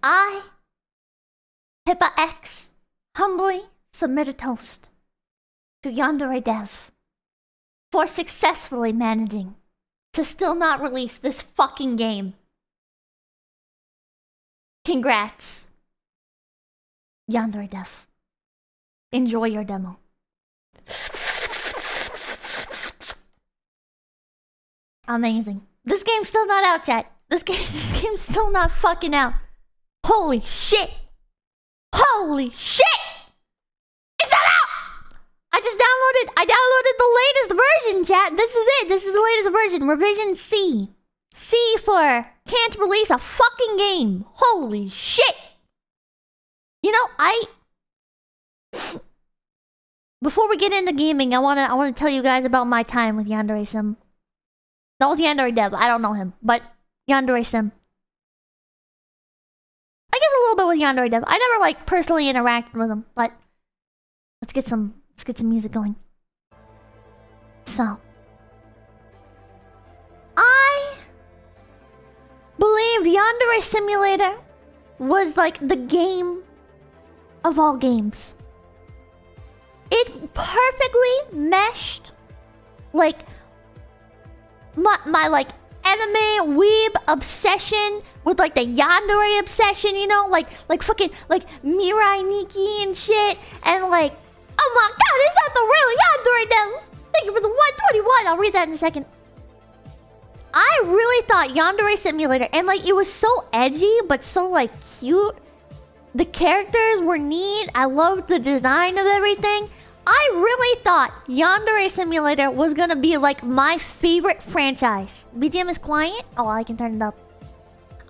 I, 𝐏𝐡𝐚𝐭, humbly submit a toast to Yandere Dev for successfully managing to still not release this fucking game. Congrats, Yandere Dev. Enjoy your demo. Amazing. This game's still not out yet. This game's still not fucking out. Holy shit! Holy shit! It's not out! I downloaded the latest version, chat. This is it. This is the latest version. Revision C. C for can't release a fucking game. Holy shit! You know, before we get into gaming, I wanna tell you guys about my time with Yandere Sim. Not with Yandere Dev, I don't know him, but Yandere Sim. I guess a little bit with Yandere Dev. I never like personally interacted with him, but let's get some music going. So I believed Yandere Simulator was like the game of all games. It perfectly meshed like my like anime weeb obsession with like the Yandere obsession, you know, like fucking like Mirai Nikki and shit, and like, oh my god, is that the real Yandere Dev? Thank you for the 121. I'll read that in a second. I really thought Yandere Simulator, and like it was so edgy but so like cute. The characters were neat. I loved the design of everything. I really thought Yandere Simulator was gonna be like my favorite franchise. BGM is quiet? Oh, I can turn it up.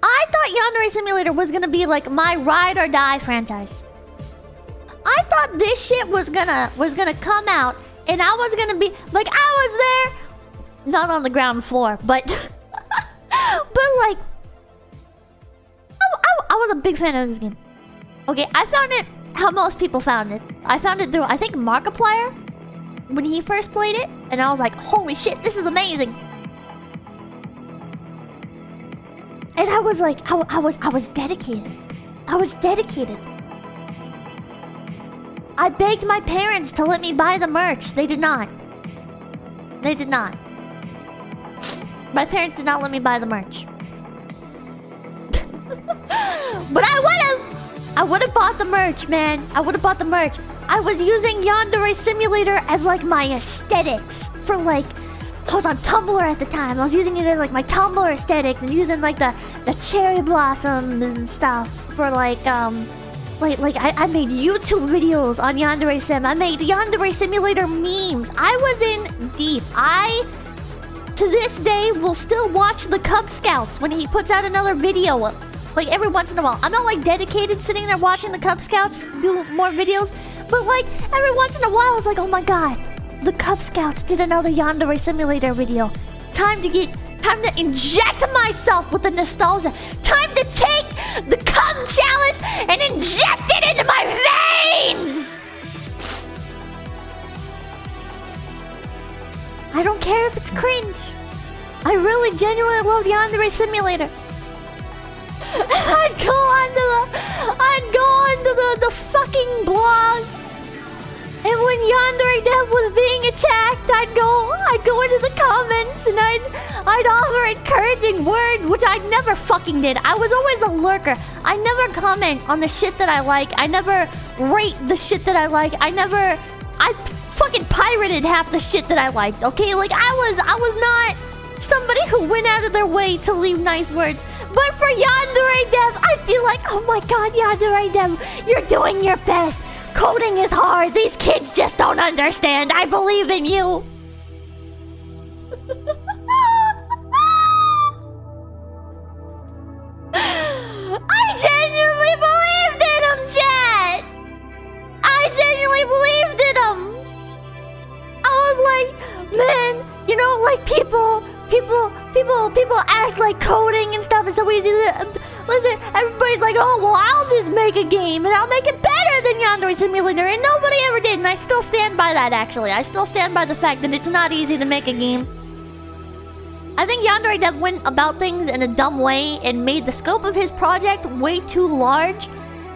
I thought Yandere Simulator was gonna be like my ride or die franchise. I thought this shit was gonna come out and I was gonna be like, I was there, not on the ground floor, but but like I was a big fan of this game. Okay, I found it how most people found it. I found it through, I think, Markiplier when he first played it, and I was like, holy shit, this is amazing. And I was like, I was dedicated. I was dedicated. I begged my parents to let me buy the merch. They did not. They did not. My parents did not let me buy the merch. But I would have bought the merch, man. I would have bought the merch. I was using Yandere Simulator as like my aesthetics for like, I was on Tumblr at the time. I was using it as like my Tumblr aesthetics and using like the cherry blossoms and stuff for like I made YouTube videos on Yandere Sim. I made Yandere Simulator memes. I was in deep. I, to this day, will still watch the Cub Scouts when he puts out another video. Like every once in a while. I'm not like dedicated sitting there watching the Cub Scouts do more videos. But like every once in a while I was like, oh my god, the Cub Scouts did another Yandere Simulator video. Time to inject myself with the nostalgia. Time to take the cum chalice and inject it into my veins! I don't care if it's cringe. I really genuinely love Yandere Simulator. I'd go onto the fucking blog, and when Yandere Dev was being attacked, I'd go into the comments and I'd offer encouraging words, which I never fucking did. I was always a lurker. I never comment on the shit that I like. I never rate the shit that I like. I fucking pirated half the shit that I liked. Okay, like I was not somebody who went out of their way to leave nice words. But for Yandere Dev, I feel like, oh my god, Yandere Dev, you're doing your best. Coding is hard. These kids just don't understand. I believe in you. I genuinely believed in him, chat. I genuinely believed in him. I was like, man, you know, like people act like coding and stuff is so easy. Listen, everybody's like, oh, well, I'll just make a game and I'll make it better than Yandere Simulator, and nobody ever did, and I still stand by that, actually. I still stand by the fact that it's not easy to make a game. I think Yandere Dev went about things in a dumb way and made the scope of his project way too large.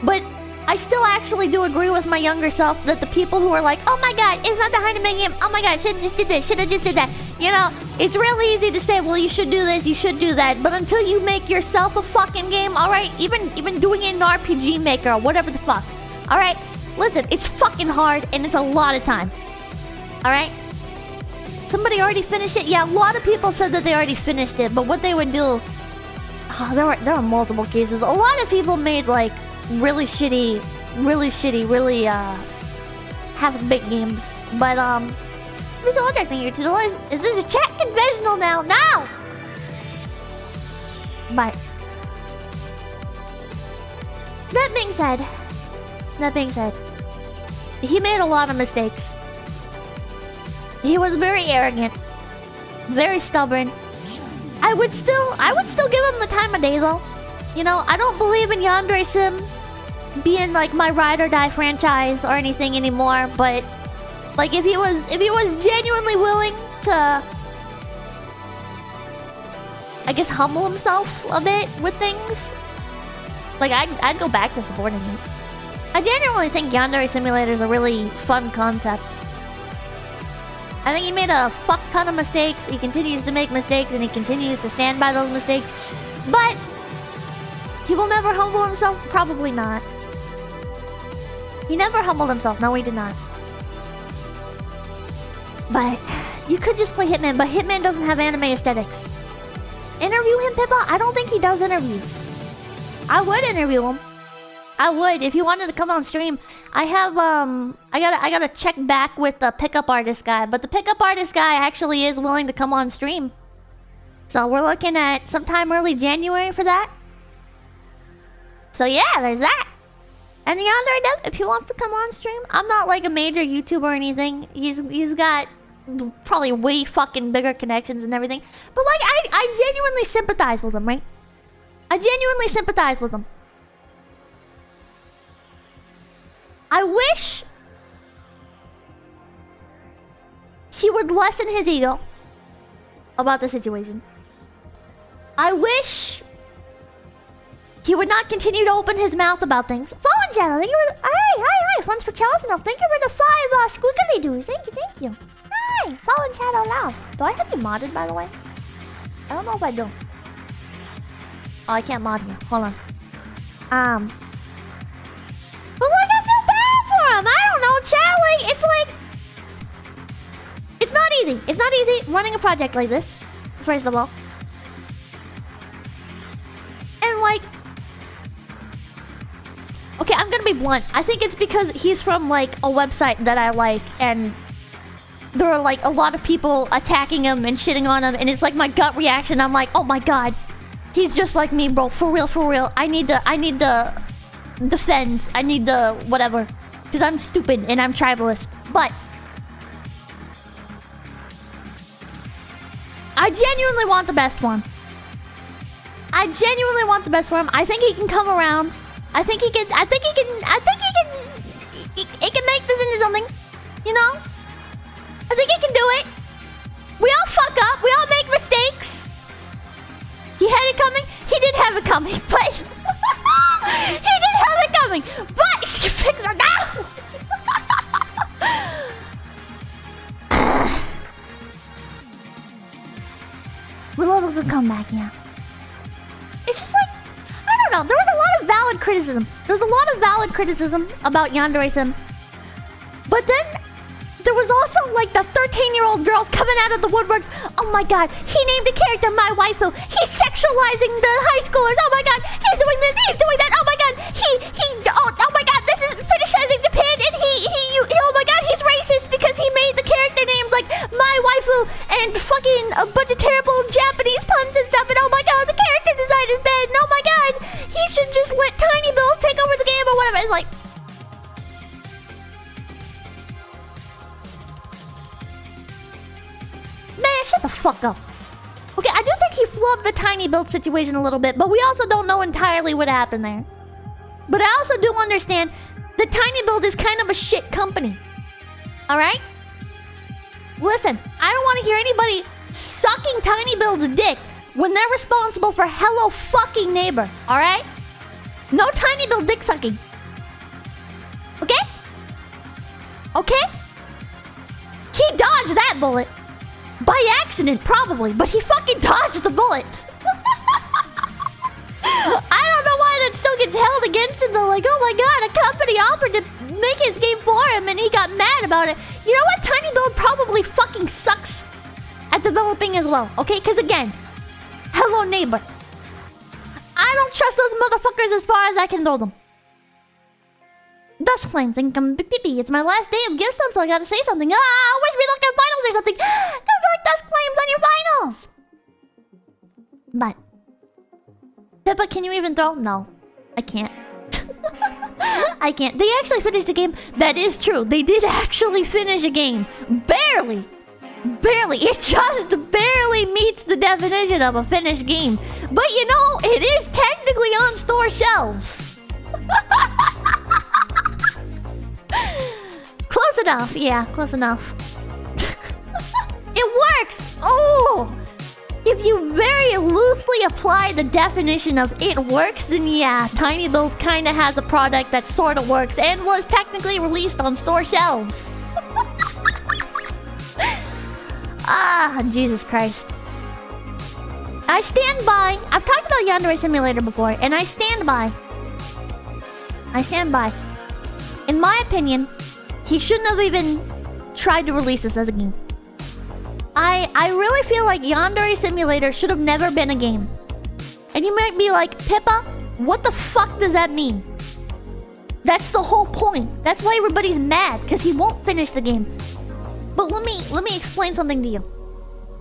But I still actually do agree with my younger self that the people who are like, oh my god, it's not behind the main game. Oh my god, should've just did this, should've just did that. You know, it's really easy to say, well, you should do this, you should do that. But until you make yourself a fucking game, alright? Even doing it in RPG Maker or whatever the fuck. Alright? Listen, it's fucking hard and it's a lot of time. Alright? Somebody already finished it? Yeah, a lot of people said that they already finished it, but what they would do... Oh, there were multiple cases. A lot of people made, like, really shitty, half-baked games. But, Mr. Ojak, thank you $2. Is this a chat confessional now? Now! But... That being said, he made a lot of mistakes. He was very arrogant, very stubborn. I would still give him the time of day though. You know, I don't believe in Yandere Sim being like my ride or die franchise or anything anymore, but like if he was genuinely willing to, I guess, humble himself a bit with things, like I'd go back to supporting him. I genuinely think Yandere Simulator is a really fun concept. I think he made a fuck ton of mistakes. He continues to make mistakes and he continues to stand by those mistakes. But he will never humble himself? Probably not. He never humbled himself. No, he did not. But you could just play Hitman, but Hitman doesn't have anime aesthetics. Interview him, Pippa? I don't think he does interviews. I would interview him. I would if he wanted to come on stream. I have I gotta check back with the pickup artist guy, but the pickup artist guy actually is willing to come on stream. So we're looking at sometime early January for that. So yeah, there's that. And Yandere Dev, if he wants to come on stream, I'm not like a major YouTuber or anything. He's got probably way fucking bigger connections and everything. But like I genuinely sympathize with him, right? I genuinely sympathize with him. I wish he would lessen his ego about the situation. I wish he would not continue to open his mouth about things. Fallen Shadow, thank you for the... Hi. Funds for Chalice Milk. Thank you for the 5 squiggly doos. Thank you. Hi, Fallen Shadow Love. Do I have you modded, by the way? I don't know if I do. Oh, I can't mod you. Hold on. But like, I feel bad for him. I don't know, chat. Like, it's not easy. It's not easy running a project like this, first of all. And like, okay, I'm gonna be blunt. I think it's because he's from like a website that I like, and there are like a lot of people attacking him and shitting on him, and it's like my gut reaction. I'm like, oh my god, he's just like me, bro. For real. I need to defend. I need to whatever, because I'm stupid and I'm tribalist. But I genuinely want the best for him. I genuinely want the best for him. I think he can come around. I think he can make this into something. You know? I think he can do it. We all fuck up. We all make mistakes. He had it coming. He did have it coming, but he did have it coming. But she can fix it now. We'll have a good comeback, yeah. It's just like, I don't know. There was a lot of valid criticism. There was a lot of valid criticism about Yandere Sim. But then there was also like the 13-year-old girls coming out of the woodworks. Oh my god, he named the character my waifu. He's sexualizing the high schoolers. Oh my god, he's doing this, he's doing that. Oh my god, oh my god, this is fetishizing Japan, and oh my god, he's racist because he made the character names like my waifu and fucking a bunch of terrible Japanese puns and stuff. And oh my god, the character design is bad. And oh my god, he should just let Tiny Bill take over the game or whatever. It's like, man, shut the fuck up. Okay, I do think he flubbed the Tiny Build situation a little bit, but we also don't know entirely what happened there. But I also do understand that Tiny Build is kind of a shit company. Alright? Listen, I don't want to hear anybody sucking Tiny Build's dick when they're responsible for Hello fucking Neighbor, alright? No Tiny Build dick sucking. Okay? Okay? He dodged that bullet. By accident, probably, but he fucking dodged the bullet. I don't know why that still gets held against him though. Like, oh my god, a company offered to make his game for him and he got mad about it. You know what? Tiny Build probably fucking sucks at developing as well, okay? Because again, Hello Neighbor. I don't trust those motherfuckers as far as I can throw them. Dust Flames income BPP. It's my last day of gift sub, so I gotta say something. Wish me luck at finals or something. Good luck, Dust Flames, on your finals. But Pippa, can you even throw? No, I can't. I can't. They actually finished a game. That is true. They did actually finish a game. Barely. Barely. It just barely meets the definition of a finished game. But you know, it is technically on store shelves. Close enough. Yeah, close enough. It works. Oh! If you very loosely apply the definition of it works, then yeah, Tiny Build kinda has a product that sorta works and was technically released on store shelves. Jesus Christ. I stand by. I've talked about Yandere Simulator before, and I stand by. I stand by. In my opinion, he shouldn't have even tried to release this as a game. I really feel like Yandere Simulator should have never been a game. And you might be like, Pippa, what the fuck does that mean? That's the whole point. That's why everybody's mad, because he won't finish the game. But let me explain something to you.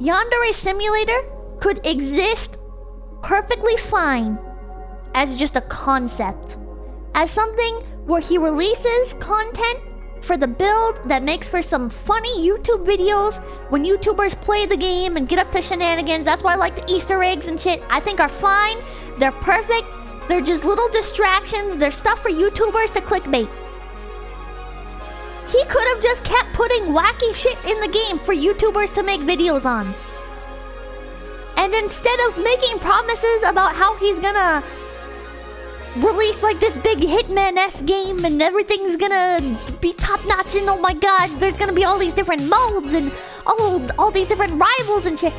Yandere Simulator could exist perfectly fine as just a concept. As something where he releases content for the build that makes for some funny YouTube videos when YouTubers play the game and get up to shenanigans. That's why I like the Easter eggs and shit. I think are fine. They're perfect. They're just little distractions. They're stuff for YouTubers to clickbait. He could have just kept putting wacky shit in the game for YouTubers to make videos on. And instead of making promises about how he's gonna release like this big Hitman-esque game and everything's gonna be top-notch and oh my god, there's gonna be all these different modes and all these different rivals and shit.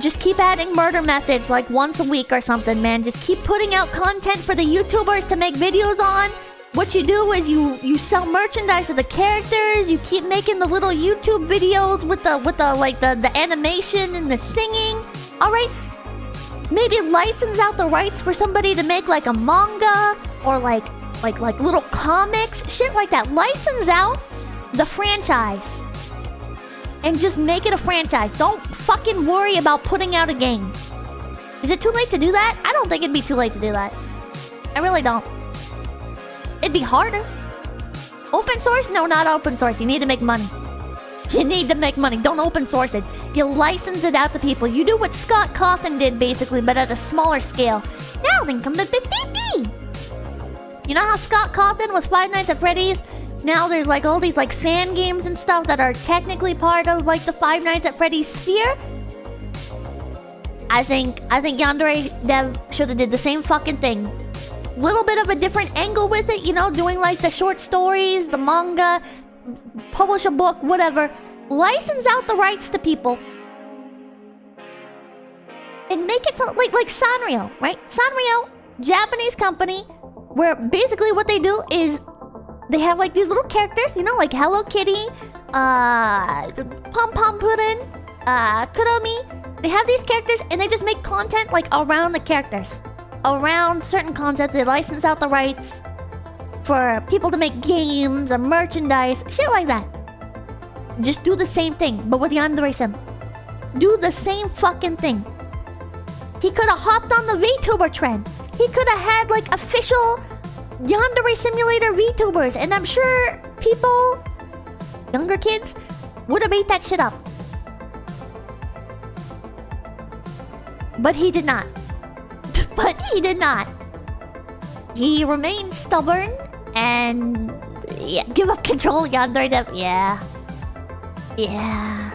Just keep adding murder methods like once a week or something, man. Just keep putting out content for the YouTubers to make videos on. What you do is you sell merchandise of the characters, you keep making the little YouTube videos with the animation and the singing. Alright? Maybe license out the rights for somebody to make like a manga or like little comics, shit like that. License out the franchise and just make it a franchise. Don't fucking worry about putting out a game. Is it too late to do that? I don't think it'd be too late to do that. I really don't. It'd be harder. Open source? No, not open source. You need to make money. You need to make money. Don't open source it. You license it out to people. You do what 𝐂𝐡𝐭 did, basically, but at a smaller scale. Now then come the BPP. You know how 𝐂𝐡𝐭 with Five Nights at Freddy's? Now there's like all these like fan games and stuff that are technically part of like the Five Nights at Freddy's sphere. I think Yandere Dev should have did the same fucking thing. Little bit of a different angle with it, you know, doing like the short stories, the manga, publish a book, whatever. License out the rights to people. And make it so like Sanrio, right? Sanrio, Japanese company, where basically what they do is they have like these little characters, you know, like Hello Kitty, Pom Pom Puddin', Kuromi. They have these characters and they just make content like around the characters. Around certain concepts, they license out the rights for people to make games or merchandise, shit like that. Just do the same thing, but with Yandere Sim. Do the same fucking thing. He could have hopped on the VTuber trend. He could have had like official Yandere Simulator VTubers, and I'm sure people, younger kids, would have ate that shit up. But he did not. But he did not. He remained stubborn and yeah, give up control, Yandere Dev. Yeah. Yeah.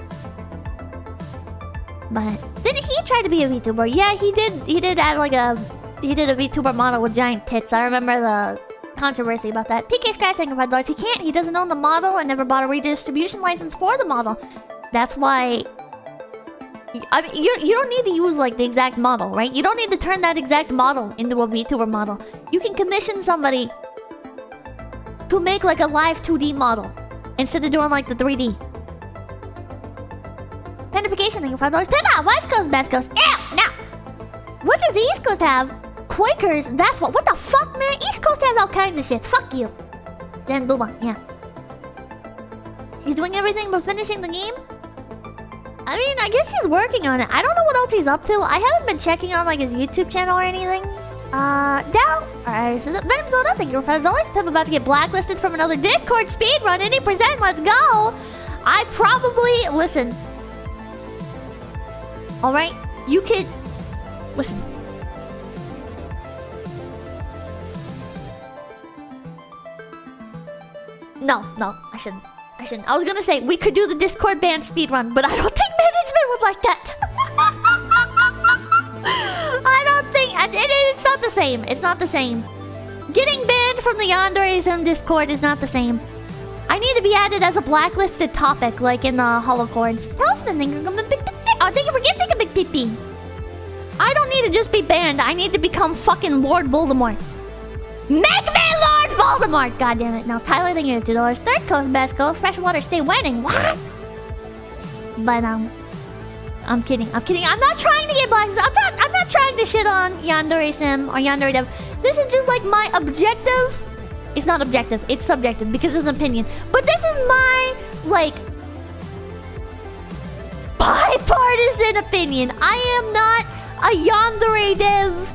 But didn't he try to be a VTuber? Yeah, he did. He did add like a... He did a VTuber model with giant tits. I remember the controversy about that. PK Scratch, thank you for $5. He can't. He doesn't own the model and never bought a redistribution license for the model. That's why... I mean, you don't need to use like the exact model, right? You don't need to turn that exact model into a VTuber model. You can commission somebody to make like a live 2D model instead of doing like the 3D. Identification, thank you for $5. Pippa, West Coast, Best Coast. Ew! Now, what does the East Coast have? Quakers, that's what the fuck, man? East Coast has all kinds of shit. Fuck you. Then Booba, yeah. He's doing everything but finishing the game? I mean, I guess he's working on it. I don't know what else he's up to. I haven't been checking on like his YouTube channel or anything. Down. Alright, so Venom Soda, thank you for $5. Pip about to get blacklisted from another Discord speedrun. Any present, let's go. I probably... Listen. Alright, you could... Listen. No, I shouldn't. I was gonna say, we could do the Discord ban speedrun, but I don't think management would like that. I don't think... It's not the same. It's not the same. Getting banned from the Yandere Discord is not the same. I need to be added as a blacklisted topic, like in the Holocords. Talisman, thank you for big oh, thank you for gifting a big pee-pee. I don't need to just be banned. I need to become fucking Lord Voldemort. Make me Lord Voldemort! God damn it. Now, Tyler, thank you for $2. Third Coast, Best Coast. Freshwater, stay winning. What? But, I'm kidding. I'm not trying to get blacklisted. I'm not trying to shit on Yandere Sim or Yandere Dev. This is just like my objective. It's not objective. It's subjective because it's an opinion. But this is my, like, bipartisan opinion. I am not a Yandere Dev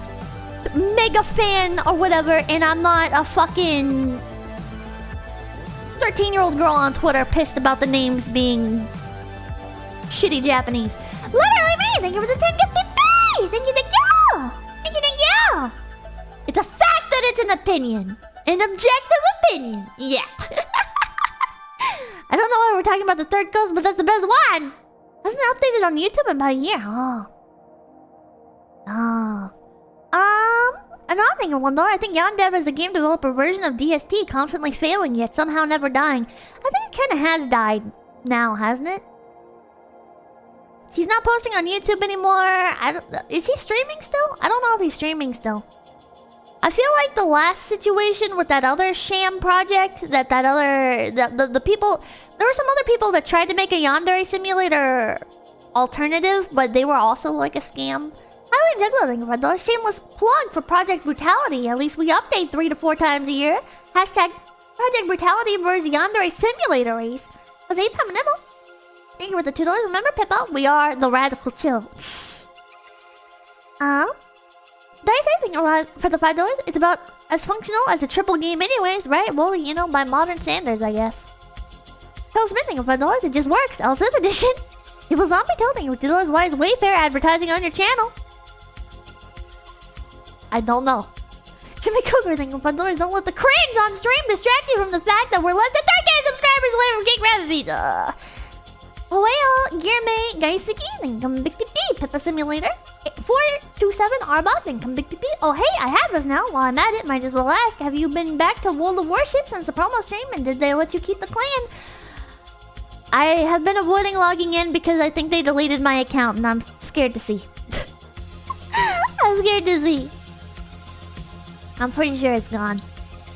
mega fan or whatever, and I'm not a fucking 13-year-old girl on Twitter pissed about the names being shitty Japanese. Literally me! Thank you for the 10 gift bees! Thank you! It's a fact that it's an opinion. An objective opinion. Yeah. I don't know why we're talking about the third coast, but that's the best one! Hasn't it updated on YouTube in about a year? Another thing, $1. I think Yandere is a game developer version of DSP, constantly failing yet somehow never dying. I think it kind of has died now, hasn't it? He's not posting on YouTube anymore. Is he streaming still? I don't know if he's streaming still. I feel like the last situation with that other sham project, the people... There were some other people that tried to make a Yandere simulator alternative, but they were also like a scam. Highly juggling for $1. Shameless plug for Project Brutality. At least we update 3 to 4 times a year. Hashtag Project Brutality versus Yandere Simulator Race. Was 8 time nibble. Thank you for the $2. Remember, Pippa? We are the radical chill. Did I say anything for the $5? It's about as functional as a triple game anyways, right? Well, you know, by modern standards, I guess. Tell Smithing for $5. It just works. Elsa's edition. Evil Zombie told you $2. Why is Wayfair advertising on your channel? I don't know. Jimmy Cougar thinking $5. Don't let the cringe on stream distract you from the fact that we're less than 3K subscribers away from Geek Rabbit Pizza. Well, 𝐒𝐡𝐚𝐭 then come Big PP, Pippa Simulator. 427 Arbot, then come Big PP. Oh, hey, I have this now. While I'm at it, might as well ask, have you been back to World of Warship since the promo stream? And did they let you keep the clan? I have been avoiding logging in because I think they deleted my account and I'm scared to see. I'm scared to see. I'm pretty sure it's gone.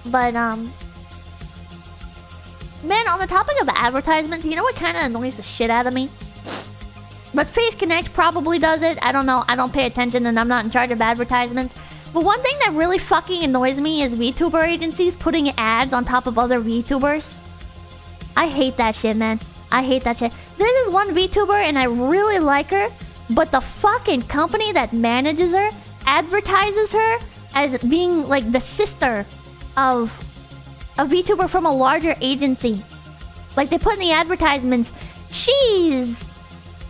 But, man, on the topic of advertisements, you know what kind of annoys the shit out of me? But Face Connect probably does it. I don't know. I don't pay attention and I'm not in charge of advertisements. But one thing that really fucking annoys me is VTuber agencies putting ads on top of other VTubers. I hate that shit, man. I hate that shit. There's this one VTuber and I really like her, but the fucking company that manages her advertises her as being like the sister of a VTuber from a larger agency. Like they put in the advertisements, she's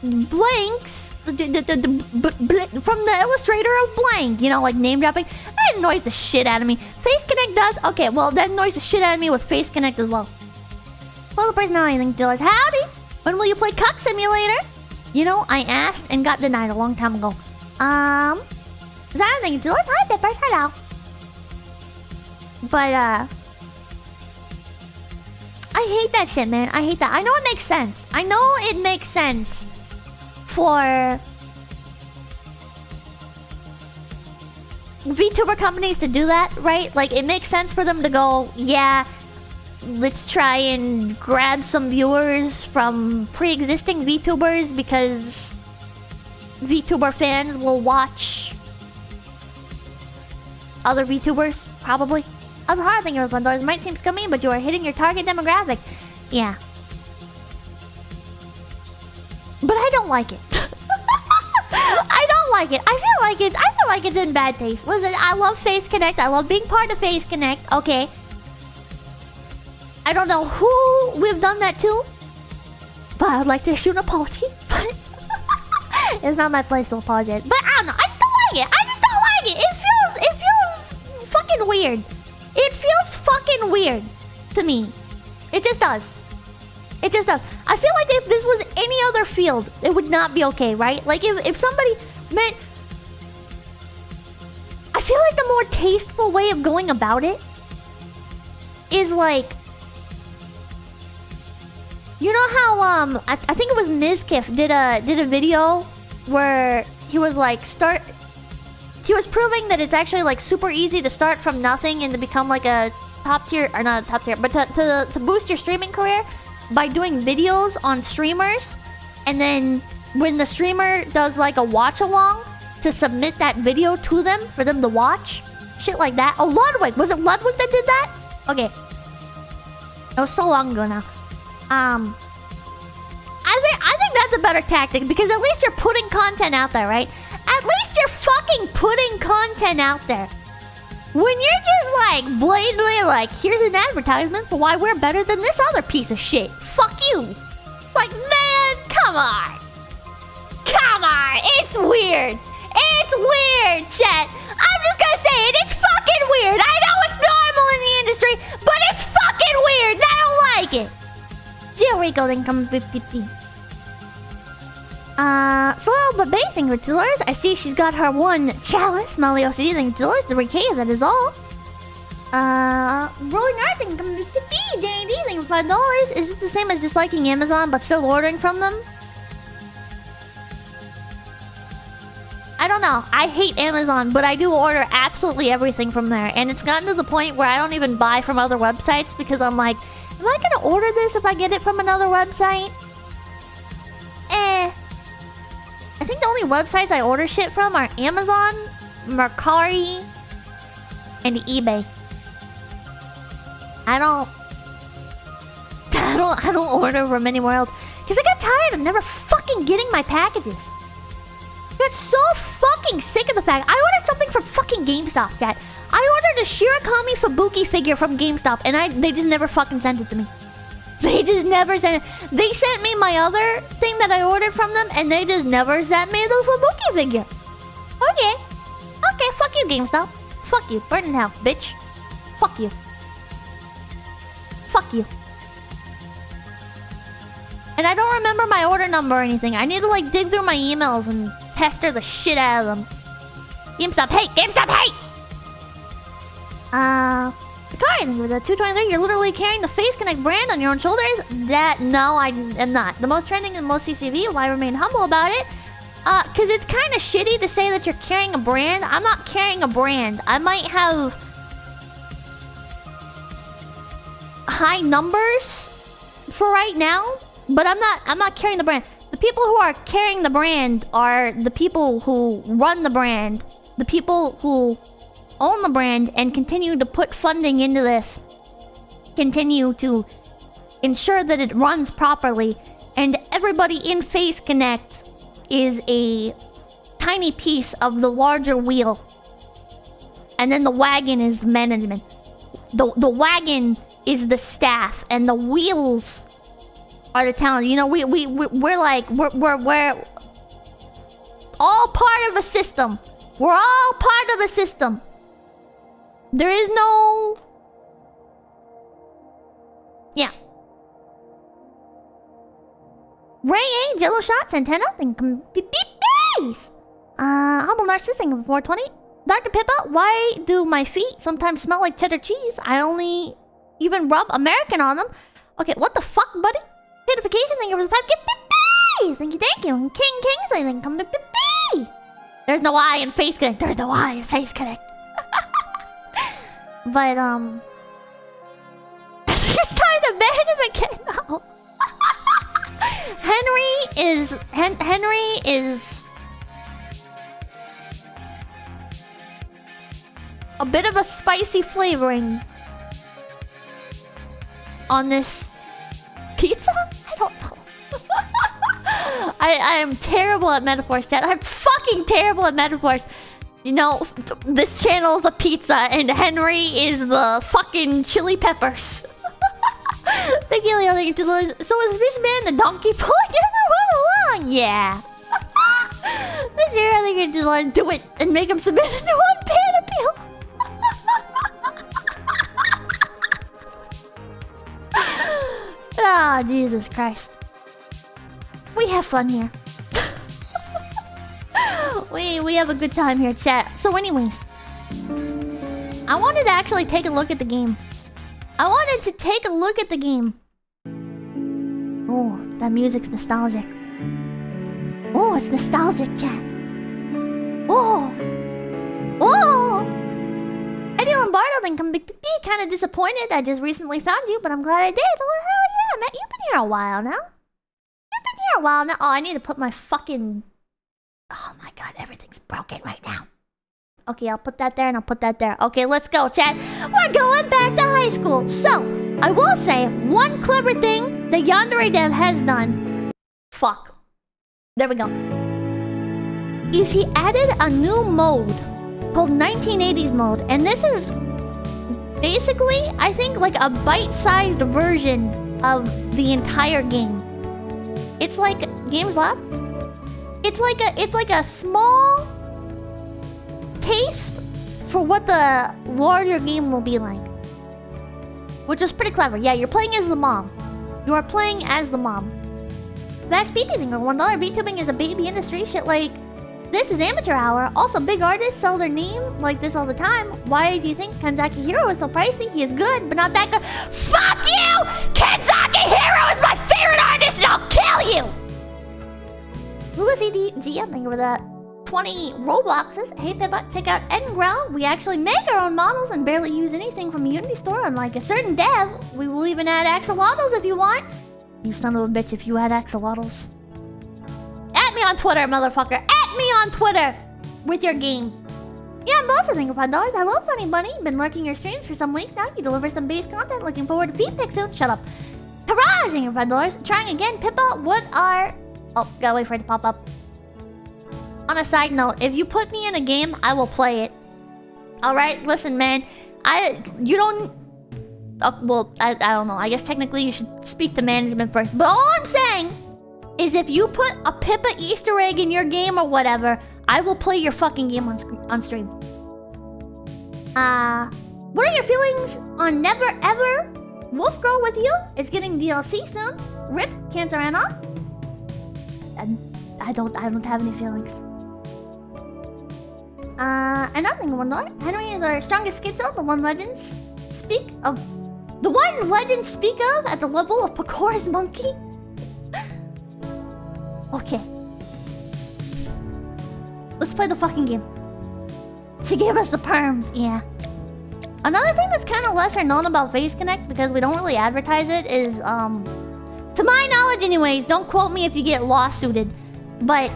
blanks from the illustrator of blank, you know, like name dropping. That annoys the shit out of me. Face Connect does? Okay, well that annoys the shit out of me with Face Connect as well. Well, the personality thing, $2. Howdy! When will you play Cuck Simulator? You know, I asked and got denied a long time ago. Is that anything? Let's hide that first hello. But I hate that shit, man. I hate that. I know it makes sense. I know it makes sense for VTuber companies to do that, right? Like, it makes sense for them to go, yeah, let's try and grab some viewers from pre-existing VTubers because VTuber fans will watch other VTubers, probably. Also, hard thing about those might seem scummy, but you are hitting your target demographic. Yeah. But I don't like it. I don't like it. I feel like it's in bad taste. Listen, I love Face Connect. I love being part of Face Connect. Okay. I don't know who we've done that to, but I'd like to issue an apology. But it's not my place to apologize. But I don't know. I just don't like it. I just don't like it. It feels fucking weird. It feels fucking weird to me. It just does. It just does. I feel like if this was any other field, it would not be okay, right? Like if somebody meant... I feel like the more tasteful way of going about it is like... You know how I think it was 𝐒𝐻𝐚𝐭 did a video where he was like he was proving that it's actually like super easy to start from nothing and to become like a top tier, or not a top tier, but to boost your streaming career by doing videos on streamers, and then when the streamer does like a watch along, to submit that video to them for them to watch, shit like that. Oh, Ludwig, was it Ludwig that did that? Okay, that was so long ago now. I think that's a better tactic, because at least you're putting content out there, right? At least you're fucking putting content out there. When you're just like blatantly like, here's an advertisement for why we're better than this other piece of shit. Fuck you. Like, man, come on. Come on. It's weird. It's weird, chat. I'm just gonna say it. It's fucking weird. I know it's normal in the industry, but it's fucking weird. And I don't like it. Rico then comes 50. Slow but basing her dollars. I see she's got her one chalice. Molly OCD then dollars. The recave, that is all. Rolling Arthing comes 50. JD then $5. Is this the same as disliking Amazon but still ordering from them? I don't know. I hate Amazon, but I do order absolutely everything from there. And it's gotten to the point where I don't even buy from other websites because I'm like, am I gonna order this if I get it from another website? I think the only websites I order shit from are Amazon, Mercari, and eBay. I don't order from anywhere else because I got tired of never fucking getting my packages. I got so fucking sick of the fact I ordered something from fucking GameStop, chat. I ordered a 𝐭𝐴𝐻𝐿 figure from GameStop, and they just never fucking sent it to me. They just never sent it. They sent me my other thing that I ordered from them, and they just never sent me the Fubuki figure. Okay. Okay, fuck you, GameStop. Fuck you. Burn in hell, bitch. Fuck you. Fuck you. And I don't remember my order number or anything. I need to, like, dig through my emails and pester the shit out of them. GameStop hate! GameStop hate! Sorry, with a 223, you're literally carrying the Face Connect brand on your own shoulders? No, I am not. The most trending and most CCV, why remain humble about it? Cause it's kind of shitty to say that you're carrying a brand. I'm not carrying a brand. I might have high numbers for right now, but I'm not carrying the brand. The people who are carrying the brand are the people who run the brand, the people who own the brand and continue to put funding into this, continue to ensure that it runs properly, and everybody in Face Connect is a tiny piece of the larger wheel. And then the wagon is the management. The wagon is the staff, and the wheels are the talent. You know, we're all part of a system. We're all part of a system. There is no... Yeah. Ray A, Jello Shots, Antenna, and bees. Humble Narcissistic of 420. Dr. Pippa, why do my feet sometimes smell like cheddar cheese? I only even rub American on them. Okay, what the fuck, buddy? Notification, thank you for the 5 gift. Thank you. And King Kingsley, then come to B. There's no I in Face Connect. There's no I in Face Connect. But it's time to ban him again now. Henry is a bit of a spicy flavoring on this pizza? I don't know. I am terrible at metaphors, chat. I'm fucking terrible at metaphors. You know, this channel is a pizza and Henry is the fucking chili peppers. Thank you, Leo. Thank you, so is Fishman the donkey pulling everyone along? Yeah. This year, I think you're going to do it and make him submit a new unpaid appeal. Ah, Jesus Christ. We have fun here. we have a good time here, chat. So anyways, I wanted to actually take a look at the game. Oh, that music's nostalgic. Oh, it's nostalgic, chat. Oh. Eddie Lombardo, then come be kind of disappointed. I just recently found you, but I'm glad I did. Well, hell yeah, Matt, you've been here a while now. Oh, I need to put my fucking... Oh my god, everything's broken right now. Okay, I'll put that there and I'll put that there. Okay, let's go, chat. We're going back to high school. So, I will say, one clever thing the Yandere dev has done... Fuck. There we go. Is he added a new mode called 1980s mode. And this is basically, I think, like a bite-sized version of the entire game. It's like Games Lab. It's like a small taste for what the larger game will be like, which is pretty clever. Yeah, you're playing as the mom. You are playing as the mom. That's PP Singer. $1 VTubing is a baby industry. Shit like this is amateur hour. Also, big artists sell their name like this all the time. Why do you think 𝐂𝐚𝐭 is so pricey? He is good, but not that good. Fuck you! 𝐂𝐚𝐭 is my favorite artist, and I'll kill you. Louis EDGM, thank you for that 20 Robloxes. Hey Pippa, check out 𝐿. We actually make our own models and barely use anything from a Unity store, unlike a certain dev. We will even add axolotls if you want. You son of a bitch, if you add axolotls. At me on Twitter, motherfucker. At me on Twitter with your game. Yeah, I'm also thinking $5. Hello, Funny Bunny. Been lurking your streams for some weeks now. You deliver some base content. Looking forward to feed pics soon. Shut up. Hurrah, thinking $5. Trying again. Pippa, what are... Oh, gotta wait for it to pop up. On a side note, if you put me in a game, I will play it. Alright, listen, man. You don't... well, I don't know. I guess technically you should speak to management first. But all I'm saying is if you put a Pippa Easter egg in your game or whatever, I will play your fucking game on stream. What are your feelings on Never Ever Wolf Girl With You? It's getting DLC soon. Rip, Cancer Anna. I don't have any feelings. And nothing, $1. Henry is our strongest schizo, the one legends speak of at the level of Pacora's monkey. Okay. Let's play the fucking game. She gave us the perms, yeah. Another thing that's kind of lesser known about Face Connect, because we don't really advertise it, is, to my knowledge anyways, don't quote me if you get lawsuited, but,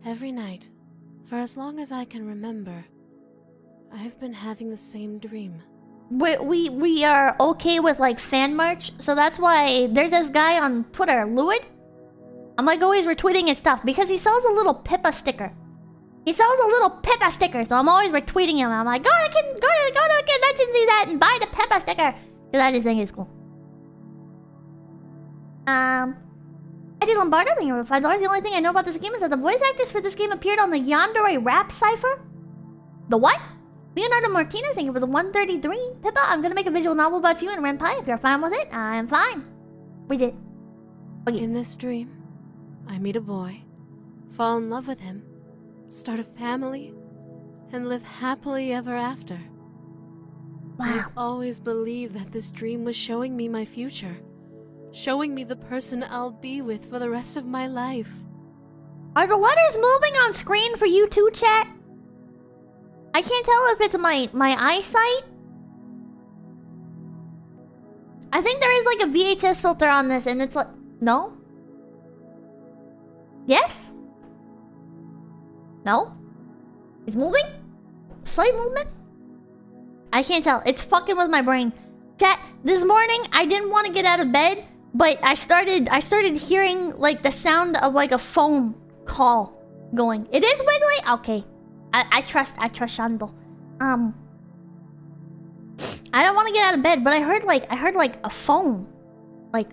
Every night, for as long as I can remember, I have been having the same dream. We are okay with like fan merch, so that's why there's this guy on Twitter, Luid. I'm like always retweeting his stuff because he sells a little Pippa sticker. So I'm always retweeting him. I'm like, go to the convention, see that, and buy the Pippa sticker, because I just think it's cool. Eddie Lombardo, thank you for $5. The only thing I know about this game is that the voice actors for this game appeared on the Yandere rap cipher. The what? Leonardo Martinez, thank you for the 133. Pippa, I'm gonna make a visual novel about you and Renpai. If you're fine with it, I'm fine. We did. Okay. In this dream, I meet a boy, fall in love with him, start a family, and live happily ever after. Wow. I've always believed that this dream was showing me my future, showing me the person I'll be with for the rest of my life. Are the letters moving on screen for you too, chat? I can't tell if it's my eyesight. I think there is like a VHS filter on this and it's like... No? Yes? No? It's moving? Slight movement? I can't tell. It's fucking with my brain. Chat, this morning I didn't want to get out of bed, but I started hearing like the sound of like a phone call going. It is wiggly? Okay. I trust Shandel. I don't want to get out of bed, but I heard like a phone like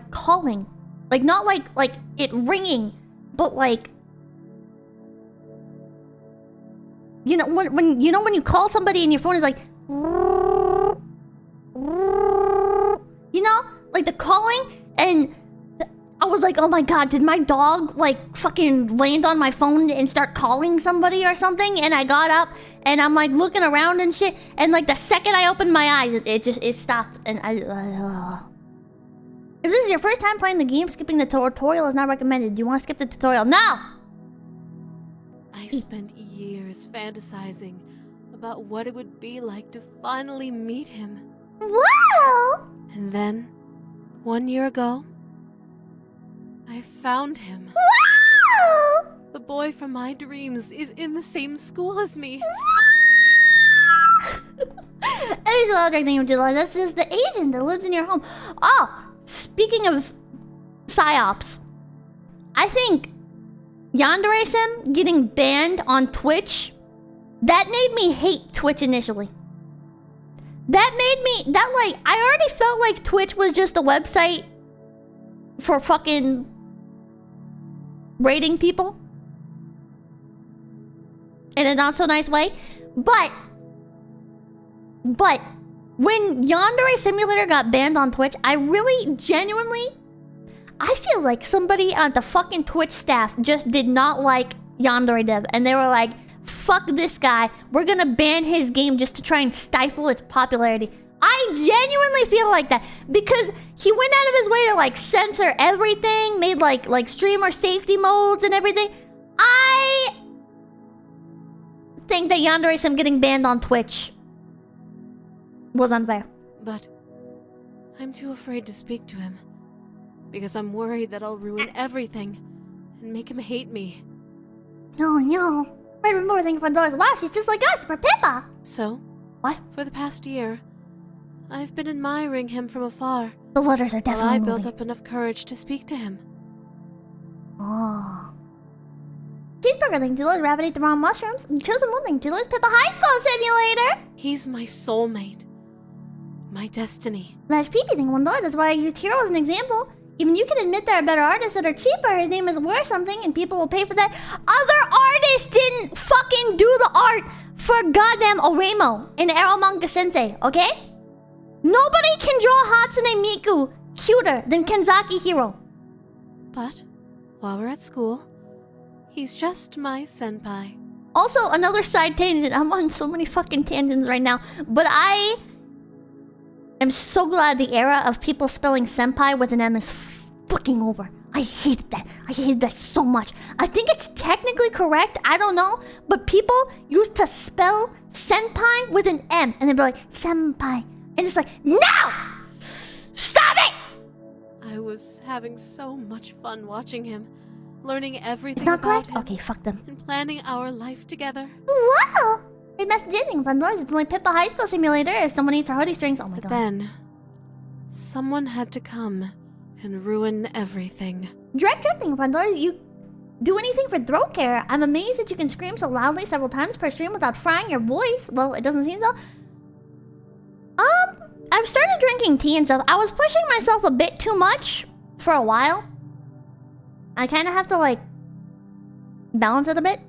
calling. Like not like it ringing, but like you know when you call somebody and your phone is like you know, like the calling, and I was like, oh my god, did my dog like fucking land on my phone and start calling somebody or something? And I got up and I'm like looking around and shit, and like the second I opened my eyes, it stopped, and if this is your first time playing the game, skipping the tutorial is not recommended. Do you want to skip the tutorial? No! I spent years fantasizing about what it would be like to finally meet him. Wow! And then, 1 year ago, I found him. Wow! The boy from my dreams is in the same school as me. There's a lot of thing to realize. That's just the agent that lives in your home. Oh, speaking of psyops, I think Yandere-sim getting banned on Twitch, that made me hate Twitch initially. I already felt like Twitch was just a website for fucking rating people in a not so nice way, but when Yandere Simulator got banned on Twitch, I really genuinely, I feel like somebody on the fucking Twitch staff just did not like Yandere Dev, and they were like, fuck this guy, we're gonna ban his game just to try and stifle its popularity. I genuinely feel like that, because he went out of his way to like censor everything, made like streamer safety modes and everything. I think that Yandere-sim getting banned on Twitch was unfair. But I'm too afraid to speak to him, because I'm worried that I'll ruin everything and make him hate me. Oh no. Right, remember thinking for those. Wow, she's just like us, for Pippa. So? What? For the past year, I've been admiring him from afar. The letters are definitely I moving. built up enough courage to speak to him. Oh. Cheeseburger thing, Julia's rabbit ate the wrong mushrooms. Chosen one thing, Julia's Pippa High School Simulator. He's my soulmate. My destiny. That's Pee-Pee thing, one dollar. That's why I used Hero as an example. Even you can admit there are better artists that are cheaper. His name is worth something and people will pay for that. Other artists didn't fucking do the art for goddamn Oremo and Arrow Manga Sensei, okay? Nobody can draw Hatsune Miku cuter than Kenzaki Hero. But, while we're at school, he's just my senpai. Also, another side tangent. I'm on so many fucking tangents right now. But I am so glad the era of people spelling senpai with an M is fucking over. I hated that. I hated that so much. I think it's technically correct. I don't know. But people used to spell senpai with an M. And they'd be like, senpai. And it's like, no! Stop it! I was having so much fun watching him, learning everything It's not about correct? him, Okay, fuck them. and planning our life together. Wow! Great message ending from Lars. It's only Pippa High School Simulator. If someone eats her hoodie strings, oh my But god. then, someone had to come and ruin everything. Direct drifting from Lars. You do anything for throat care? I'm amazed that you can scream so loudly several times per stream without frying your voice. Well, it doesn't seem so. I've started drinking tea and stuff. I was pushing myself a bit too much for a while. I kind of have to like balance it a bit.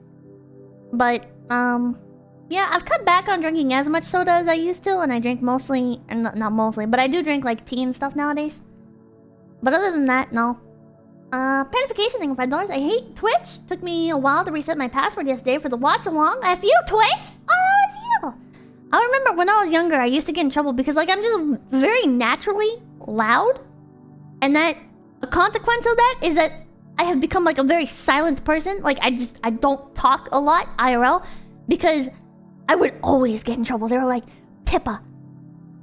But, yeah, Yeah, I've cut back on drinking as much soda as I used to, and I drink mostly, and not mostly, but I do drink like tea and stuff nowadays. But other than that, no. Panification thing, $5. I hate Twitch. Took me a while to reset my password yesterday for the watch along. F you, Twitch! Oh, that was you! I remember when I was younger, I used to get in trouble because, like, I'm just very naturally loud. And that, a consequence of that is that I have become, like, a very silent person. Like, I don't talk a lot, IRL. Because I would always get in trouble. They were like, Pippa,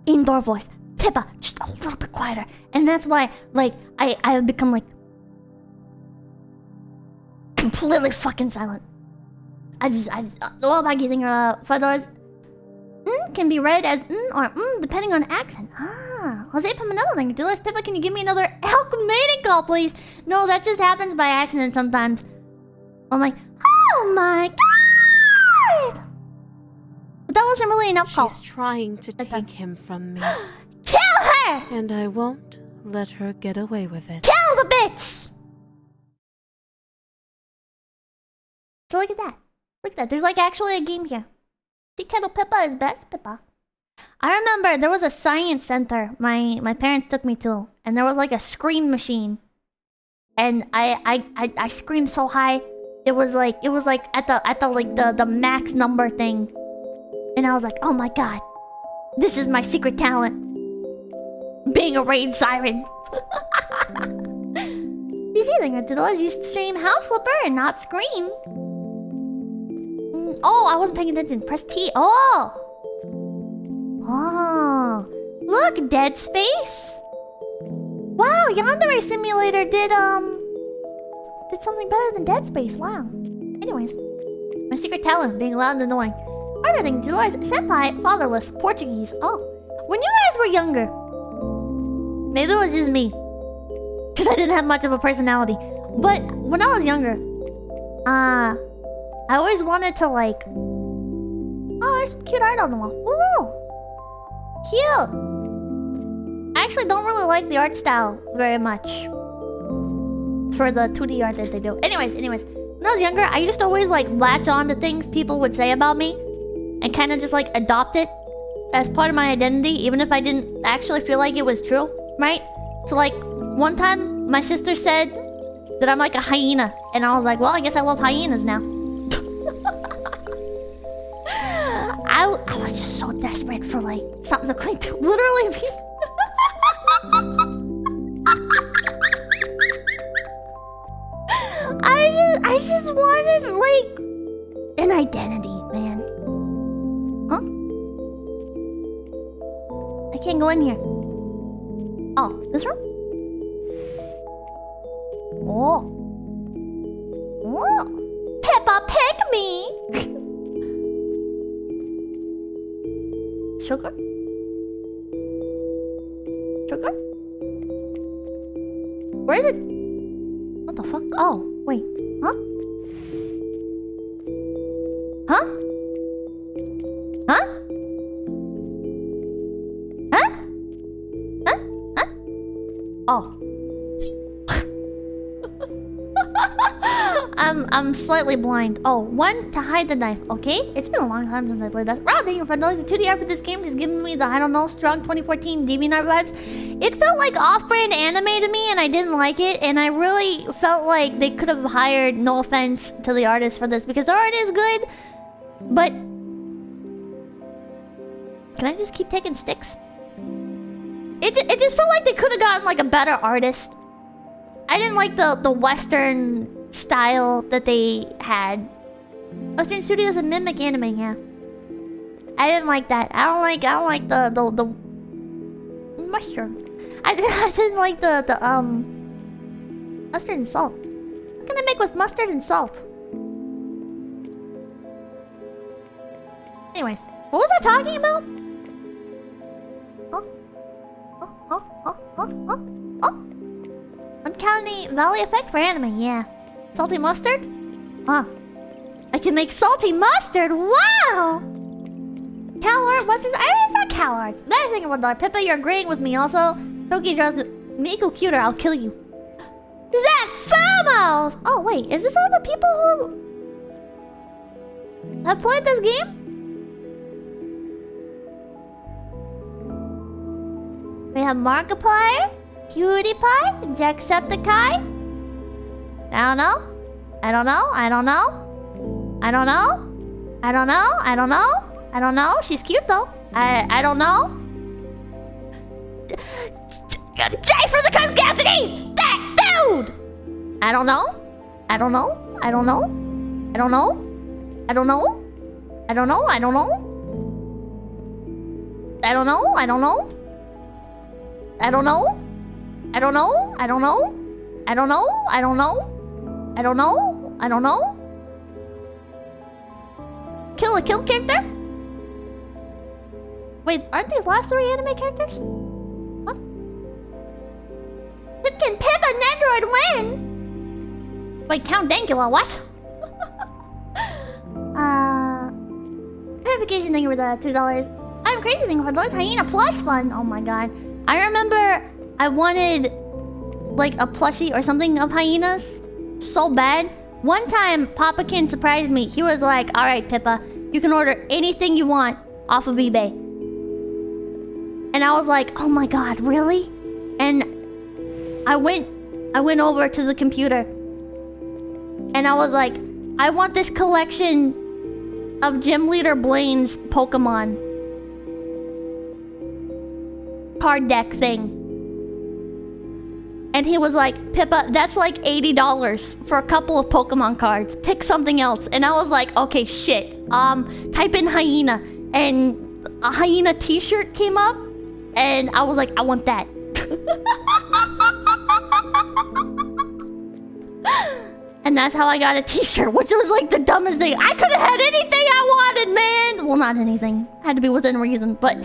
indoor voice. Pippa, just a little bit quieter. And that's why, like, I have become, like, completely fucking silent. I just what about you think $5 can be read as or depending on accent. Ah, Jose put another thing. $2. Pippa, can you give me another elk mating call, please? No, that just happens by accident sometimes. I'm like, oh my god! But that wasn't really an elk call. She's trying to take him from me. Kill her! And I won't let her get away with it. Kill the bitch! So look at that. Look at that. There's like actually a game here. See, Kettle Pippa is best Pippa. I remember there was a science center my parents took me to, and there was like a scream machine. And I screamed so high. It was like at the max number thing. And I was like, oh my god. This is my secret talent. Being a raid siren. You see thing, $2. You should stream House Flipper and not Scream. Oh, I wasn't paying attention. Press T. Oh! Oh. Look, Dead Space. Wow, Yandere Simulator did something better than Dead Space. Wow. Anyways. My secret talent, being loud and annoying. Other thing, $2. Senpai, fatherless, Portuguese. Oh. When you guys were younger, maybe it was just me, because I didn't have much of a personality. But when I was younger, I always wanted to like... Oh, there's some cute art on the wall. Ooh! Cute! I actually don't really like the art style very much. For the 2D art that they do. Anyways. When I was younger, I used to always like latch on to things people would say about me. And kind of just like adopt it as part of my identity. Even if I didn't actually feel like it was true. Right? So like, one time, my sister said that I'm like a hyena. And I was like, well, I guess I love hyenas now. I was just so desperate for like something to cling to. Literally me. I just wanted like an identity, man. Huh? I can't go in here. Oh, this room? Oh. Oh. Peppa, pick me! Sugar? Sugar? Where is it? What the fuck? Oh, wait. Huh? Huh? Huh? Huh? Huh? Huh? Oh. I'm slightly blind. Oh, 1 to hide the knife, okay? It's been a long time since I played that. Wow, thank you for those. The 2D art for this game just giving me the, I don't know, strong 2014 DeviantArt vibes. It felt like off-brand anime to me, and I didn't like it. And I really felt like they could have hired, no offense to the artist for this, because the art is good, but... Can I just keep taking sticks? It just felt like they could have gotten like a better artist. I didn't like the Western style that they had. Western Studios and mimic anime, yeah. I didn't like that. I don't like the mushroom. I didn't like the mustard and salt. What can I make with mustard and salt? Anyways, what was I talking about? Oh. Uncanny Valley effect for anime, yeah. Salty mustard? Huh. I can make salty mustard! Wow! CalArt, Western... It's not CalArts. That is $1. Pippa, you're agreeing with me also. Toki draws Miko cuter, I'll kill you. Is that 𝐶𝑯𝑨𝒀𝑚𝑜S? Oh, wait. Is this all the people who... have played this game? We have Markiplier, Cutie Pie, Jacksepticeye. I don't know. I don't know. I don't know. I don't know. I don't know. I don't know. I don't know. She's cute though. I don't know. Jay from the 𝐒𝐚𝐭 That dude! I don't know. I don't know. I don't know. I don't know. I don't know. I don't know. I don't know. I don't know. I don't know. I don't know. I don't know. I don't know. I don't know. I don't know. I don't know. I don't know. Kill a kill character? Wait, aren't these last 3 anime characters? What? Can Pip and Android win? Wait, Count Dankula, what? Clarification, thank you for the $2. I'm crazy, thank you for those hyena plush fun. Oh my god. I remember I wanted like a plushie or something of hyenas so bad. One time, Papakin surprised me. He was like, alright, Pippa, you can order anything you want off of eBay. And I was like, oh my god, really? And I went over to the computer. And I was like, I want this collection of Gym Leader Blaine's Pokemon card deck thing. And he was like, Pippa, that's like $80 for a couple of Pokemon cards. Pick something else. And I was like, okay, shit. Type in hyena. And a hyena t-shirt came up. And I was like, I want that. And that's how I got a t-shirt, which was like the dumbest thing. I could have had anything I wanted, man. Well, not anything. Had to be within reason, but...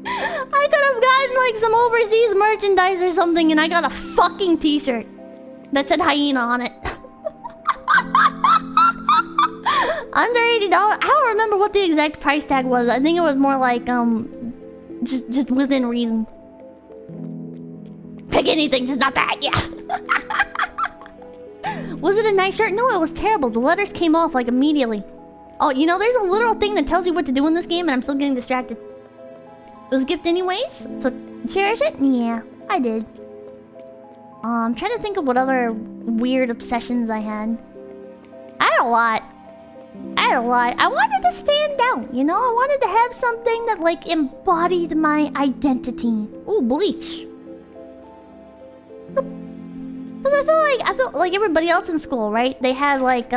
I could have gotten like some overseas merchandise or something, and I got a fucking t-shirt that said hyena on it. Under $80. I don't remember what the exact price tag was. I think it was more like just within reason. Pick anything, just not that. Yeah. Was it a nice shirt? No, it was terrible. The letters came off like immediately. Oh, you know, there's a literal thing that tells you what to do in this game, and I'm still getting distracted. It was a gift anyways, so cherish it? Yeah, I did. I'm trying to think of what other weird obsessions I had. I had a lot. I wanted to stand out, you know? I wanted to have something that, like, embodied my identity. Ooh, bleach. Because I felt like everybody else in school, right? They had, like,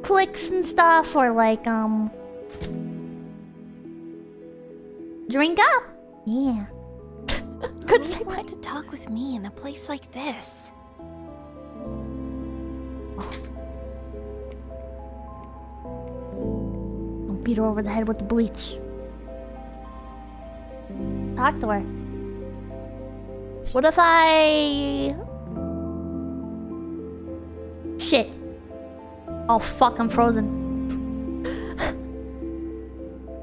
cliques and stuff, or, like, drink up. Yeah. Could say want to talk with me in a place like this. Don't beat her over the head with the bleach. Talk to her. What if I... Shit. Oh fuck, I'm frozen.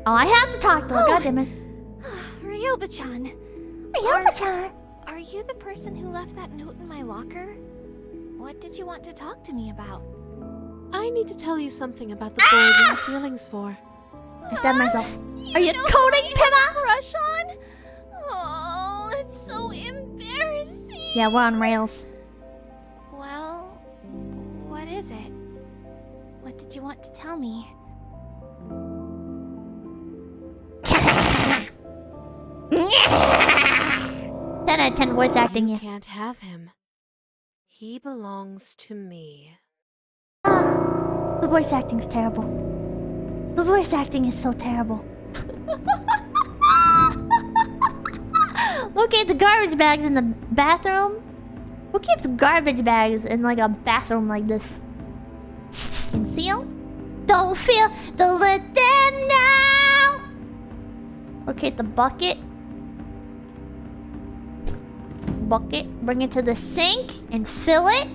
Oh, I have to talk to her, goddammit. Ryoba-chan. Ryoba-chan! Are you the person who left that note in my locker? What did you want to talk to me about? I need to tell you something about the boy you have feelings for. I stabbed myself. Are you know coding, who I Pippa? have a crush on? Oh, that's so embarrassing. Yeah, we're on rails. Well, what is it? What did you want to tell me? 10 out of 10 voice acting. You Yeah. can't have him. He belongs to me. The voice acting's terrible. The voice acting is so terrible. Look at the garbage bags in the bathroom. Who keeps garbage bags in like a bathroom like this? Conceal? Don't feel, don't let them know. Locate the bucket. Bring it to the sink and fill it.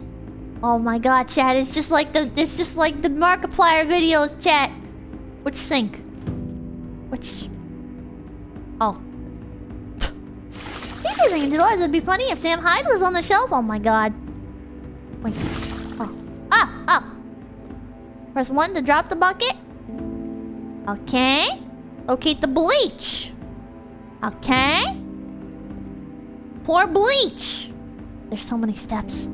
Oh my god, chat, it's just like the Markiplier videos, chat. Which sink? Which... Oh. These are things it'd be funny if Sam Hyde was on the shelf. Oh my god. Wait. Oh. Oh. Press 1 to drop the bucket. Okay. Locate the bleach. Okay. Pour bleach. There's so many steps.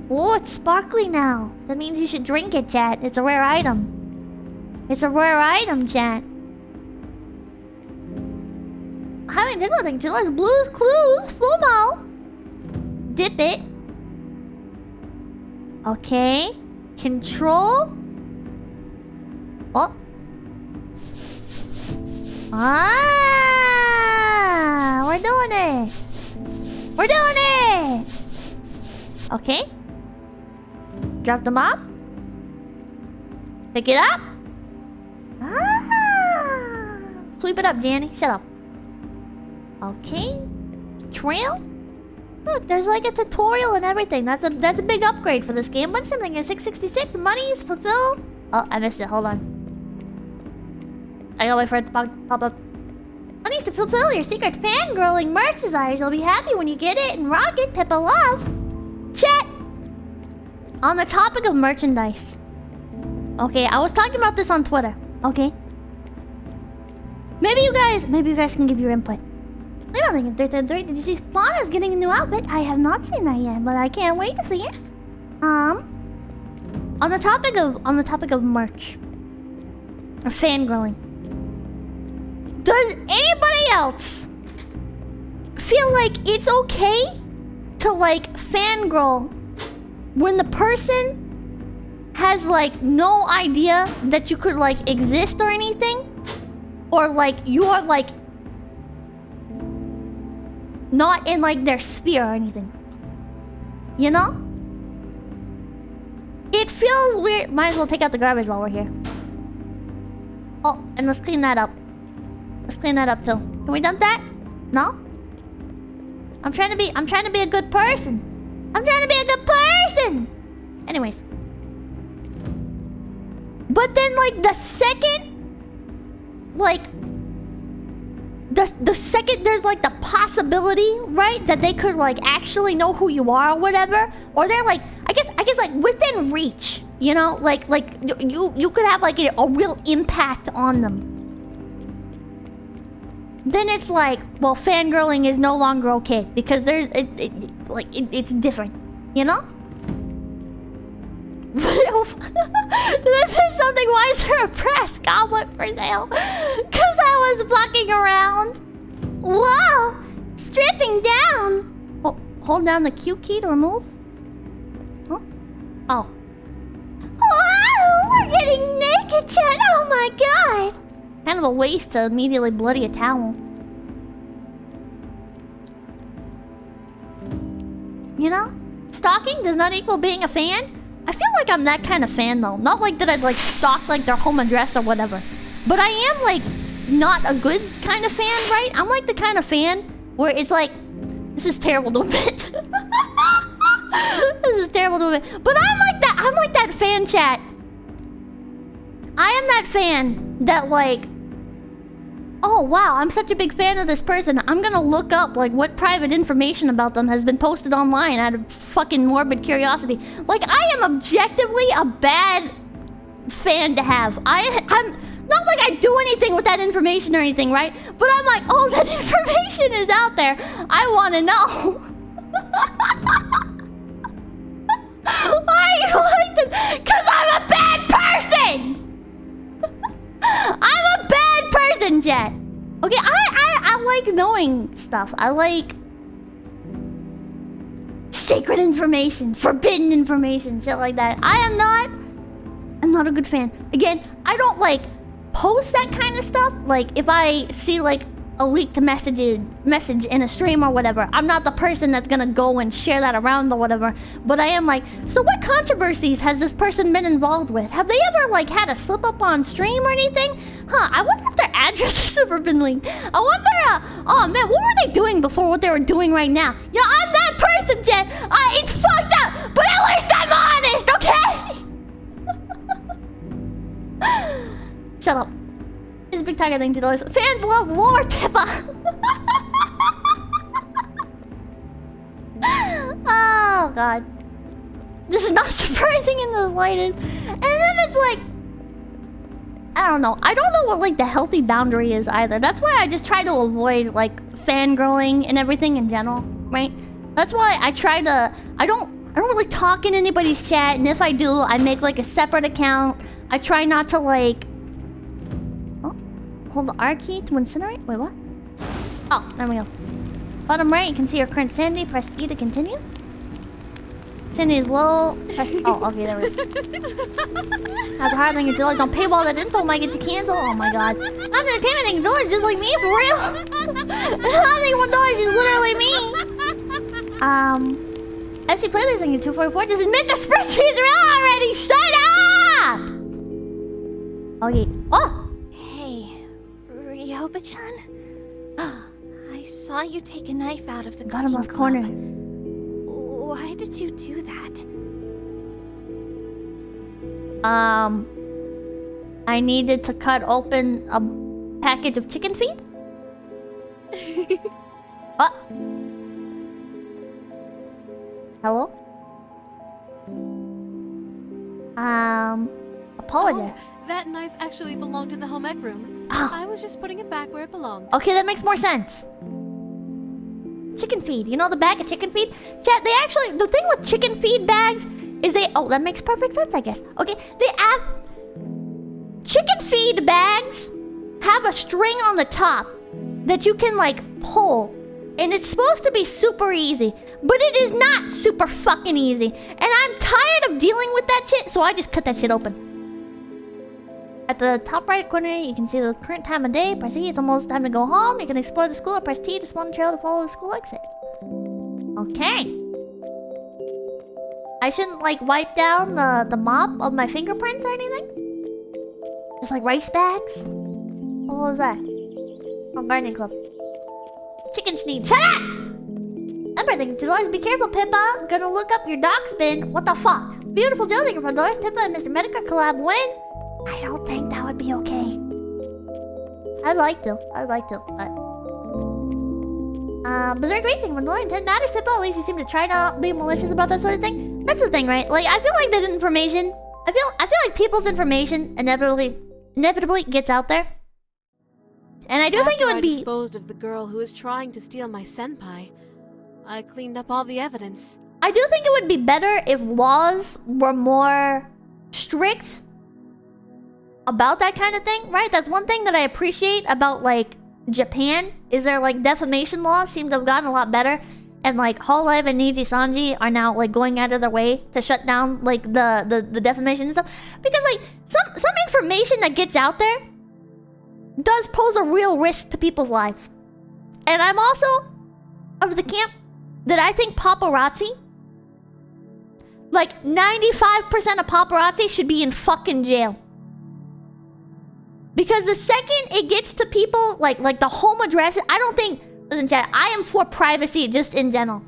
Oh, it's sparkly now. That means you should drink it, chat. It's a rare item. It's a rare item, chat. Highly tickling to us. Blue's Clues. Fumo. Dip it. Okay. Control. Oh. Ah, we're doing it. We're doing it. Okay. Drop them up. Pick it up. Ah. Sweep it up, Janny. Shut up. Okay. Trail. Look, there's like a tutorial and everything. That's a big upgrade for this game. What's something at 666? Money's fulfilled. Oh, I missed it. Hold on. I gotta wait for it to pop up. Money's to fulfill your secret fangirling merch desires. You'll be happy when you get it and rock it. Pippa love. Chat. On the topic of merchandise. Okay, I was talking about this on Twitter. Okay. Maybe you guys can give your input. Wait a minute, did you see Fauna's getting a new outfit? I have not seen that yet, but I can't wait to see it. On the topic of merch or fangirling, does anybody else feel like it's okay to like fangirl when the person has like no idea that you could like exist or anything, or like you're like not in like their sphere or anything, you know? It feels weird. Might as well take out the garbage while we're here. Oh, and let's clean that up. Let's clean that up too. Can we dump that? No? I'm trying to be a good person. I'm trying to be a good person. Anyways. But then like the second the second there's like the possibility, right, that they could like actually know who you are or whatever, or they're like I guess like within reach, you know, like you could have like a real impact on them. Then it's like, well, fangirling is no longer okay because there's it's different, you know? Did I miss something? Why is there a brass goblet for sale? Cause I was fucking around. Whoa! Stripping down. Oh, hold down the Q key to remove. Huh? Oh. Whoa! We're getting naked, chat. Oh my god. Kind of a waste to immediately bloody a towel. You know? Stalking does not equal being a fan. I feel like I'm that kind of fan though. Not like that I'd like stalk like their home address or whatever. But I am like not a good kind of fan, right? I'm like the kind of fan where it's like, this is terrible to admit. This is terrible to admit. But I'm like that fan, chat. I am that fan that like, oh wow, I'm such a big fan of this person. I'm gonna look up like what private information about them has been posted online out of fucking morbid curiosity. Like I am objectively a bad fan to have. I'm not like I do anything with that information or anything, right? But I'm like, oh, that information is out there. I want to know. Why are you like this? Cause I'm a bad person. I'm a bad person, Jet. Okay, I like knowing stuff. I like sacred information, forbidden information, shit like that. I'm not a good fan. Again, I don't like post that kind of stuff. Like if I see like a leaked message in a stream or whatever, I'm not the person that's gonna go and share that around or whatever. But I am like, so what controversies has this person been involved with? Have they ever like had a slip up on stream or anything? Huh, I wonder if their addresses have ever been leaked. I wonder, oh man, what were they doing before what they were doing right now? Yeah, I'm that person, Jen. It's fucked up, but at least I'm honest, okay? Shut up. It's a big tiger thing to do. Fans love war, Pippa. Oh god. This is not surprising in the slightest. And then it's like, I don't know. I don't know what like the healthy boundary is either. That's why I just try to avoid like fangirling and everything in general, right? That's why I try to. I don't really talk in anybody's chat, and if I do, I make like a separate account. I try not to like. Oh, hold the R key to incinerate. Wait, what? Oh, there we go. Bottom right, you can see your current sanity. Press E to continue. Sanity is low. Press. Oh, okay, there we go. Has a hard language village. Don't paywall that info might get you canceled. Oh my god. Not entertainment thing village just like me for real. I think $1 is literally me. FC Players thing 244. Just admit the spreadsheets are out already. Shut up. Okay. Oh. Hey, Ryoba-chan. I saw you take a knife out of the Bottom cooking left club. corner. Why did you do that? I needed to cut open a package of chicken feed. What? Hello? Apologize. Oh, that knife actually belonged in the home ec room. Oh. I was just putting it back where it belonged. Okay, that makes more sense. Chicken feed. You know the bag of chicken feed? Chat, they actually... The thing with chicken feed bags is they... Oh, that makes perfect sense, I guess. Okay, they have... Chicken feed bags have a string on the top that you can, like, pull. And it's supposed to be super easy. But it is not super fucking easy. And I'm tired of dealing with that shit, so I just cut that shit open. At the top right corner, you can see the current time of day. Press E, it's almost time to go home. You can explore the school, or press T to spawn the trail to follow the school exit. Okay. I shouldn't, like, wipe down the mop of my fingerprints or anything? Just, like, rice bags? What was that? Oh, gardening club. Chicken sneeze. Shut up! Everything. $2. Be careful, Pippa. Gonna look up your doc spin. What the fuck? Beautiful Joe, thank you for $5. Pippa and Mr. Medica collab win. I don't think that would be okay. I'd like to, but... Berserk Racing, when the intent matters, Pippa, at least you seem to try not be malicious about that sort of thing. That's the thing, right? Like, I feel like that information... I feel like people's information inevitably gets out there. And I do think it would be... After I disposed of the girl who was trying to steal my senpai, I cleaned up all the evidence. I do think it would be better if laws were more strict about that kind of thing, right? That's one thing that I appreciate about, like, Japan, is their, like, defamation laws seem to have gotten a lot better. And, like, Hololive and Niji Sanji are now, like, going out of their way to shut down, like, the defamation and stuff. Because, like, some information that gets out there does pose a real risk to people's lives. And I'm also of the camp that I think paparazzi, like, 95% of paparazzi should be in fucking jail. Because the second it gets to people, like the home addresses, I don't think... Listen, chat, I am for privacy just in general.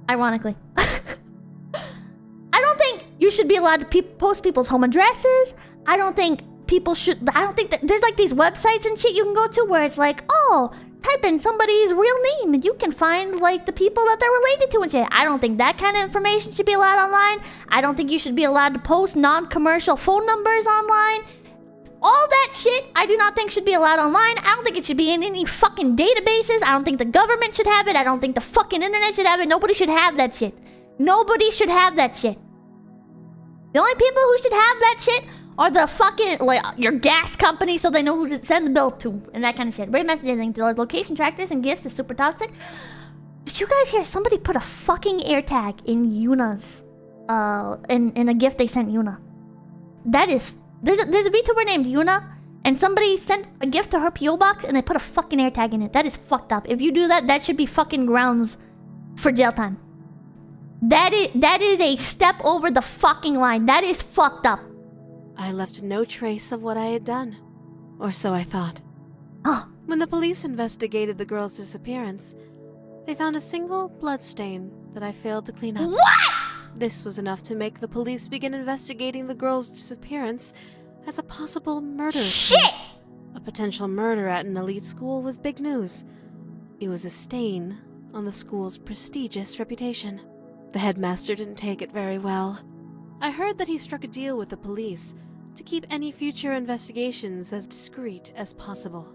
Ironically. I don't think you should be allowed to post people's home addresses. I don't think people should... I don't think that... There's like these websites and shit you can go to where it's like, oh, type in somebody's real name and you can find, like, the people that they're related to and shit. I don't think that kind of information should be allowed online. I don't think you should be allowed to post non-commercial phone numbers online. All that shit, I do not think should be allowed online. I don't think it should be in any fucking databases. I don't think the government should have it. I don't think the fucking internet should have it. Nobody should have that shit. Nobody should have that shit. The only people who should have that shit are the fucking, like, your gas company so they know who to send the bill to and that kind of shit. Great messaging to location trackers and gifts is super toxic. Did you guys hear somebody put a fucking AirTag in Yuna's, in a gift they sent Yuna? That is... There's a VTuber named Yuna, and somebody sent a gift to her PO box, and they put a fucking AirTag in it. That is fucked up. If you do that, that should be fucking grounds for jail time. That is a step over the fucking line. That is fucked up. I left no trace of what I had done. Or so I thought. Oh. When the police investigated the girl's disappearance, they found a single bloodstain that I failed to clean up. What?! This was enough to make the police begin investigating the girl's disappearance as a possible murder case. A potential murder at an elite school was big news. It was a stain on the school's prestigious reputation. The headmaster didn't take it very well. I heard that he struck a deal with the police to keep any future investigations as discreet as possible.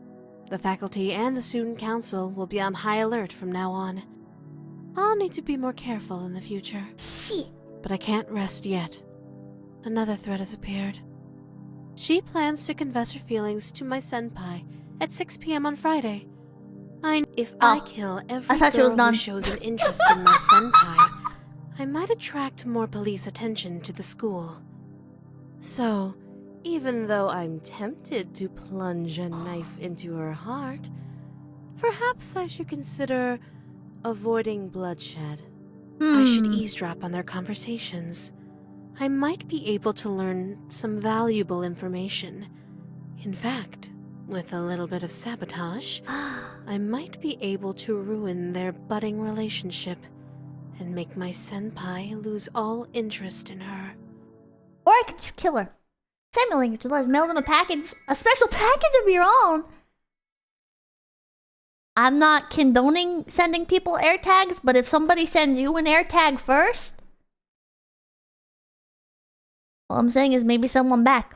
The faculty and the student council will be on high alert from now on. I'll need to be more careful in the future. Shit. But I can't rest yet. Another threat has appeared. She plans to confess her feelings to my senpai at 6 p.m. on Friday. If I kill every girl who shows an interest in my senpai, I might attract more police attention to the school. So, even though I'm tempted to plunge a knife into her heart, perhaps I should consider avoiding bloodshed. I should eavesdrop on their conversations. I might be able to learn some valuable information. In fact, with a little bit of sabotage, I might be able to ruin their budding relationship and make my senpai lose all interest in her. Or I could just kill her. Simulating to let us mail them a special package of your own. I'm not condoning sending people air tags, but if somebody sends you an air tag first, all I'm saying is maybe send one back.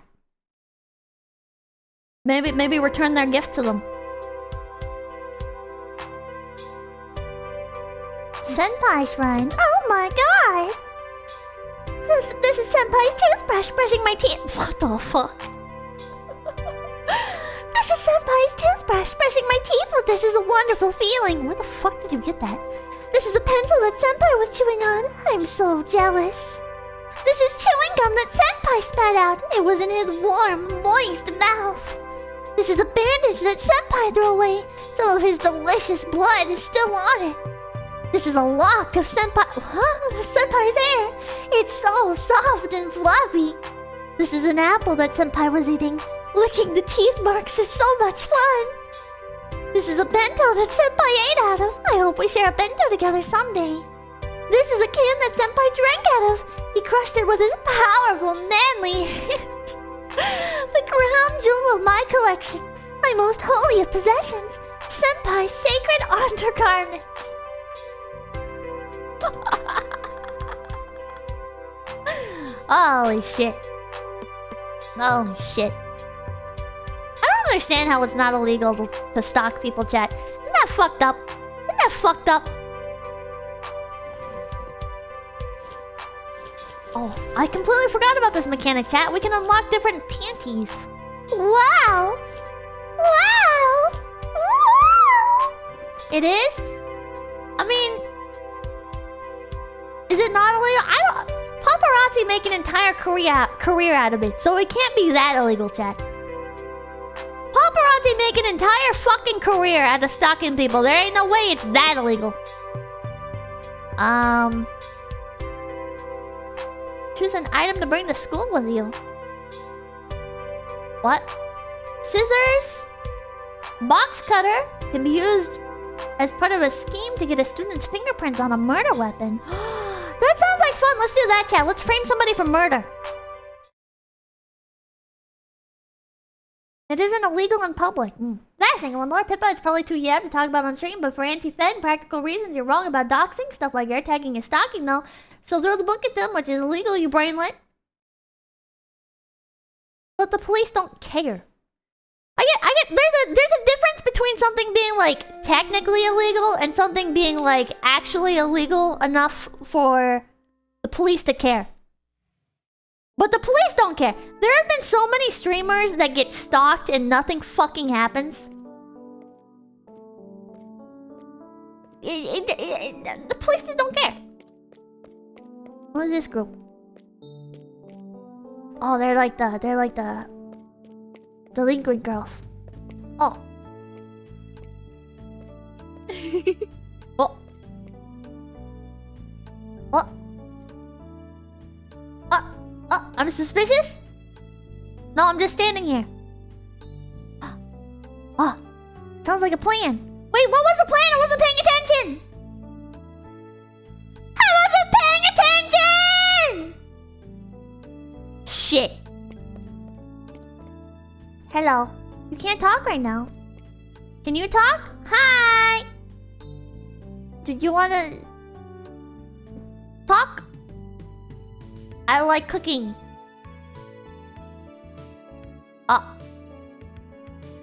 Maybe return their gift to them. Senpai Shrine. Oh my god! This is Senpai's toothbrush brushing my teeth. What the fuck? This is Senpai's toothbrush brushing my teeth with. This is a wonderful feeling. Where the fuck did you get that? This is a pencil that Senpai was chewing on. I'm so jealous. This is chewing gum that Senpai spat out. It was in his warm, moist mouth. This is a bandage that Senpai threw away. Some of his delicious blood is still on it. This is a lock of Senpai's hair. It's so soft and fluffy. This is an apple that Senpai was eating. Licking the teeth marks is so much fun. This is a bento that Senpai ate out of. I hope we share a bento together someday. This is a can that Senpai drank out of. He crushed it with his powerful, manly hand. The crown jewel of my collection. My most holy of possessions. Senpai's sacred undergarments. Holy shit. Holy shit. I don't understand how it's not illegal to stalk people, chat. Isn't that fucked up? Isn't that fucked up? Oh, I completely forgot about this mechanic, chat. We can unlock different panties. Wow! Wow! Wow! It is? I mean... Is it not illegal? I don't... Paparazzi make an entire career out of it, so it can't be that illegal, chat. Paparazzi make an entire fucking career out of stalking people. There ain't no way it's that illegal. Choose an item to bring to school with you. What? Scissors? Box cutter can be used as part of a scheme to get a student's fingerprints on a murder weapon. That sounds like fun. Let's do that, chat. Let's frame somebody for murder. It isn't illegal in public. Flashing. When Lord Pippa, it's probably too young to talk about on stream, but for anti-Fed and practical reasons, you're wrong about doxing. Stuff like air tagging and stalking, though. So throw the book at them, which is illegal, you brainlet. But the police don't care. I get. There's a difference between something being like technically illegal and something being like actually illegal enough for the police to care. But the police don't care. There have been so many streamers that get stalked and nothing fucking happens. The police just don't care. What is this group? Oh, they're like the delinquent girls. Oh. Oh. Oh. Oh, I'm suspicious? No, I'm just standing here. Oh, sounds like a plan. Wait, what was the plan? I wasn't paying attention! I wasn't paying attention! Shit. Hello. You can't talk right now. Can you talk? Hi! Did you wanna... talk? I like cooking.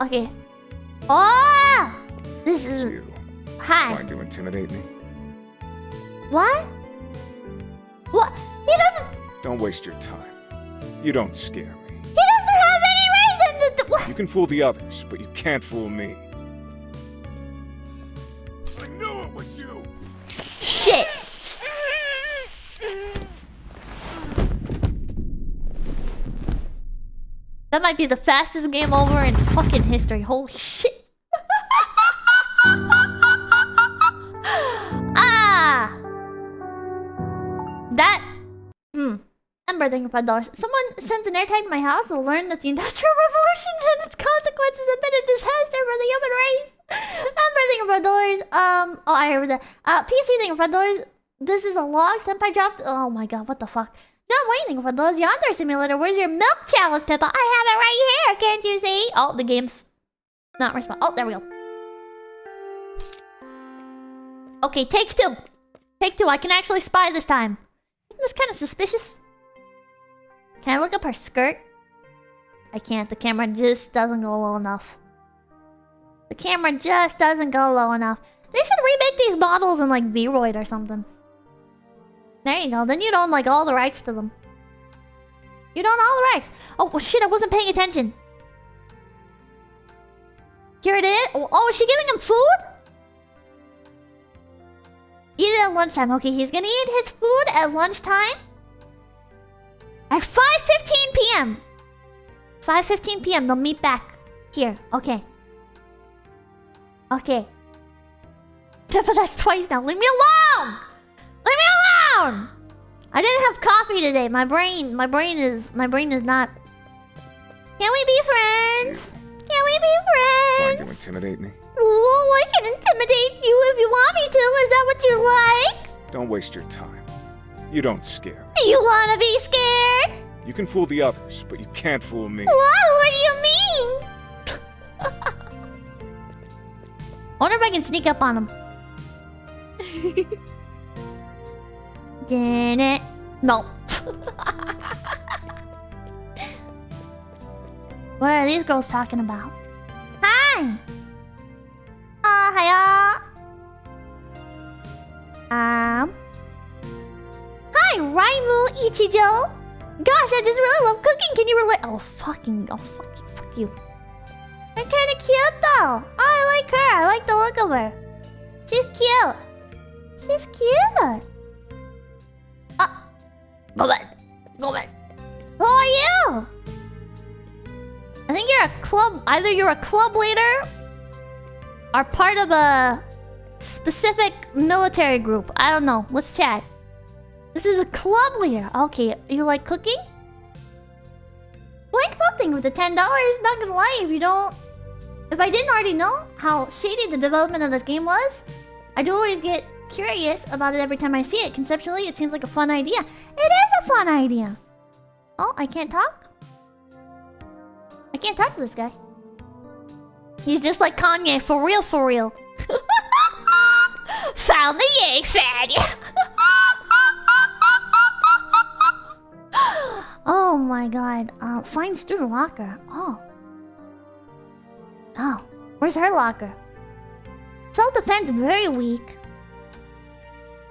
Okay. Oh! This is... You. Hi. Trying to intimidate me? What? What? He doesn't... Don't waste your time. You don't scare me. He doesn't have any reason to... What? You can fool the others, but you can't fool me. I knew it was you! Shit! That might be the fastest game over in fucking history. Holy shit. Ah! That... I'm birthing $5. Someone sends an airtag to my house to learn that the Industrial Revolution and its consequences have been a disaster for the human race. I'm birthing $5. Oh, I heard that. PC thing $5. This is a log Senpai dropped. Oh my god, what the fuck? John, what do you think of those Yandere simulator? Where's your milk chalice, Pippa? I have it right here, can't you see? Oh, the game's not respond. Oh, there we go. Okay, take two. Take two. I can actually spy this time. Isn't this kind of suspicious? Can I look up her skirt? I can't. The camera just doesn't go low enough. The camera just doesn't go low enough. They should remake these models in like V-Roid or something. There you go. Then you'd own like all the rights to them. You'd own all the rights. Oh well, shit! I wasn't paying attention. Here it is. Oh, is she giving him food? Eat it at lunchtime. Okay, he's gonna eat his food at lunchtime. At 5:15 p.m. 5:15 p.m. They'll meet back here. Okay. Okay. But that's twice now. Leave me alone! Leave me alone! I didn't have coffee today. My brain is not. Can we be friends? Can we be Trying to friends? intimidate me? Oh, I can intimidate you if you want me to. Is that what you like? Don't waste your time. You don't scare me. Do you wanna be scared? You can fool the others, but you can't fool me. What do you mean? I wonder if I can sneak up on him. Did it? No. What are these girls talking about? Hi! Hiya! Hi, Raimu Ichijo! Gosh, I just really love cooking. Can you relate? Oh, fuck you. They're kinda cute though. Oh, I like her. I like the look of her. She's cute. She's cute. Go back. Who are you? I think you're a club. Either you're a club leader or part of a specific military group. I don't know. Let's chat. This is a club leader. Okay, you like cooking? Like something with the $10. Not gonna lie, if I didn't already know how shady the development of this game was, I do always get curious about it every time I see it. Conceptually, it seems like a fun idea. It is a fun idea. Oh, I can't talk? I can't talk to this guy. He's just like Kanye, for real, for real. Found the yank fad. Oh my god. Find student locker. Oh, where's her locker? Self-defense very weak.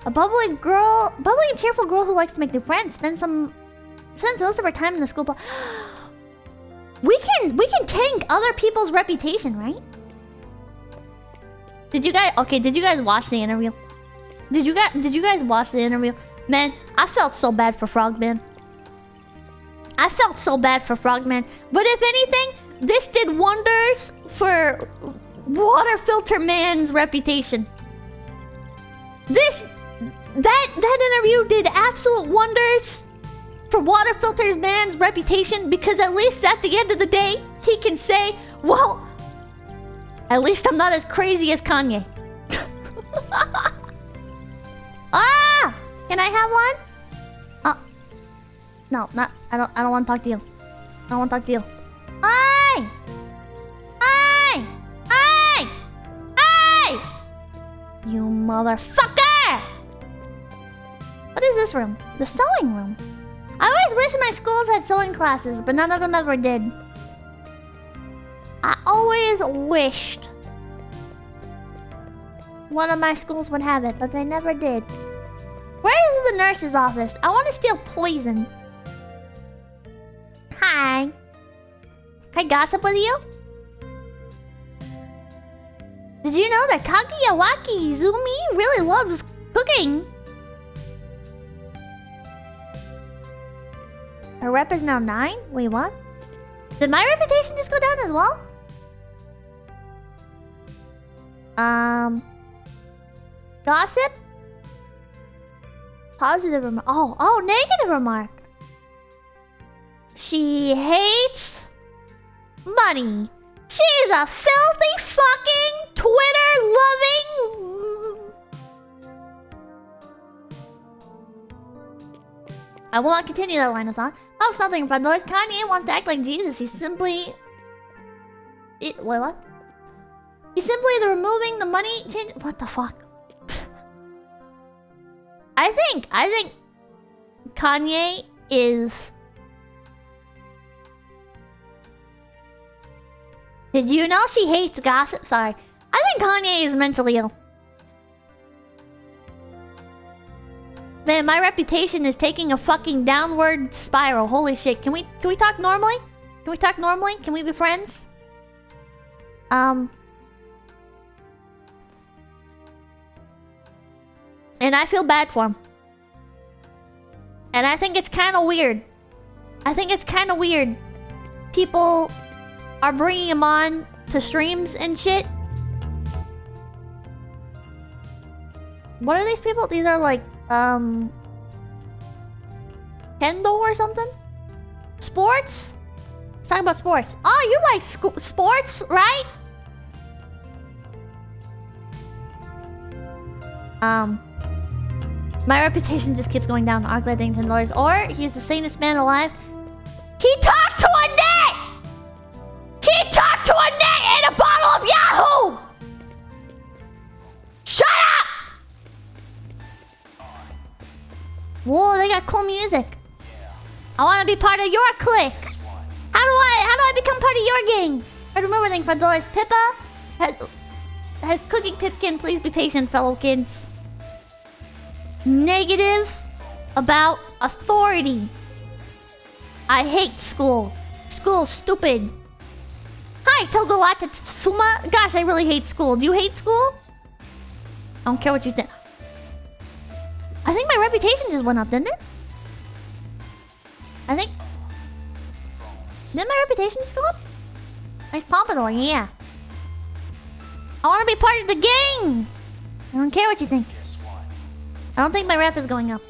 A bubbly and cheerful girl who likes to make new friends. Spends most of her time in the school. We can tank other people's reputation, right? Did you guys watch the interview? Did you guys watch the interview? Man, I felt so bad for Frogman. But if anything, this did wonders for Water Filter Man's reputation. That interview did absolute wonders for Water Filter Man's reputation, because at least at the end of the day, he can say, well, at least I'm not as crazy as Kanye. Can I have one? No, not. I don't want to talk to you. Hey! You motherfucker! What is this room? The sewing room. I always wish my schools had sewing classes, but none of them ever did. I always always wished one of my schools would have it, but they never did. Where is the nurse's office? I want to steal poison. Hi. Can I gossip with you? Did you know that 𝐒𝐡𝐚𝐭 really loves cooking? Her rep is now 9? Wait, what? Did my reputation just go down as well? Gossip? Positive remark. Oh, negative remark. She hates money. She's a filthy fucking Twitter-loving... I will not continue that line of song. Oh, something from those. Kanye wants to act like Jesus. He's simply... Wait, what? He's simply the removing the money change... What the fuck? I think Kanye is... Did you know she hates gossip? Sorry. I think Kanye is mentally ill. Man, my reputation is taking a fucking downward spiral. Holy shit. Can we talk normally? Can we talk normally? Can we be friends? And I feel bad for him. And I think it's kind of weird. People are bringing him on to streams and shit. What are these people? These are like, Kendo or something? Sports? Let's talk about sports. Oh, you like sports, right? My reputation just keeps going down. Arc letting $10. Or he's the sanest man alive. He talked to a net! He talked to a net in a bottle of Yahoo! Shut up! Whoa, they got cool music. I want to be part of your clique. How do I become part of your gang? I remember thing for $5. Pippa has cooking tipkin. Please be patient, fellow kids. Negative about authority. I hate school. School's stupid. Hi, Togolata Tsuma. Gosh, I really hate school. Do you hate school? I don't care what you think. I think my reputation just went up, didn't it? Didn't my reputation just go up? Nice pompadour, yeah. I want to be part of the gang. I don't care what you think. I don't think my rep is going up.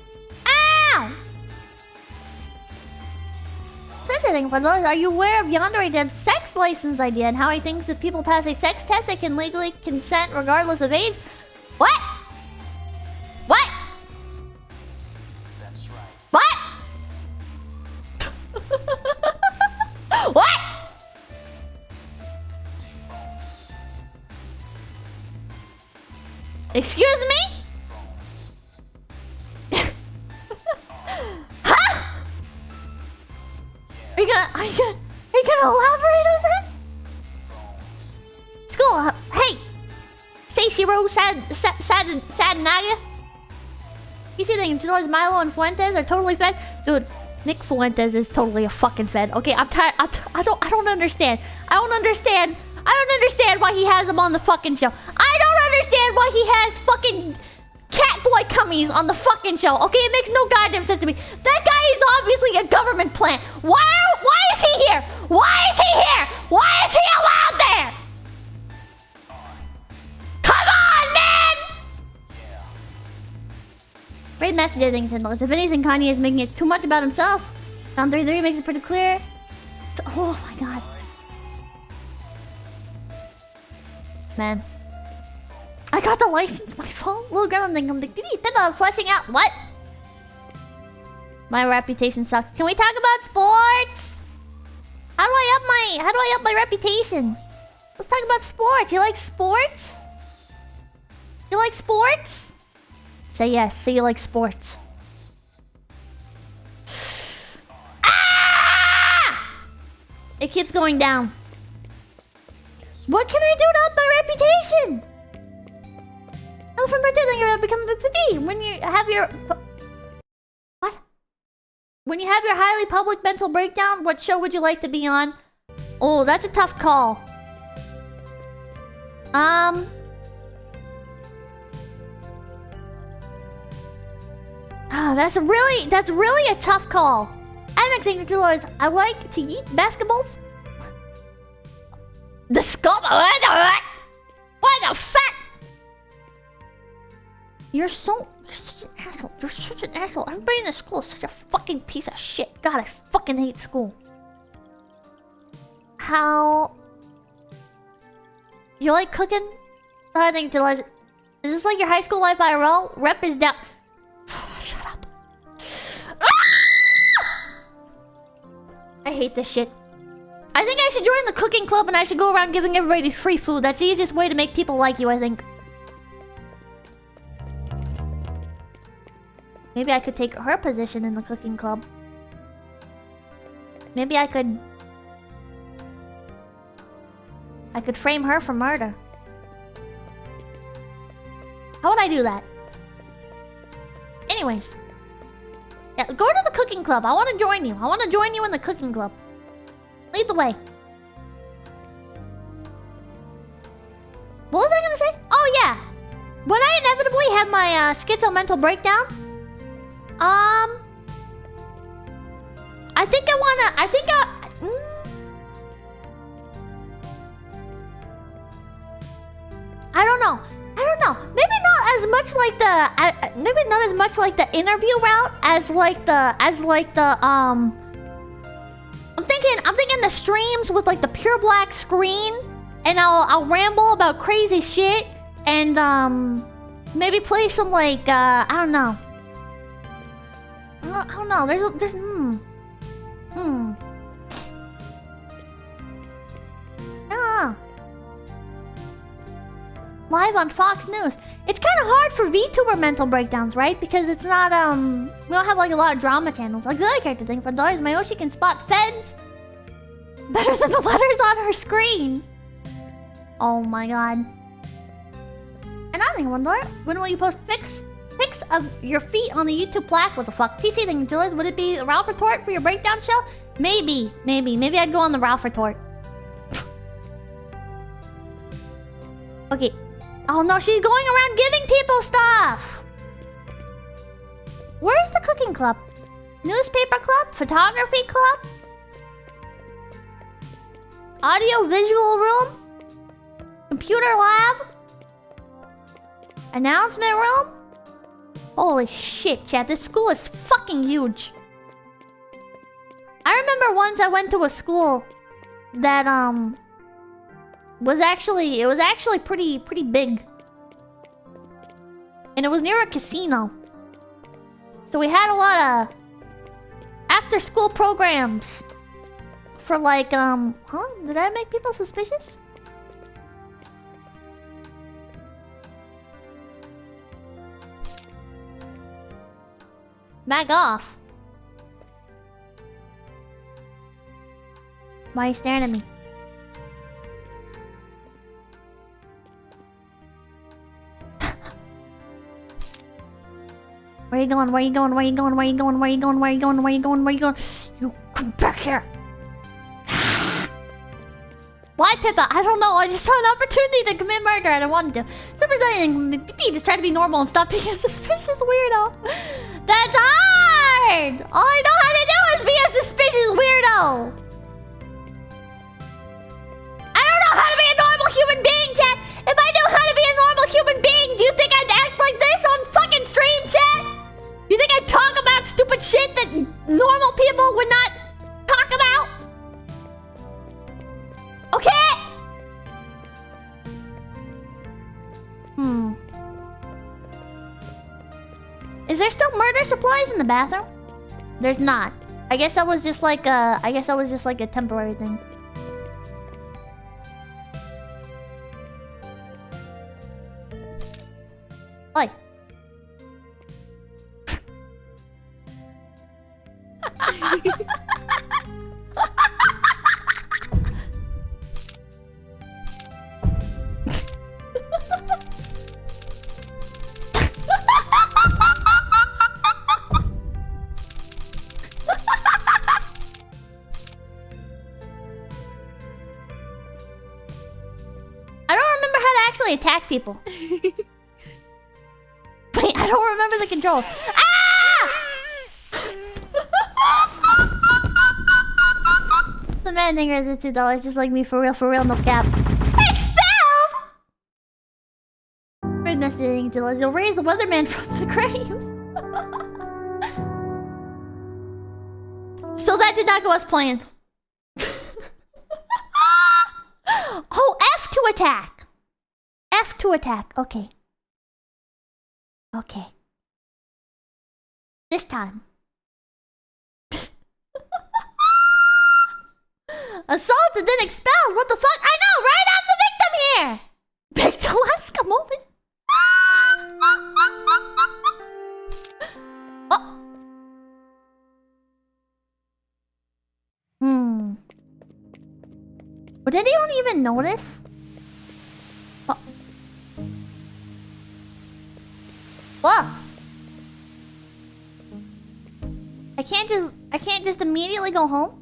Ow! Sensitive for those. Are you aware of Yandere Dev's sex license idea and how he thinks if people pass a sex test, they can legally consent regardless of age? What? What? That's right. What? What? Excuse me? Huh? Are you gonna elaborate on that? School, hey! 𝐶𝑯𝑐𝑃 Naga. You see the $2 Milo and Fuentes are totally fed? Dude, Nick Fuentes is totally a fucking fed. Okay, I'm tired. I don't understand. I don't understand why he has them on the fucking show. I don't understand why he has fucking Catboy Cummies on the fucking show. Okay, it makes no goddamn sense to me. That guy is obviously a government plant. Why is he here? Why is he here? Why is he allowed there? Come on, man! Great message, I think, $10. If anything, Kanye is making it too much about himself. Sound 33 makes it pretty clear. Oh my god. Man. I got the license, my phone. Little girl and then come Pippa fleshing out. What? My reputation sucks. Can we talk about sports? How do I up my reputation? Let's talk about sports. You like sports? You like sports? Say yes. Say you like sports. Ah! It keeps going down. What can I do to up my reputation? I'm from pretending you're gonna become a B. When you have your... What? When you have your highly public mental breakdown, what show would you like to be on? Oh, that's a tough call. That's really a tough call. Anecdotes. I like to eat basketballs. The scum. What the fuck? You're such an asshole. You're such an asshole. Everybody in the school is such a fucking piece of shit. God, I fucking hate school. How... You like cooking? I think is this like your high school life IRL? Rep is down. Shut up. I hate this shit. I think I should join the cooking club and I should go around giving everybody free food. That's the easiest way to make people like you, I think. Maybe I could take her position in the cooking club. Maybe I could frame her for murder. How would I do that? Anyways. Yeah, go to the cooking club. I want to join you. I want to join you in the cooking club. Lead the way. What was I gonna say? Oh yeah. When I inevitably have my schizo-mental breakdown, I don't know. Maybe not as much like the interview route as like the I'm thinking the streams with like the pure black screen, and I'll ramble about crazy shit and maybe play some like I don't know. There's live on Fox News. It's kind of hard for VTuber mental breakdowns, right? Because it's not we don't have like a lot of drama channels. Auxiliary character thing for dollars. Mayoshi can spot feds better than the letters on her screen. Oh my god. Another thing, $1. When will you post pics of your feet on the YouTube plaque? What the fuck? PC thing, Julius. Would it be Ralph Retort for your breakdown show? Maybe I'd go on the Ralph Retort. Okay. Oh no, she's going around giving people stuff! Where's the cooking club? Newspaper club? Photography club? Audio visual room? Computer lab? Announcement room? Holy shit, chat. This school is fucking huge. I remember once I went to a school that was actually pretty big. And it was near a casino. So we had a lot of after school programs for like Did I make people suspicious? Back off. Why are you staring at me? Where are you going? Where are you going? Where are you going? Where are you going? Where are you going? Where are you going? Where are you going? Where are you going? You come back here. Why, Pippa? I don't know. I just saw an opportunity to commit murder and I wanted to. Some Brazilian just try to be normal and stop being a suspicious weirdo. That's hard! All I know how to do is be a suspicious weirdo. I don't know how to be a normal human being, chat. If I knew how to be a normal human being, do you think I'd act like this on fucking stream, chat? You think I'd talk about stupid shit that normal people would not talk about? Okay? Is there still murder supplies in the bathroom? There's not. I guess that was just like a temporary thing. Oi. only attack people. Wait, I don't remember the controls. Ah! The man thing is the $2, just like me, for real, no cap. Expelled! For investigating $2, you'll raise the weatherman from the grave. So that did not go as planned. Oh, F to attack. F to attack. Okay. Okay. This time. Assaulted, then expelled. What the fuck? I know, right? I'm the victim here. Big Alaska moment. Oh. Would anyone even notice? Oh. Whoa. I can't just immediately go home?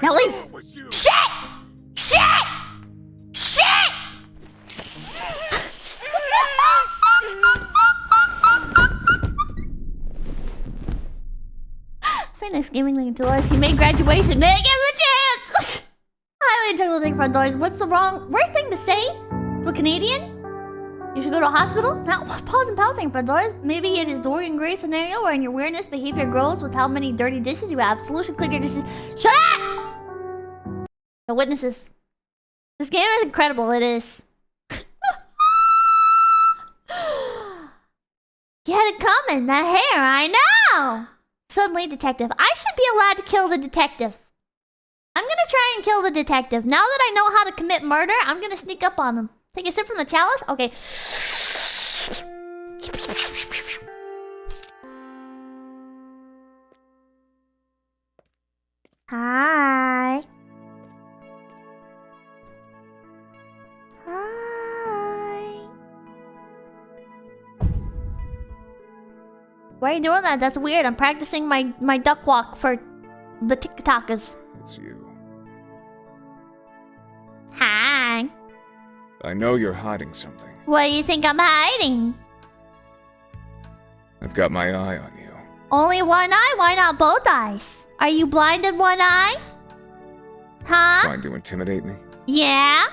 Now leave! Shit! Shit! Shit! Phoenix Gaming Link doors. He made graduation. Man, give him a chance! Highly integral thing front doors. What's the worst thing to say to a Canadian? You should go to a hospital? Now, pause and pouncing front doors. Maybe it is Dorian Gray scenario wherein your weirdness behavior grows with how many dirty dishes you have. Solution, click your dishes. Shut up! The witnesses. This game is incredible, it is. You had it coming, that hair, I know! Suddenly, detective. I should be allowed to kill the detective. I'm gonna try and kill the detective. Now that I know how to commit murder, I'm gonna sneak up on him. Take a sip from the chalice? Okay. Hi. Hi. Why are you doing that? That's weird. I'm practicing my duck walk for the TikTokers. It's you. Hi. I know you're hiding something. What do you think I'm hiding? I've got my eye on you. Only one eye? Why not both eyes? Are you blind in one eye? Huh? Trying to intimidate me? Yeah?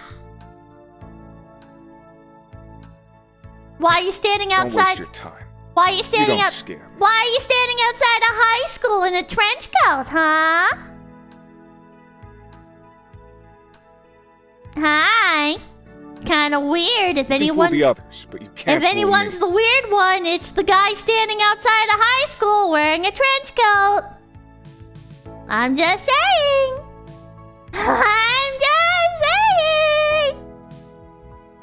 Why are you standing Don't outside? waste your time. Why are you standing don't out? scare me. Why are you standing outside a high school in a trench coat, huh? Hi. Kind of weird. If You can fool anyone, the others, but you can't if fool anyone's me. the weird one, it's the guy standing outside a high school wearing a trench coat. I'm just saying. I'm just saying.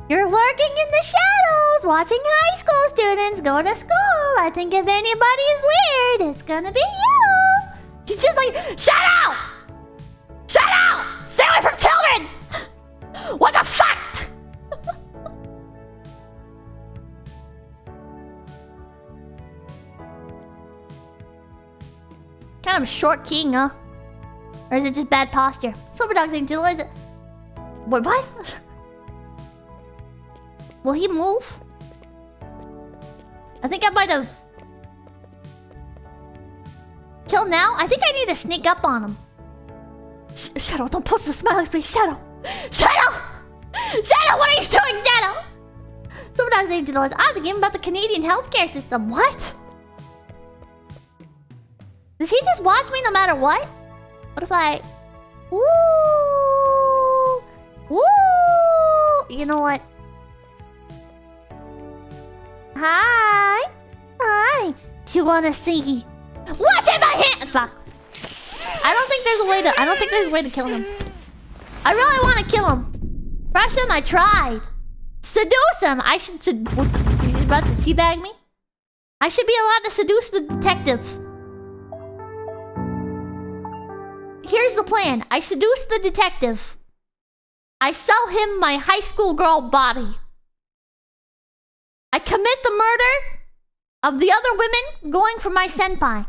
You're lurking in the shadows, watching high school students go to school. I think if anybody's weird, it's gonna be you. He's just like, shut up! Shut up! Stay away from children! What the fuck? Kind of short king, huh? Or is it just bad posture? Silver Dog's Angel, is it? Wait, what? Will he move? I think I might have... Kill now? I think I need to sneak up on him. Shadow, don't post the smiley face. Shadow! Shadow! Shadow, what are you doing, Shadow? Silver Dog's Angel is the game about the Canadian healthcare system. What? Does he just watch me no matter what? What if I... Woo! Woo! You know what? Hi! Hi! Do you wanna see what's in my hand? Fuck. I don't think there's a way to kill him. I really wanna kill him. Crush him, I tried. Seduce him! I should he's about to teabag me? I should be allowed to seduce the detective. here's the plan. I seduce the detective. I sell him my high school girl body. I commit the murder of the other women going for my senpai.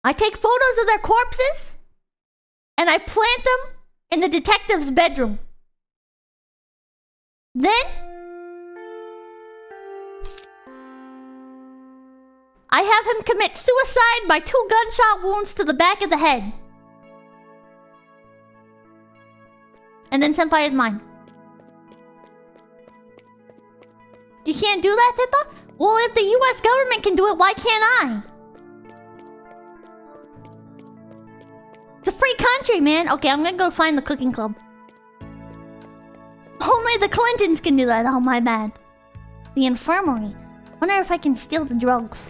I take photos of their corpses and I plant them in the detective's bedroom. Then I have him commit suicide by 2 gunshot wounds to the back of the head. And then Senpai is mine. You can't do that, Pippa? Well, if the US government can do it, why can't I? It's a free country, man. Okay, I'm gonna go find the cooking club. Only the Clintons can do that. Oh, my bad. The infirmary. Wonder if I can steal the drugs.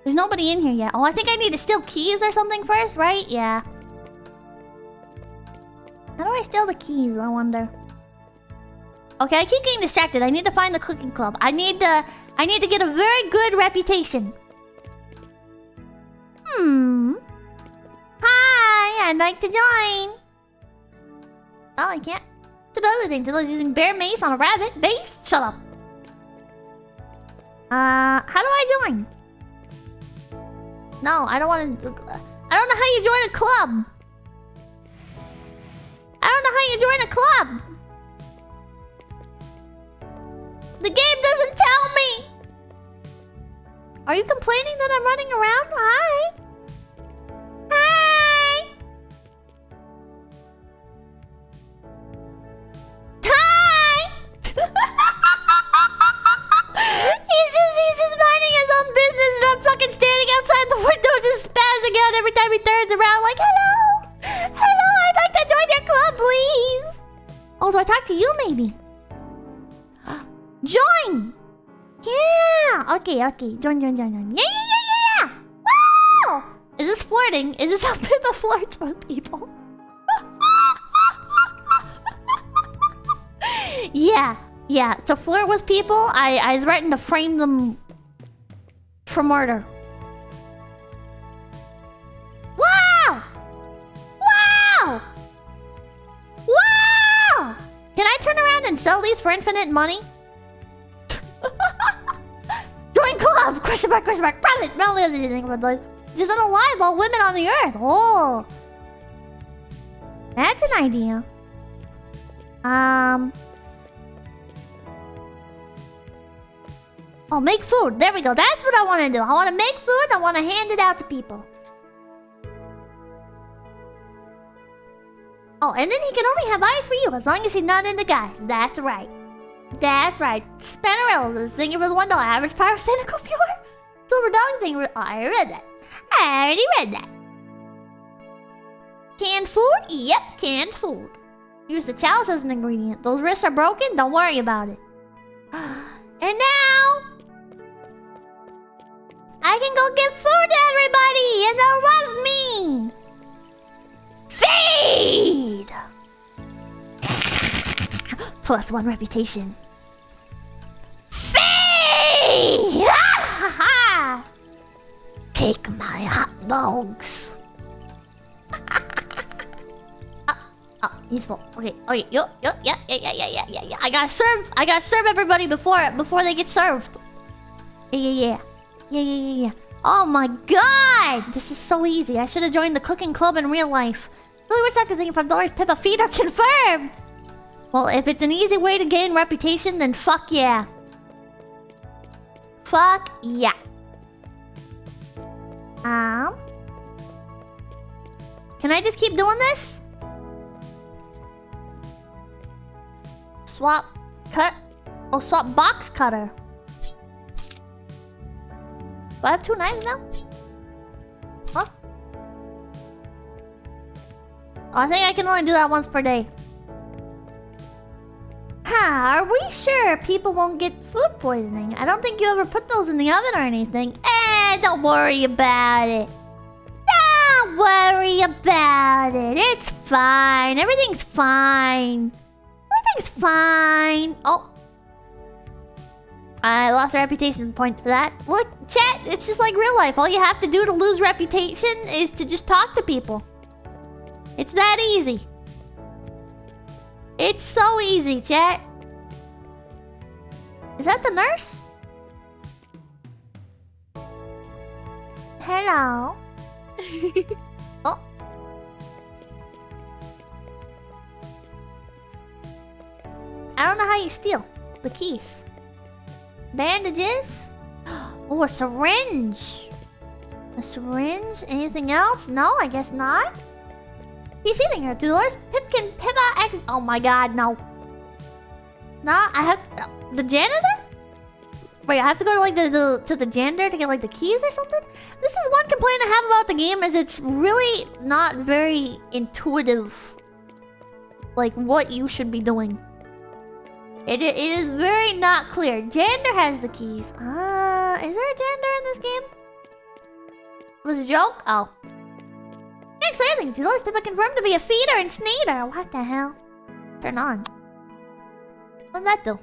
There's nobody in here yet. Oh, I think I need to steal keys or something first, right? Yeah. How do I steal the keys, I wonder? Okay, I keep getting distracted. I need to find the cooking club. I need to get a very good reputation. Hi, I'd like to join. Oh, I can't. It's another thing. They're using bear mace on a rabbit. Base? Shut up. How do I join? No, I don't want to... I don't know how you join a club. I don't know how you join a club. The game doesn't tell me. Are you complaining that I'm running around? Hi. Hi. Hi. He's just minding his own business and I'm fucking standing outside the window just spazzing out every time he turns around like, hello. Hello, I'd like to join your club, please. Oh, do I talk to you maybe? Join! Yeah! Okay. Join. Yeah! Wow! Is this flirting? Is this how Pippa flirts with people? Yeah. To flirt with people, I threaten to frame them for murder. Wow! Can I turn around and sell these for infinite money? Join club! Question mark. Private! Not does anything about those. Just unalive all women on the earth. Oh. That's an idea. Oh, make food. There we go. That's what I want to do. I want to make food. I want to hand it out to people. Oh, and then he can only have eyes for you as long as he's not into guys. That's right. Spannerells is singing for the $1. Average power cynical pure. Silver dog singing for... Oh, I already read that. Canned food? Yep, canned food. Use the chalice as an ingredient. Those wrists are broken? Don't worry about it. And now... I can go give food to everybody! And they'll love me! Feed! +1 reputation. Feed! Take my hot dogs. He's full. Okay, yeah. I gotta serve everybody before they get served. Yeah. Oh my god! This is so easy. I should have joined the cooking club in real life. Really wish after thinking $5 Pippa feet are confirmed! Well, if it's an easy way to gain reputation, then fuck yeah. Fuck yeah. Can I just keep doing this? Swap cut. Oh, swap box cutter. Do I have 2 knives now? Huh? Oh, I think I can only do that once per day. Are we sure people won't get food poisoning? I don't think you ever put those in the oven or anything. Don't worry about it. Don't worry about it. It's fine. Everything's fine. Oh. I lost a reputation point for that. Look, chat, it's just like real life. All you have to do to lose reputation is to just talk to people. It's that easy. It's so easy, chat. Is that the nurse? Hello. Oh. I don't know how you steal the keys. Bandages? Oh, a syringe. A syringe? Anything else? No, I guess not. He's sitting here. Dolores Pipkin Pippa X. Oh my god, no. No, I have the janitor? Wait, I have to go to like the janitor to get like the keys or something? This is one complaint I have about the game, is it's really not very intuitive. Like what you should be doing. It is very not clear. Janitor has the keys. Is there a janitor in this game? It was a joke? Oh. Next landing, Dolores Pippa confirmed to be a feeder and sneeder. What the hell? Turn on. What did that do?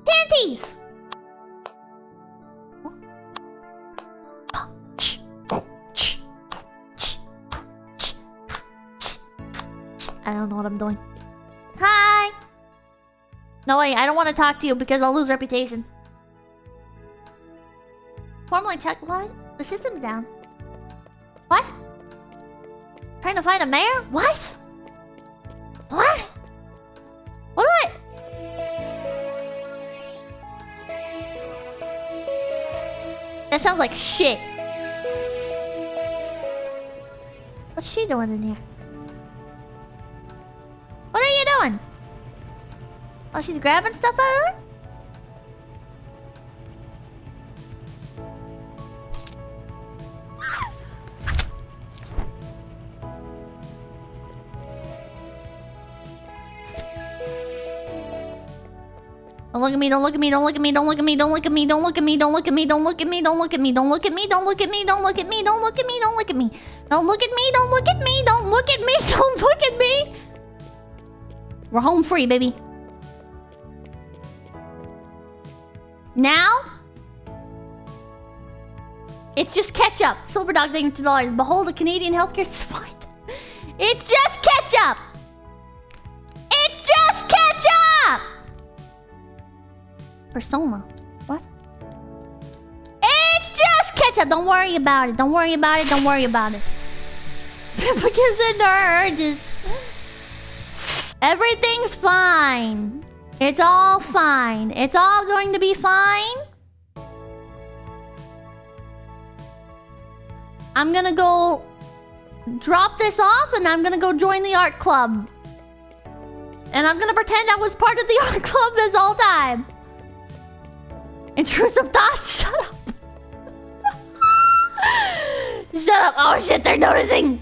Panties! I don't know what I'm doing. Hi! No, wait, I don't want to talk to you because I'll lose reputation. Formally check what? The system's down. What? Trying to find a mayor? What? What? What do I... That sounds like shit. What's she doing in here? What are you doing? Oh, she's grabbing stuff out of there? Don't look at me, don't look at me, don't look at me, don't look at me, don't look at me, don't look at me, don't look at me, don't look at me, don't look at me, don't look at me, don't look at me, don't look at me, don't look at me, don't look at me, don't look at me, don't look at me, don't look at me, don't look at me. We're home free, baby. Now, it's just ketchup. Silver Dog's $82. Behold a Canadian healthcare spot. It's just ketchup. It's just ketchup. Persona. What? It's just ketchup. Don't worry about it. Don't worry about it. Don't worry about it. Because of the urges. Everything's fine. It's all fine. It's all going to be fine. I'm gonna go drop this off and I'm gonna go join the art club. And I'm gonna pretend I was part of the art club this whole time. Intrusive thoughts? Shut up. Shut up. Oh shit, they're noticing.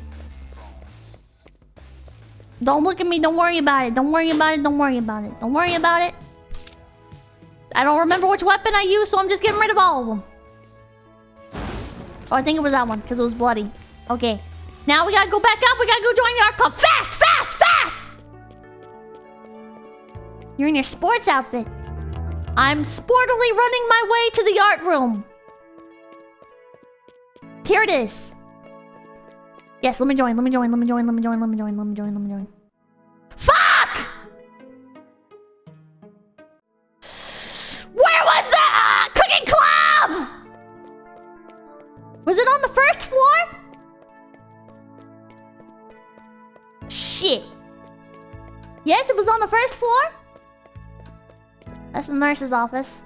Don't look at me. Don't worry about it. Don't worry about it. Don't worry about it. Don't worry about it. I don't remember which weapon I used, so I'm just getting rid of all of them. Oh, I think it was that one, because it was bloody. Okay. Now we gotta go back up. We gotta go join the art club. Fast! Fast! Fast! You're in your sports outfit. I'm sportily running my way to the art room. Here it is. Yes, let me join. Let me join. Let me join. Let me join. Let me join. Let me join. Let me join. Fuck! Where was the cooking club? Was it on the first floor? Shit. Yes, it was on the first floor. That's the nurse's office.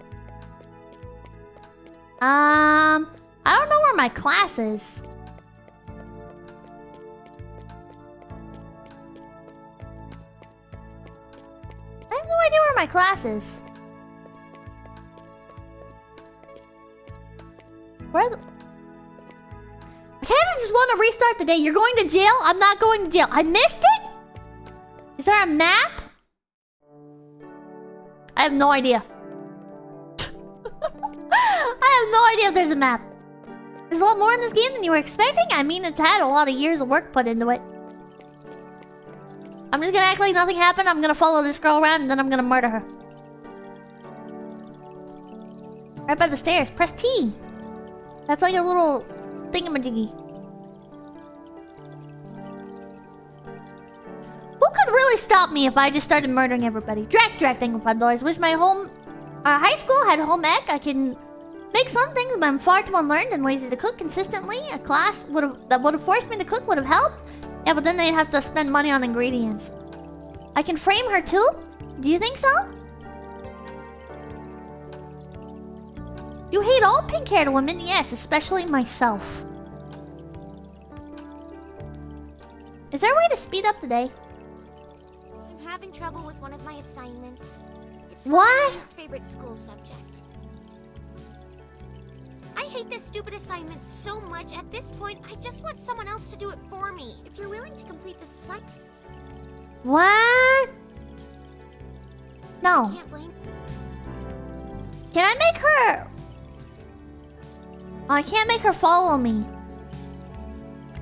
I don't know where my class is. I have no idea where my class is. Where the... I kind of just want to restart the day. You're going to jail? I'm not going to jail. I missed it? Is there a map? I have no idea. I have no idea if there's a map. There's a lot more in this game than you were expecting? I mean, it's had a lot of years of work put into it. I'm just gonna act like nothing happened. I'm gonna follow this girl around and then I'm gonna murder her. Right by the stairs. Press T. That's like a little thingamajiggy. Who could really stop me if I just started murdering everybody? Thank you for $5. Wish my high school had home ec. I can make some things, but I'm far too unlearned and lazy to cook consistently. A class that would have forced me to cook would have helped. Yeah, but then they'd have to spend money on ingredients. I can frame her too? Do you think so? You hate all pink-haired women? Yes, especially myself. Is there a way to speed up the day? I'm having trouble with one of my assignments. It's What? my least favorite school subject. I hate this stupid assignment so much. At this point, I just want someone else to do it for me. If you're willing to complete this assignment... What? No. I can't blame... Can I make her... Oh, I can't make her follow me.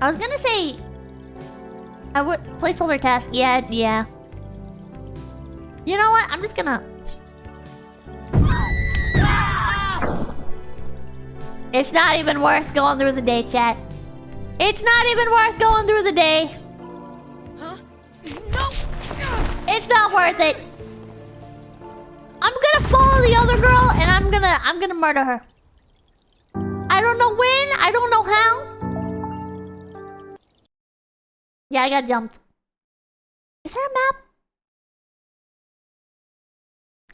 I was gonna say... I would... Placeholder task. Yeah. You know what? I'm just gonna... It's not even worth going through the day, chat. It's not even worth going through the day. Huh? No! It's not worth it. I'm gonna follow the other girl and I'm gonna murder her. I don't know when, I don't know how. Yeah, I got jumped. Is there a map?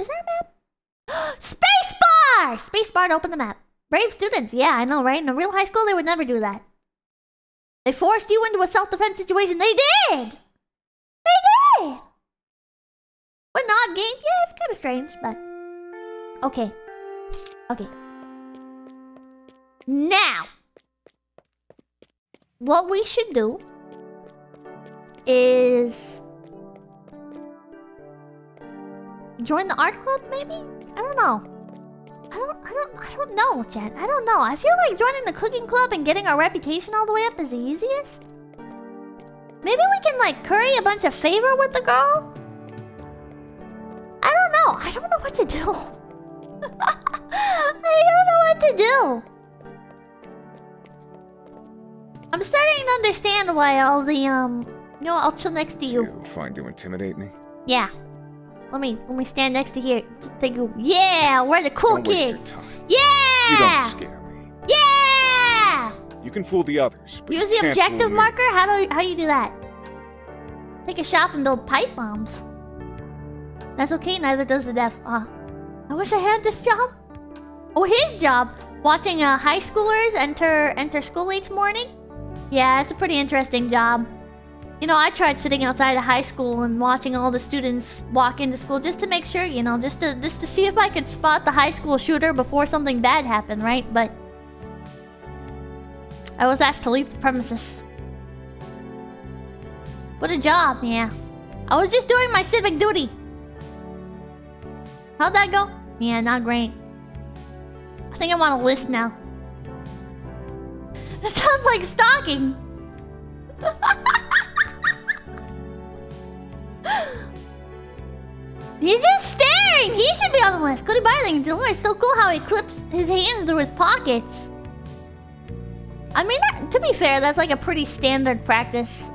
Is there a map? Spacebar! Spacebar to open the map. Brave students. Yeah, I know, right? In a real high school, they would never do that. They forced you into a self-defense situation. They did! They did! What an odd game. Yeah, it's kind of strange, but... Okay. Okay. Now, what we should do is join the art club, maybe? I don't know. I don't know, chat. I don't know. I feel like joining the cooking club and getting our reputation all the way up is the easiest. Maybe we can, like, curry a bunch of favor with the girl? I don't know. I don't know what to do. I don't know what to do. I'm starting to understand why all the, you know, I'll chill next to you. So you trying to intimidate me? Yeah. Let me stand next to here. Think you, yeah, we're the cool Don't waste kids. your time. Yeah! You don't scare me. Yeah! You can fool the others, but Use you the can't objective fool me. marker? How you do that? Take a shop and build pipe bombs. That's okay, neither does the deaf. I wish I had this job. Oh, his job. Watching high schoolers enter school each morning. Yeah, it's a pretty interesting job. You know, I tried sitting outside of high school and watching all the students walk into school just to make sure, you know, just to see if I could spot the high school shooter before something bad happened, right? But I was asked to leave the premises. What a job, yeah. I was just doing my civic duty. How'd that go? Yeah, not great. I think I want a list now. That sounds like stalking. He's just staring! He should be on the list. Goody Barling, Delore is so cool how he clips his hands through his pockets. I mean, to be fair, that's like a pretty standard practice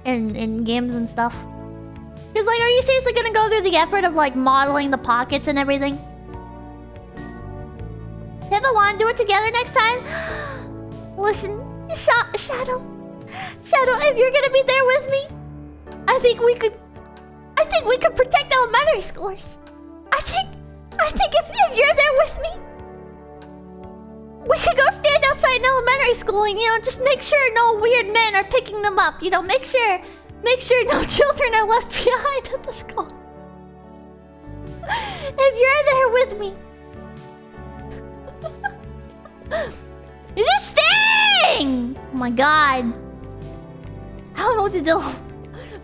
in games and stuff. Because, like, are you seriously gonna go through the effort of, like, modeling the pockets and everything? Ever want to do it together next time? Listen, Shadow, if you're gonna be there with me, I think we could protect elementary schoolers. I think if you're there with me, we could go stand outside an elementary school and, you know, just make sure no weird men are picking them up. You know, make sure no children are left behind at the school. If you're there with me. He's just staring! Oh my god. I don't know what to do.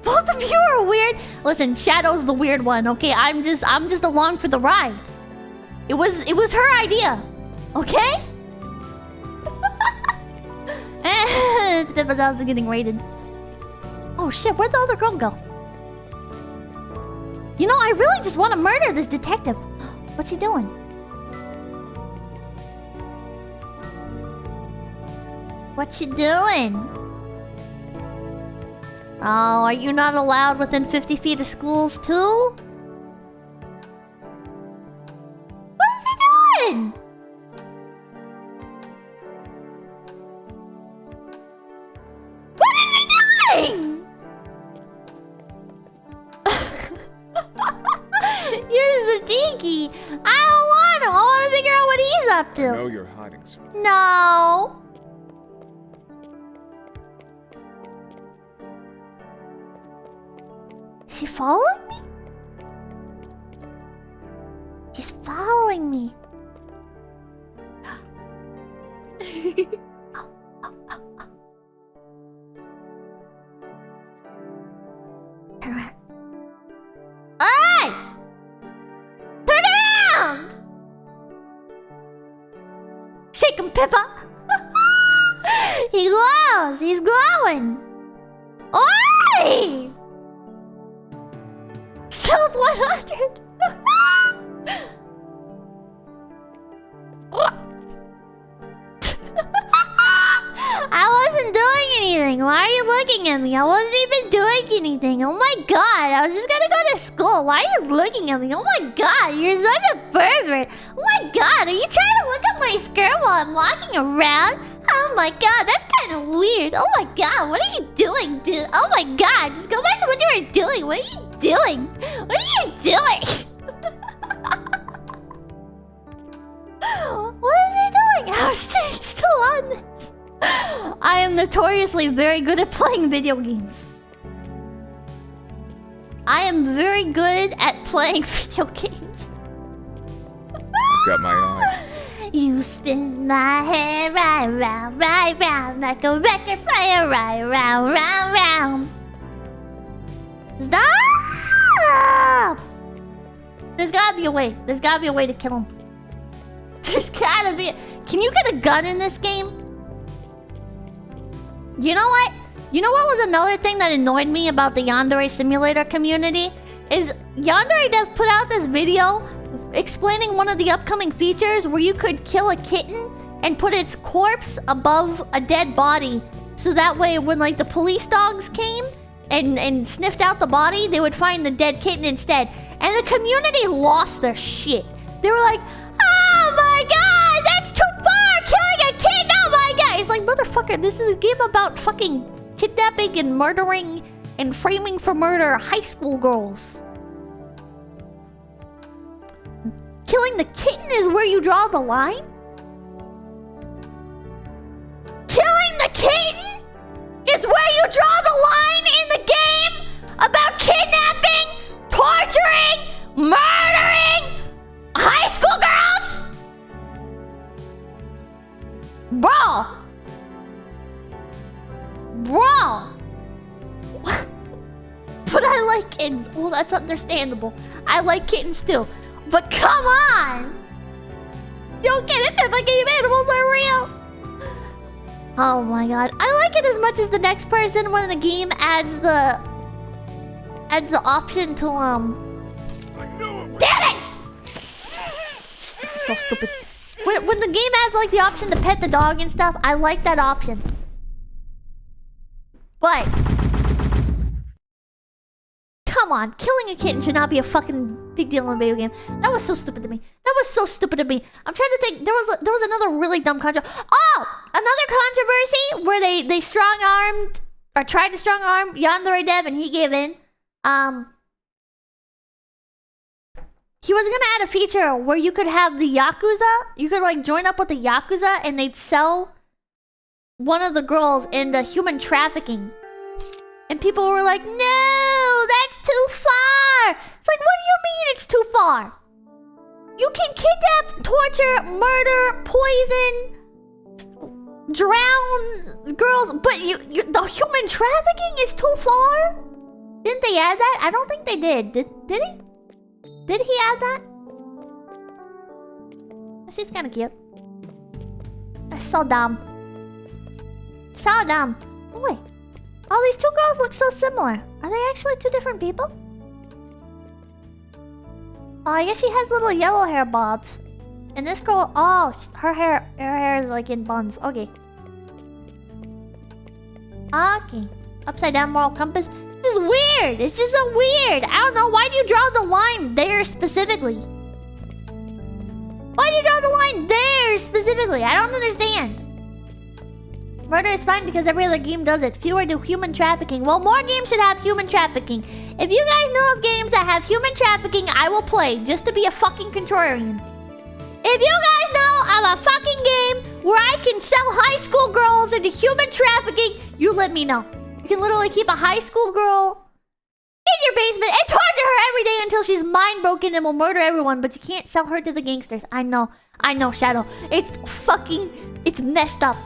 Both of you are weird. Listen, Shadow's the weird one, okay? I'm just along for the ride. It was her idea. Okay? And 𝐶𝑯𝑨𝒀𝑃𝗃𝗃 is getting raided. Oh shit, where'd the other girl go? You know, I really just want to murder this detective. What's he doing? What you doing? Oh, are you not allowed within 50 feet of schools too? What is he doing? What is he doing? You're sneaky. I don't want him. I want to figure out what he's up I to. know you're hiding something. No. Is he following me? He's following me. Turn around. Hey! Turn around! Shake him, Pippa! He glows! He's glowing! Oi! South 100! I wasn't doing anything. Why are you looking at me? I wasn't even doing anything. Oh my god, I was just gonna go to school. Why are you looking at me? Oh my god, you're such a pervert. Oh my god, are you trying to look at my skirt while I'm walking around? Oh my god, that's kind of weird. Oh my god, what are you doing, dude? Oh my god, just go back to what you were doing. What are you doing? What are you doing? What is he doing? How is he still on this? I am notoriously very good at playing video games. I am very good at playing video games. I've got my eye. You spin my head right round, like a record player, right round, round. Stop! There's gotta be a way. There's gotta be a way to kill him. There's gotta be. Can you get a gun in this game? You know what? You know what was another thing that annoyed me about the Yandere simulator community? Is Yandere Dev put out this video explaining one of the upcoming features where you could kill a kitten and put its corpse above a dead body. So that way when like the police dogs came and sniffed out the body, they would find the dead kitten instead. And the community lost their shit. They were like, oh my god, that's too far! Killing a kitten, oh my god! It's like, motherfucker, this is a game about fucking kidnapping and murdering and framing for murder high school girls. Killing the kitten is where you draw the line? Killing the kitten is where you draw the line in the game about kidnapping, torturing, murdering high school girls? Bro! But I like kittens. Well, that's understandable. I like kittens too. But come on! You don't get it that the game animals are real! Oh my god. I like it as much as the next person when the game adds the option to I knew it. Damn it! So stupid. When the game adds like the option to pet the dog and stuff, I like that option. But come on, killing a kitten should not be a fucking big deal in a video game. That was so stupid to me. That was so stupid to me. I'm trying to think. There was another really dumb controversy. Oh, another controversy where they strong armed or tried to strong arm Yandere Dev and he gave in. He was gonna add a feature where you could have the Yakuza. You could like join up with the Yakuza and they'd sell one of the girls into human trafficking. And people were like, no, that's too far. It's like, what do you mean it's too far? You can kidnap, torture, murder, poison, drown girls, but the human trafficking is too far? Didn't they add that? I don't think they did. Did he? Did he add that? She's kind of cute. That's so dumb. So dumb. Oh, wait. Oh, these two girls look so similar. Are they actually two different people? Oh, I guess she has little yellow hair bobs. And this girl, oh, her hair is like in buns. Okay. Okay. Upside down moral compass. This is weird. It's just so weird. I don't know. Why do you draw the line there specifically? Why do you draw the line there specifically? I don't understand. Murder is fine because every other game does it. Fewer do human trafficking. Well, more games should have human trafficking. If you guys know of games that have human trafficking, I will play just to be a fucking contrarian. If you guys know of a fucking game where I can sell high school girls into human trafficking, you let me know. You can literally keep a high school girl in your basement and torture her every day until she's mind broken and will murder everyone, but you can't sell her to the gangsters. I know, Shadow. It's messed up.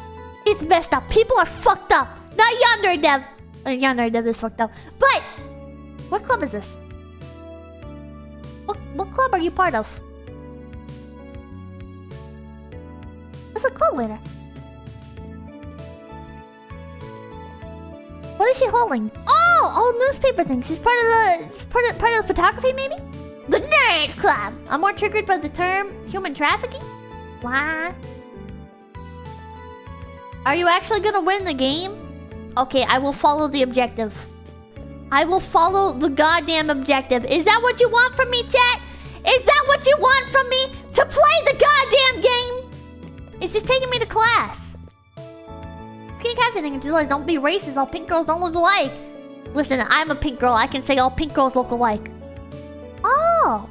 It's messed up. People are fucked up. Not Yandere Dev. Yandere Dev is fucked up. But what club is this? What club are you part of? What's a club leader? What is she holding? Oh, newspaper thing. She's part of the photography, maybe? The Nerd Club. I'm more triggered by the term human trafficking. Why? Are you actually gonna win the game? Okay, I will follow the objective. I will follow the goddamn objective. Is that what you want from me, chat? Is that what you want from me? To play the goddamn game? It's just taking me to class. Can't catch anything. Don't be racist. All pink girls don't look alike. Listen, I'm a pink girl. I can say all pink girls look alike. Oh.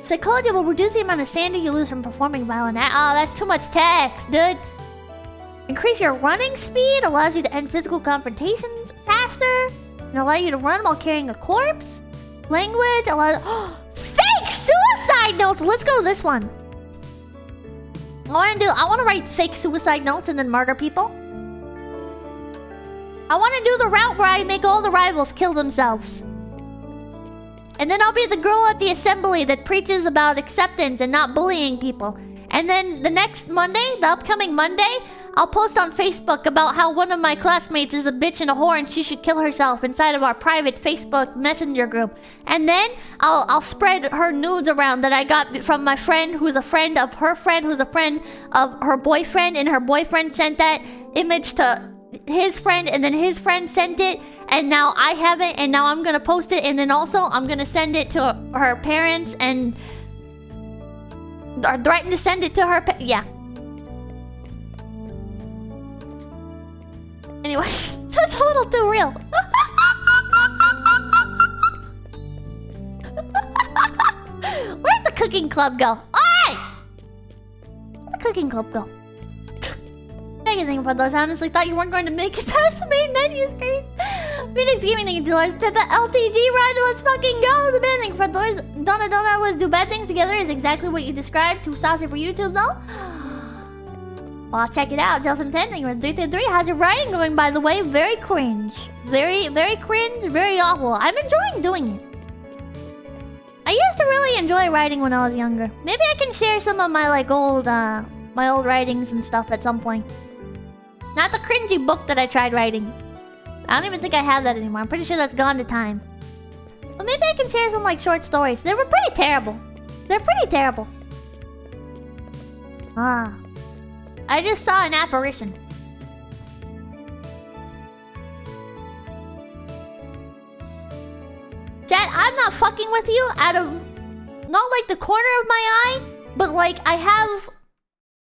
Psychology will reduce the amount of sanity you lose from performing violent acts. Oh, that's too much text, dude. Increase your running speed, allows you to end physical confrontations faster, and allow you to run while carrying a corpse. Language allows... Fake suicide notes! Let's go this one. I want to write fake suicide notes and then murder people. I want to do the route where I make all the rivals kill themselves. And then I'll be the girl at the assembly that preaches about acceptance and not bullying people. And then the next Monday, the upcoming Monday, I'll post on Facebook about how one of my classmates is a bitch and a whore and she should kill herself inside of our private Facebook messenger group. And then I'll spread her nudes around that I got from my friend who's a friend of her friend who's a friend of her boyfriend, and her boyfriend sent that image to his friend, and then his friend sent it, and now I have it, and now I'm gonna post it, and then also I'm gonna send it to her parents and or threaten to send it to her yeah. Anyways, that's a little too real. Where'd the cooking club go? Alright! Where'd the cooking club go? Anything for those. I honestly thought you weren't going to make it past the main menu screen. Phoenix Gaming, thank you, $2. Pippa LTG, run, let's fucking go! The band, thank you for $2. Donna, let's do bad things together is exactly what you described. Too saucy for YouTube, though. Well, check it out. Jelson10, thank you for 333. How's your writing going, by the way? Very cringe. Very cringe, very awful. I'm enjoying doing it. I used to really enjoy writing when I was younger. Maybe I can share some of my, like, old writings and stuff at some point. Not the cringy book that I tried writing. I don't even think I have that anymore. I'm pretty sure that's gone to time. But maybe I can share some, like, short stories. They were pretty terrible. They're pretty terrible. Ah. I just saw an apparition. Chat, I'm not fucking with you out of... not like the corner of my eye, but like I have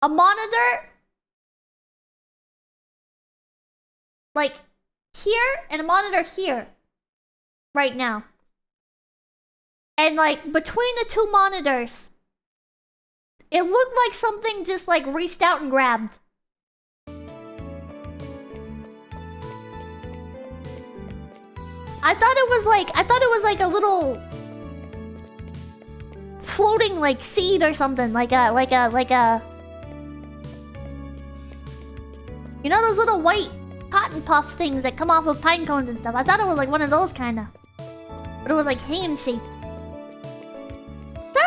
a monitor like here and a monitor here right now. And like between the two monitors, it looked like something just like reached out and grabbed. I thought it was like a little floating like seed or something, like a you know those little white cotton puff things that come off of pine cones and stuff. I thought it was like one of those kinda. But it was like hand shaped.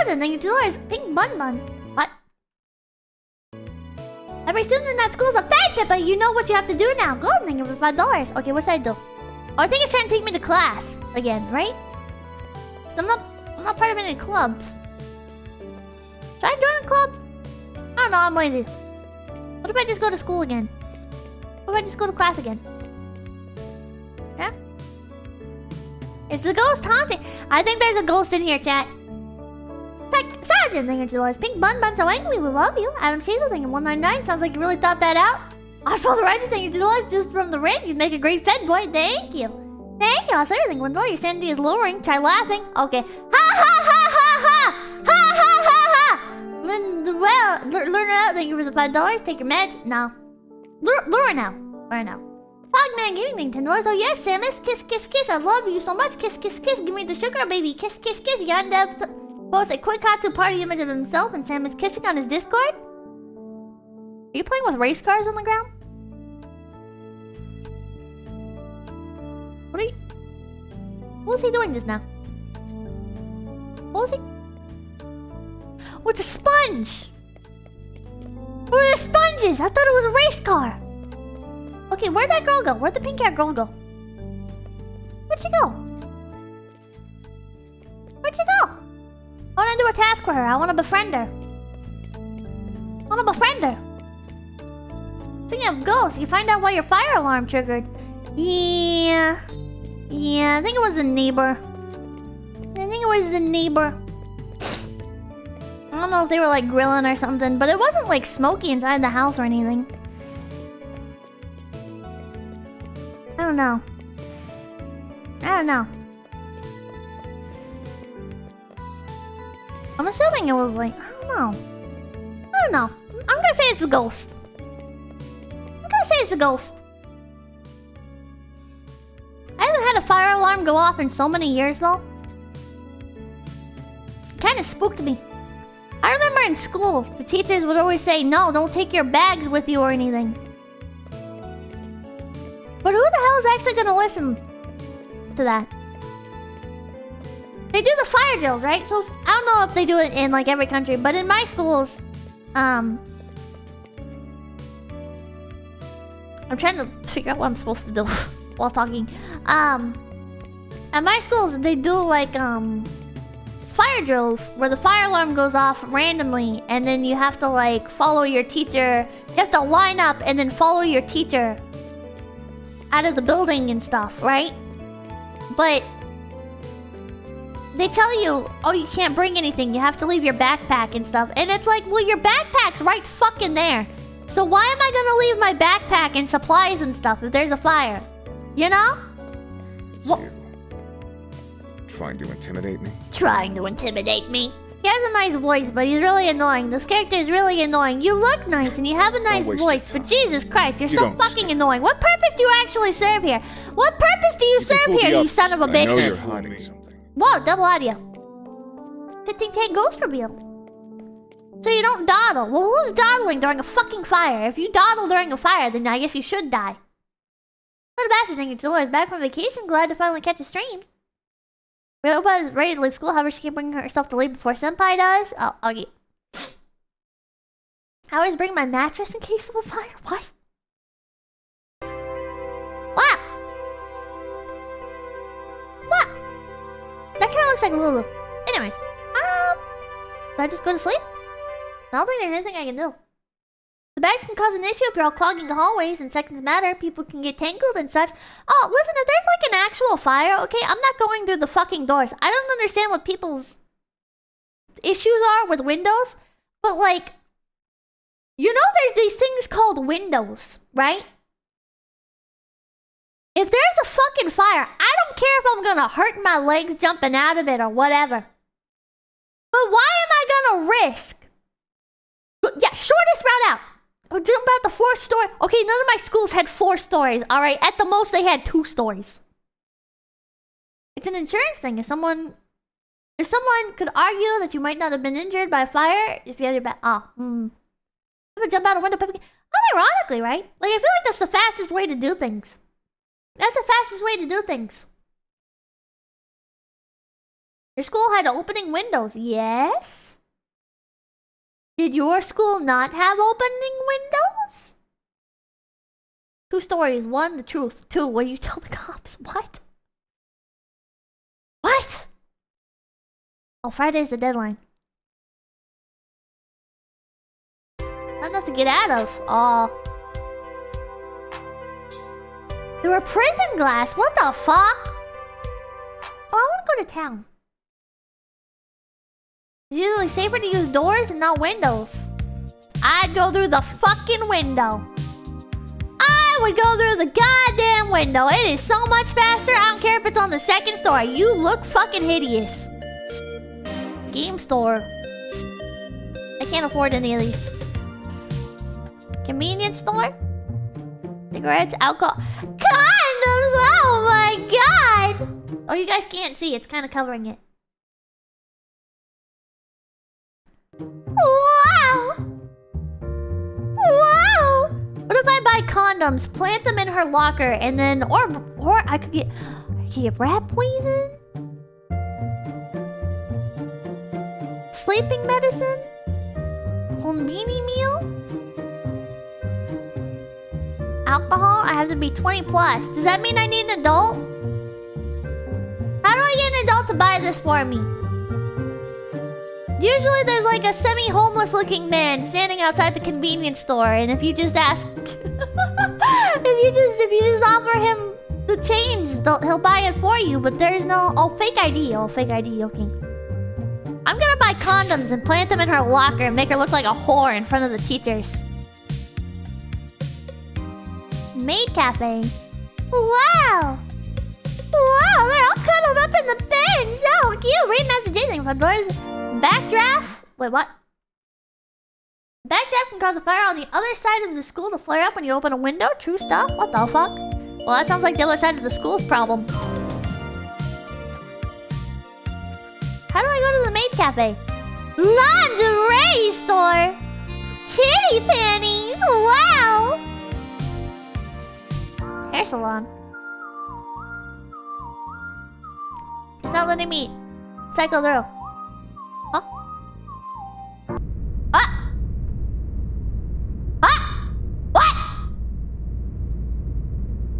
$1,000 pink bun bun. What? Every student in that school is a fag Pippa. You know what you have to do now. Golden, thank you for $5. Okay, what should I do? Oh, I think it's trying to take me to class again, right? I'm not part of any clubs. Should I join a club? I don't know, I'm lazy. What if I just go to school again? What if I just go to class again? Yeah? It's the ghost haunting. I think there's a ghost in here, chat. Sergeant, thank you, Dolores. Pink Bun Bun, so angry, we love you. Adam Shazel, thank you, 199. Sounds like you really thought that out. Oddfall the Righteous, thank you, Dolores. Just from the ring, you'd make a great Fed boy. Thank you. Thank you. I'll say everything, Wendell. Your sanity is lowering. Try laughing. Okay. Ha ha ha ha ha! Ha ha ha ha! Well, learn it out. Thank you for the $5. Take your meds. No. Lure now. Learn now. Fogman Gaming, $10. Oh yes, Samus. Kiss, kiss, kiss. I love you so much. Kiss, kiss, kiss. Give me the sugar, baby. Kiss, kiss, kiss. Yandere posts a 𝐂𝐡𝐚𝐭 party image of himself and Samus kissing on his Discord. Are you playing with race cars on the ground? What are you... What was he doing just now? What was he... With a sponge! Where are the sponges? I thought it was a race car. Okay, where'd that girl go? Where'd the pink hair girl go? Where'd she go? Where'd she go? I wanna do a task for her. I wanna befriend her. I wanna befriend her. Speaking of ghosts, you find out why your fire alarm triggered. Yeah, I think it was the neighbor. I don't know if they were like grilling or something, but it wasn't like smoky inside the house or anything. I don't know. I'm assuming it was like, I don't know. I'm gonna say it's a ghost. I haven't had a fire alarm go off in so many years though. It kind of spooked me. I remember in school, the teachers would always say, no, don't take your bags with you or anything. But who the hell is actually gonna listen to that? They do the fire drills, right? So I don't know if they do it in like every country, but in my schools, I'm trying to figure out what I'm supposed to do while talking. At my schools, they do like fire drills where the fire alarm goes off randomly, and then you have to like follow your teacher. You have to line up and then follow your teacher out of the building and stuff, right? But they tell you, oh, you can't bring anything. You have to leave your backpack and stuff. And it's like, well, your backpack's right fucking there. So why am I gonna leave my backpack and supplies and stuff if there's a fire? You know? It's you. Trying to intimidate me? He has a nice voice, but he's really annoying. This character is really annoying. You look nice and you have a nice voice, but Jesus Christ, you're so fucking annoying. What purpose do you actually serve here? What purpose do you serve here, you son of a bitch? I know you're hiding something. Whoa, double audio. 15K ghost reveal. So you don't dawdle. Well, who's dawdling during a fucking fire? If you dawdle during a fire, then I guess you should die. What about you? Thank you, Dolores. Back from vacation. Glad to finally catch a stream. Ryoba is ready to leave school. However, she can't bring herself to leave before Senpai does. Oh, okay. I always bring my mattress in case of a fire. What? What? What? That kind of looks like Lulu. Anyways, did I just go to sleep? I don't think there's anything I can do. The bags can cause an issue if you're all clogging the hallways and seconds matter. People can get tangled and such. Oh, listen, if there's like an actual fire, okay, I'm not going through the fucking doors. I don't understand what people's issues are with windows, but like, you know there's these things called windows, right? If there's a fucking fire, I don't care if I'm gonna hurt my legs jumping out of it or whatever. But why am I gonna risk? Yeah, shortest route out. Or jump out the 4th story. Okay, none of my schools had 4 stories, alright? At the most, they had 2 stories. It's an insurance thing. If someone could argue that you might not have been injured by a fire, if you had your back... You would jump out a window... Unironically, right? Like, I feel like that's the fastest way to do things. That's the fastest way to do things. Your school had opening windows. Yes? Did your school not have opening windows? 2 stories. 1, the truth. 2, what do you tell the cops? What? What? Oh, Friday's the deadline. Not enough to get out of. Oh. They were prison glass. What the fuck? Oh, I want to go to town. It's usually safer to use doors and not windows. I'd go through the fucking window. I would go through the goddamn window. It is so much faster. I don't care if it's on the second story. You look fucking hideous. Game store. I can't afford any of these. Convenience store? Cigarettes, alcohol. Condoms! Oh my god! Oh, you guys can't see. It's kind of covering it. Wow! Wow! What if I buy condoms, plant them in her locker, and then... Or I could get rat poison? Sleeping medicine? Conveni meal? Alcohol? I have to be 20 plus. Does that mean I need an adult? How do I get an adult to buy this for me? Usually there's like a semi-homeless looking man standing outside the convenience store, and if you just ask... if you just offer him the change, he'll buy it for you, but there's no... Oh, fake ID. Oh, fake ID, okay. I'm gonna buy condoms and plant them in her locker and make her look like a whore in front of the teachers. Maid cafe. Wow! Wow, they're all cuddled up in the bench. Oh, cute. Read messaging from doors. Backdraft? Wait, what? Backdraft can cause a fire on the other side of the school to flare up when you open a window. True stuff? What the fuck? Well, that sounds like the other side of the school's problem. How do I go to the maid cafe? Lingerie store! Kitty panties! Wow! Hair salon. It's not letting me cycle through. Huh? What? What? What?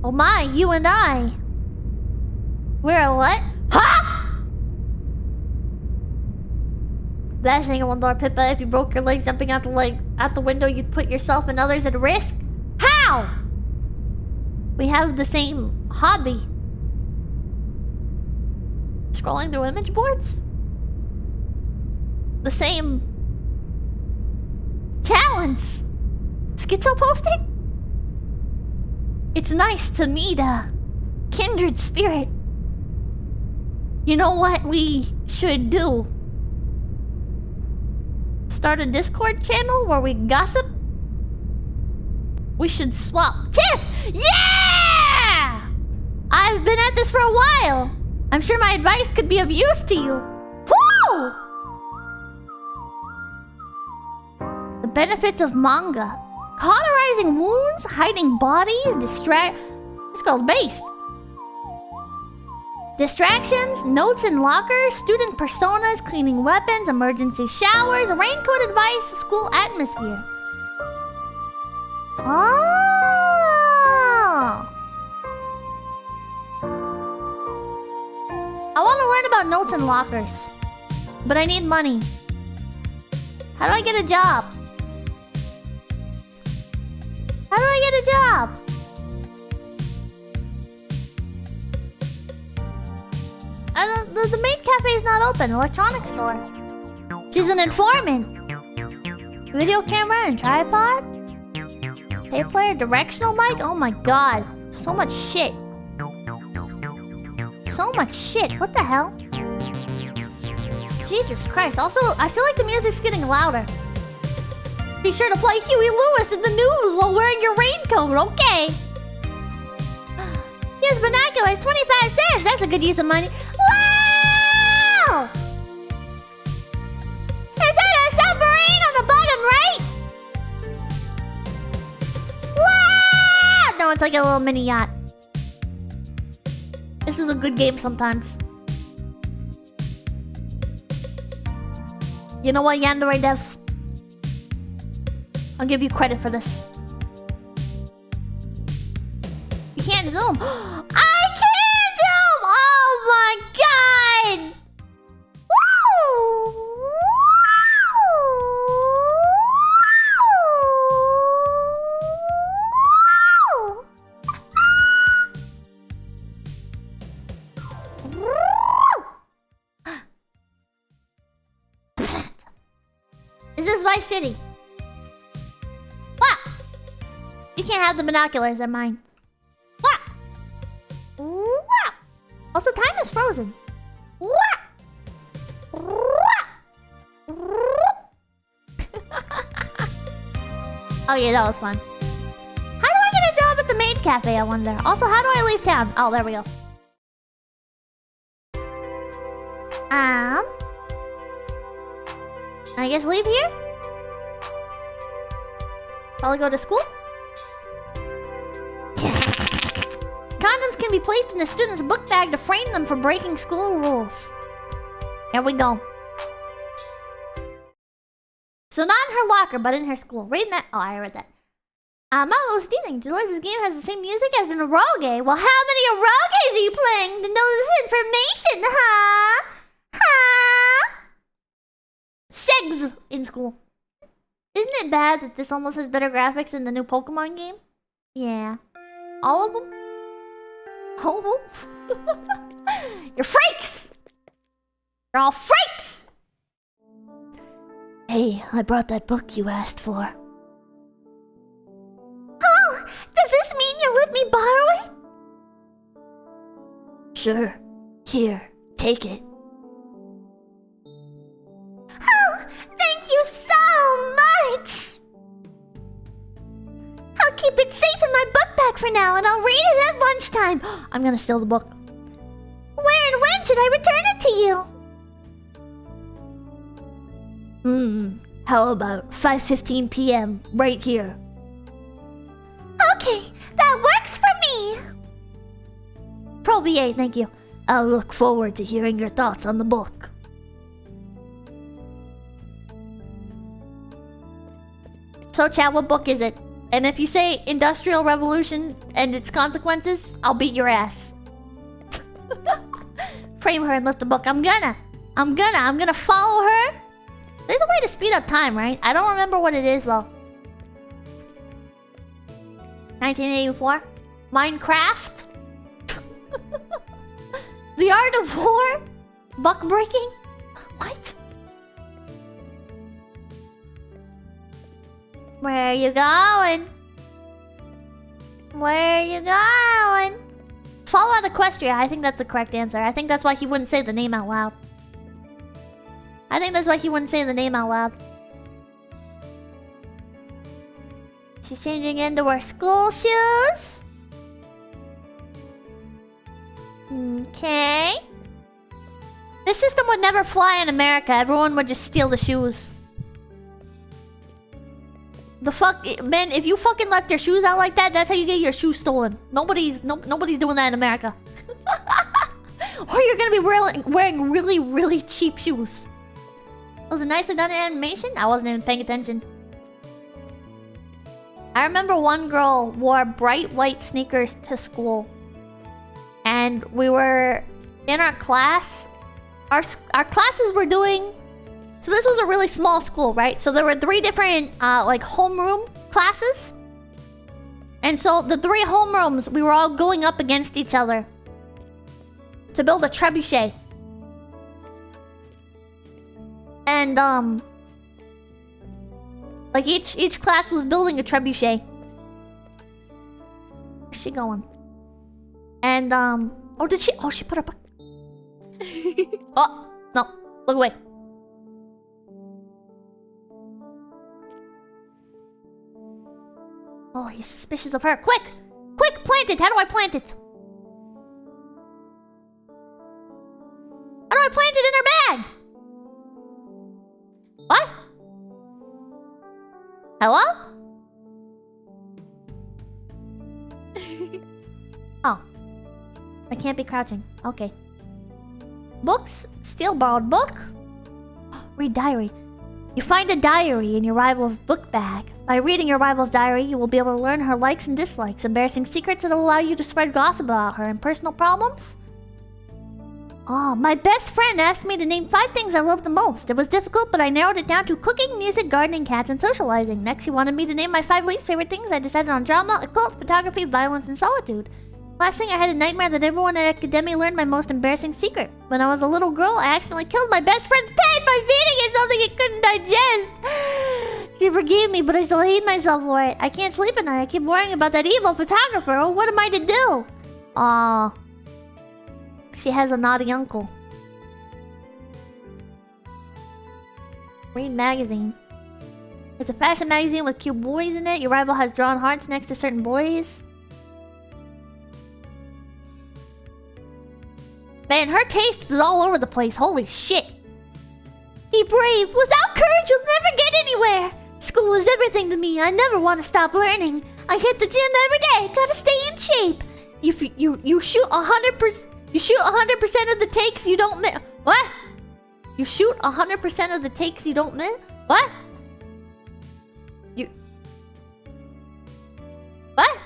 Oh my, you and I. We're a what? Huh? Bashing in one door, Pippa. If you broke your legs jumping out the window, you'd put yourself and others at risk. How? We have the same hobby. Scrolling through image boards? The same talents. Schizo posting? It's nice to meet a kindred spirit. You know what we should do? Start a Discord channel where we gossip? We should swap tips! Yeah! I've been at this for a while. I'm sure my advice could be of use to you. Woo! The benefits of manga. Cauterizing wounds, hiding bodies, This girl's based. Distractions, notes in lockers, student personas, cleaning weapons, emergency showers, raincoat advice, school atmosphere. Oh! I want to learn about notes in lockers. But I need money. How do I get a job? How do I get a job? The maid cafe is not open. Electronics store. She's an informant. Video camera and tripod. Tape player, directional mic. Oh my god. So much shit. So much shit. What the hell? Jesus Christ. Also, I feel like the music's getting louder. Be sure to play Huey Lewis in the news while wearing your raincoat, okay? Here's binoculars, 25 cents. That's a good use of money. Wow! Is that a submarine on the bottom right? Wow! No, it's like a little mini yacht. This is a good game sometimes. You know what, Yandere Dev? I'll give you credit for this. You can't zoom. I can't zoom! Oh my god! Woo! Woo! Is this Vice City? What? You can't have the binoculars, they're mine. What? What? Also, time is frozen. What? Oh yeah, that was fun. How do I get a job at the maid cafe, I wonder? Also, how do I leave town? Oh, there we go. I guess leave here? Probably go to school? Condoms can be placed in a student's book bag to frame them for breaking school rules. Here we go. So not in her locker, but in her school. Read that. Oh, I read that. Malo, do you think Dolores' game has the same music as an eroge? Well, how many eroges are you playing to know this information, huh? Huh? Segs in school. Isn't it bad that this almost has better graphics than the new Pokemon game? Yeah. All of them? All of them? You're freaks! You're all freaks! Hey, I brought that book you asked for. Oh, does this mean you'll let me borrow it? Sure. Here, take it. Oh, thank you so much! I'll keep it safe in my book bag for now, and I'll read it at lunchtime. I'm gonna steal the book. Where and when should I return it to you? How about 5:15 p.m. right here? Okay, that works for me. Pro VA, thank you. I'll look forward to hearing your thoughts on the book. So, chat, what book is it? And if you say Industrial Revolution and its consequences, I'll beat your ass. Frame her and lift the book. I'm gonna follow her. There's a way to speed up time, right? I don't remember what it is, though. 1984? Minecraft? The Art of War? Buck breaking? What? Where are you going? Where are you going? Fallout Equestria. I think that's the correct answer. I think that's why he wouldn't say the name out loud. I think that's why he wouldn't say the name out loud. She's changing into her school shoes. Okay. This system would never fly in America. Everyone would just steal the shoes. The fuck, man, if you fucking left your shoes out like that, that's how you get your shoes stolen. Nobody's doing that in America. Or you're gonna be wearing really, really cheap shoes. Was it nicely done animation? I wasn't even paying attention. I remember one girl wore bright white sneakers to school. And we were in our class. Our classes were doing... So this was a really small school, right? So there were 3 different, like, homeroom classes. And so the 3 homerooms, we were all going up against each other to build a trebuchet. And, like, each class was building a trebuchet. Where's she going? And, oh, did she? Oh, she put her... Oh, no. Look away. Oh, he's suspicious of her. Quick! Quick, plant it! How do I plant it? How do I plant it in her bag? What? Hello? Oh. I can't be crouching. Okay. Books? Still borrowed book? Read diary. You find a diary in your rival's book bag. By reading your rival's diary, you will be able to learn her likes and dislikes, embarrassing secrets that will allow you to spread gossip about her, and personal problems. Oh, my best friend asked me to name 5 things I love the most. It was difficult, but I narrowed it down to cooking, music, gardening, cats, and socializing. Next, he wanted me to name my 5 least favorite things. I decided on drama, occult, photography, violence, and solitude. Last thing, I had a nightmare that everyone at Academy learned my most embarrassing secret. When I was a little girl, I accidentally killed my best friend's pet by feeding it something it couldn't digest. She forgave me, but I still hate myself for it. I can't sleep at night. I keep worrying about that evil photographer. Oh, what am I to do? Aw. She has a naughty uncle. Read magazine. It's a fashion magazine with cute boys in it. Your rival has drawn hearts next to certain boys. Man, her taste is all over the place. Holy shit. Be brave. Without courage, you'll never get anywhere. School is everything to me. I never want to stop learning. I hit the gym every day. Gotta stay in shape. You shoot 100%. You shoot 100% of the takes you don't miss. What? You shoot 100% of the takes you don't miss? What? What?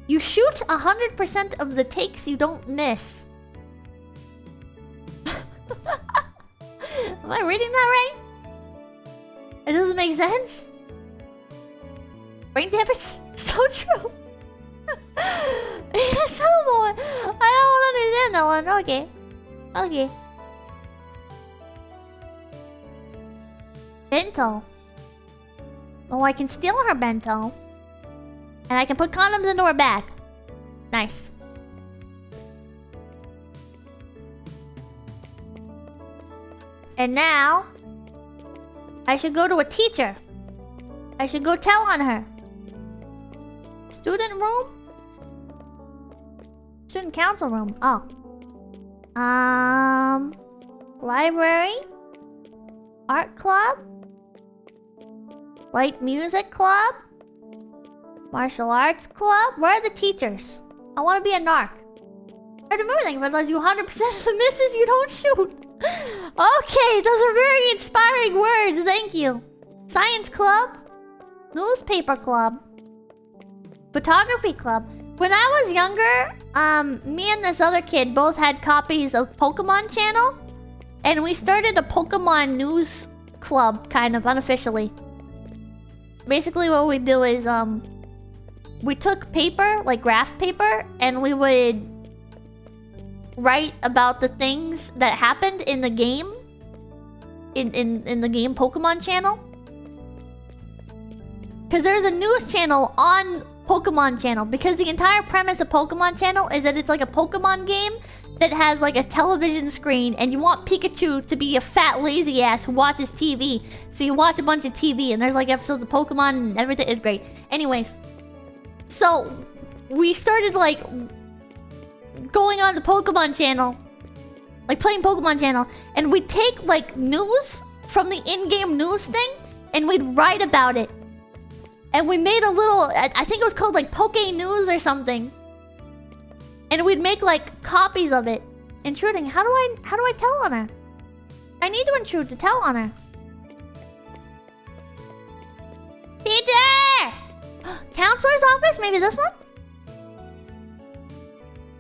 You shoot 100% of the takes you don't miss. Am I reading that right? It doesn't make sense? Brain damage? So true. So more. I don't understand that one. Okay. Okay. Bento. Oh, I can steal her bento. And I can put condoms into her bag. Nice. And now, I should go to a teacher. I should go tell on her. Student room? Student council room. Oh. Library? Art club? Light music club? Martial arts club? Where are the teachers? I want to be a narc. Heard of everything, but those you 100% of the misses you don't shoot. Okay, those are very inspiring words. Thank you. Science club? Newspaper club? Photography club? When I was younger, me and this other kid both had copies of Pokemon Channel. And we started a Pokemon news club, kind of, unofficially. Basically what we do is, we took paper, like graph paper, and we would write about the things that happened in the game. In the game Pokemon Channel. Because there's a news channel on Pokemon Channel. Because the entire premise of Pokemon Channel is that it's like a Pokemon game that has like a television screen, and you want Pikachu to be a fat lazy ass who watches TV. So you watch a bunch of TV, and there's like episodes of Pokemon and everything is great. Anyways, so we started like going on the Pokemon Channel, like playing Pokemon Channel, and we'd take like news from the in-game news thing, and we'd write about it. And we made a little, I think it was called like Poke News or something. And we'd make like copies of it. Intruding, how do I tell on her? I need to intrude to tell on her. Teacher! Counselor's office? Maybe this one?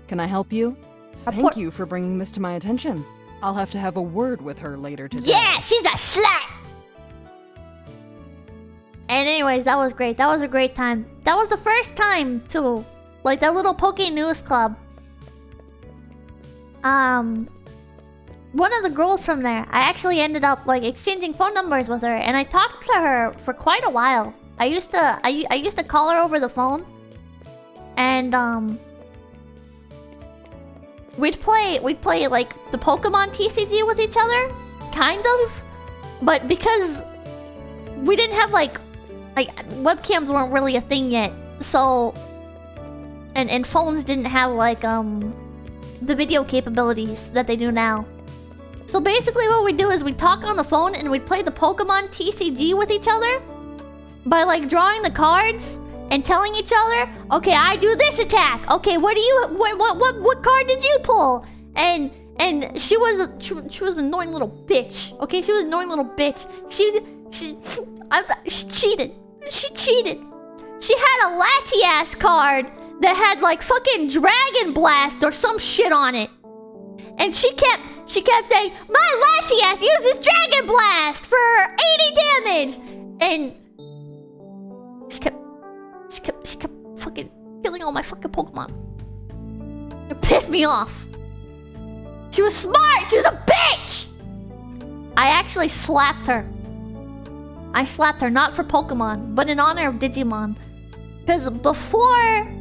Can I help you? Thank you for bringing this to my attention. I'll have to have a word with her later today. Yeah, she's a slut! And anyways, that was great. That was a great time. That was the first time, too. Like, that little Poke News Club. One of the girls from there, I actually ended up, like, exchanging phone numbers with her. And I talked to her for quite a while. I used to call her over the phone. And, we'd play, like, the Pokemon TCG with each other. Kind of. But because we didn't have, like, webcams weren't really a thing yet. So... And phones didn't have, like, the video capabilities that they do now. So basically what we do is we talk on the phone and we play the Pokemon TCG with each other. By, like, drawing the cards and telling each other, okay, I do this attack. Okay, what card did you pull? And she was an annoying little bitch. Okay, she was an annoying little bitch. She cheated. She cheated. She had a Latias card that had like fucking Dragon Blast or some shit on it. And she kept saying, my Latias uses Dragon Blast for 80 damage! And she kept fucking killing all my fucking Pokemon. It pissed me off. She was smart! She was a bitch! I actually slapped her. I slapped her, not for Pokemon, but in honor of Digimon. Because before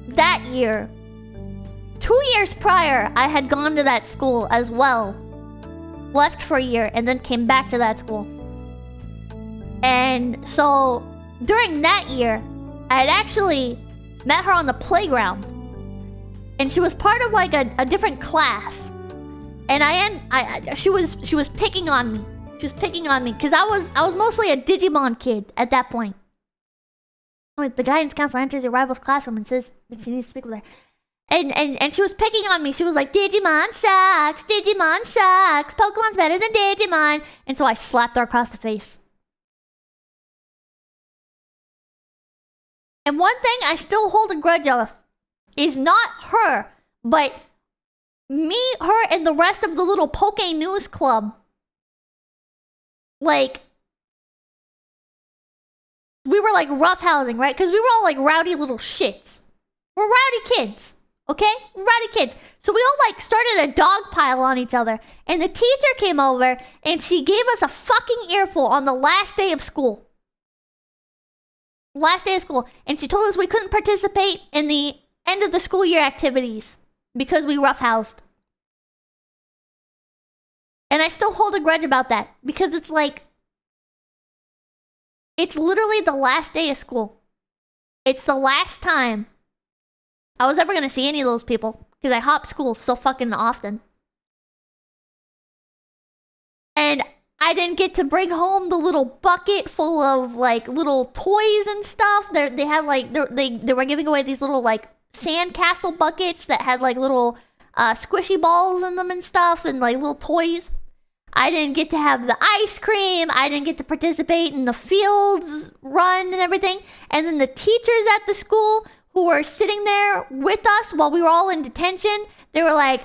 that year, 2 years prior, I had gone to that school as well. Left for a year and then came back to that school. And so during that year, I had actually met her on the playground. And she was part of like a different class. And she was picking on me. She was picking on me because I was mostly a Digimon kid at that point. Wait, the guidance counselor enters your rival's classroom and says that she needs to speak with her. And she was picking on me. She was like, Digimon sucks, Digimon sucks, Pokemon's better than Digimon. And so I slapped her across the face. And one thing I still hold a grudge of is not her, but me, her, and the rest of the little Poke News Club. Like, we were like roughhousing, right? Because we were all like rowdy little shits. We're rowdy kids, okay? Rowdy kids. So we all like started a dog pile on each other. And the teacher came over and she gave us a fucking earful on the last day of school. Last day of school. And she told us we couldn't participate in the end of the school year activities because we roughhoused. And I still hold a grudge about that because it's like, it's literally the last day of school. It's the last time I was ever gonna see any of those people because I hop school so fucking often. And I didn't get to bring home the little bucket full of like little toys and stuff. They had like they were giving away these little like sandcastle buckets that had like little squishy balls in them and stuff and like little toys. I didn't get to have the ice cream. I didn't get to participate in the fields run and everything. And then the teachers at the school who were sitting there with us while we were all in detention, they were like,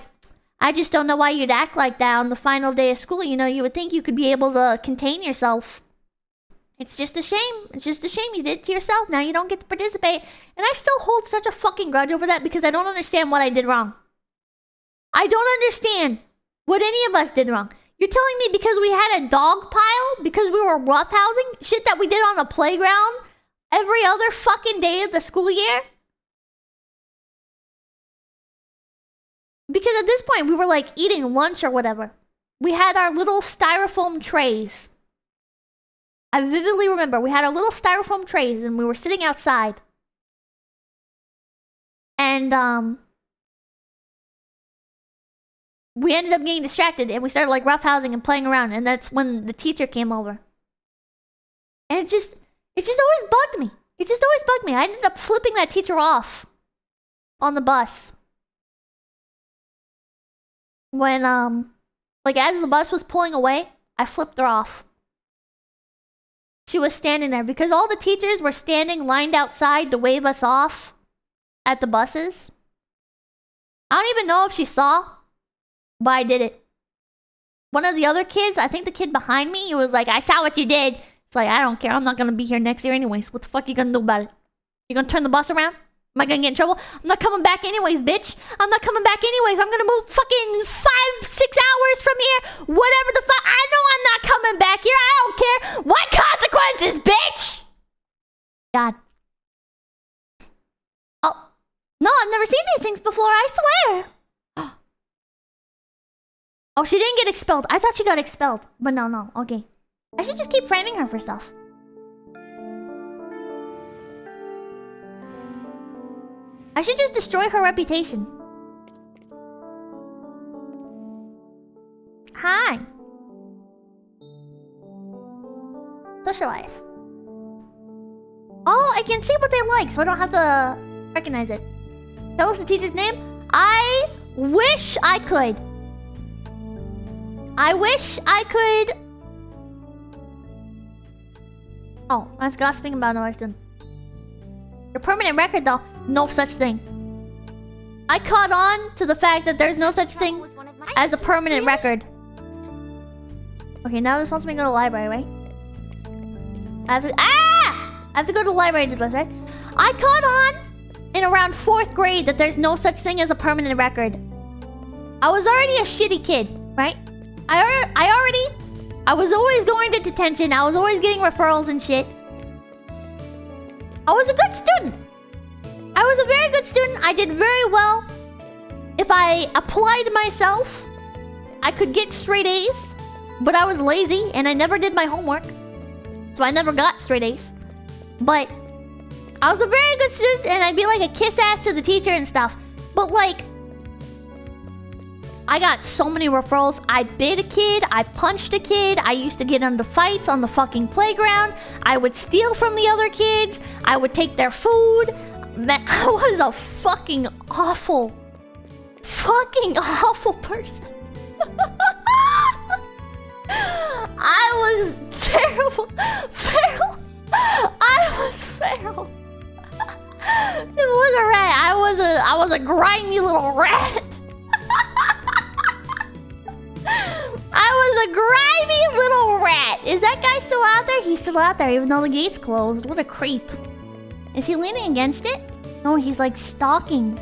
I just don't know why you'd act like that on the final day of school. You know, you would think you could be able to contain yourself. It's just a shame. It's just a shame you did it to yourself. Now you don't get to participate. And I still hold such a fucking grudge over that because I don't understand what I did wrong. I don't understand what any of us did wrong. You're telling me because we had a dog pile? Because we were roughhousing? Shit that we did on the playground every other fucking day of the school year? Because at this point, we were like eating lunch or whatever. We had our little styrofoam trays. I vividly remember we had our little styrofoam trays and we were sitting outside. And we ended up getting distracted and we started like roughhousing and playing around, and that's when the teacher came over. And it just always bugged me. It just always bugged me. I ended up flipping that teacher off on the bus. When like as the bus was pulling away, I flipped her off. She was standing there because all the teachers were standing lined outside to wave us off at the buses. I don't even know if she saw, but I did it. One of the other kids, I think the kid behind me, he was like, I saw what you did. It's like, I don't care. I'm not going to be here next year anyways. What the fuck are you going to do about it? You going to turn the bus around? Am I going to get in trouble? I'm not coming back anyways, bitch. I'm not coming back anyways. I'm going to move fucking 5-6 hours from here. Whatever the fuck. I know I'm not coming back here. I don't care. What consequences, bitch? God. Oh. No, I've never seen these things before. I swear. Oh, she didn't get expelled. I thought she got expelled. But no. Okay. I should just keep framing her for stuff. I should just destroy her reputation. Hi. Socialize. Oh, I can see what they like, so I don't have to recognize it. Tell us the teacher's name. I wish I could. I wish I could. Oh, I was gossiping about another student. Your permanent record, though, no such thing. I caught on to the fact that there's no such thing as a permanent record. Okay, now this wants me to go to the library, right? I have to... Ah! I have to go to the library to do this, right? I caught on in around 4th grade that there's no such thing as a permanent record. I was already a shitty kid, right? I was always going to detention. I was always getting referrals and shit. I was a good student. I was a very good student. I did very well. If I applied myself, I could get straight A's. But I was lazy and I never did my homework. So I never got straight A's. But I was a very good student and I'd be like a kiss ass to the teacher and stuff. But like, I got so many referrals. I bit a kid. I punched a kid. I used to get into fights on the fucking playground. I would steal from the other kids. I would take their food. Man, I was a fucking awful person. I was terrible. Feral. I was feral. It was a rat. I was a grimy little rat. I was a grimy little rat. Is that guy still out there? He's still out there even though the gate's closed. What a creep. Is he leaning against it? No, he's like stalking.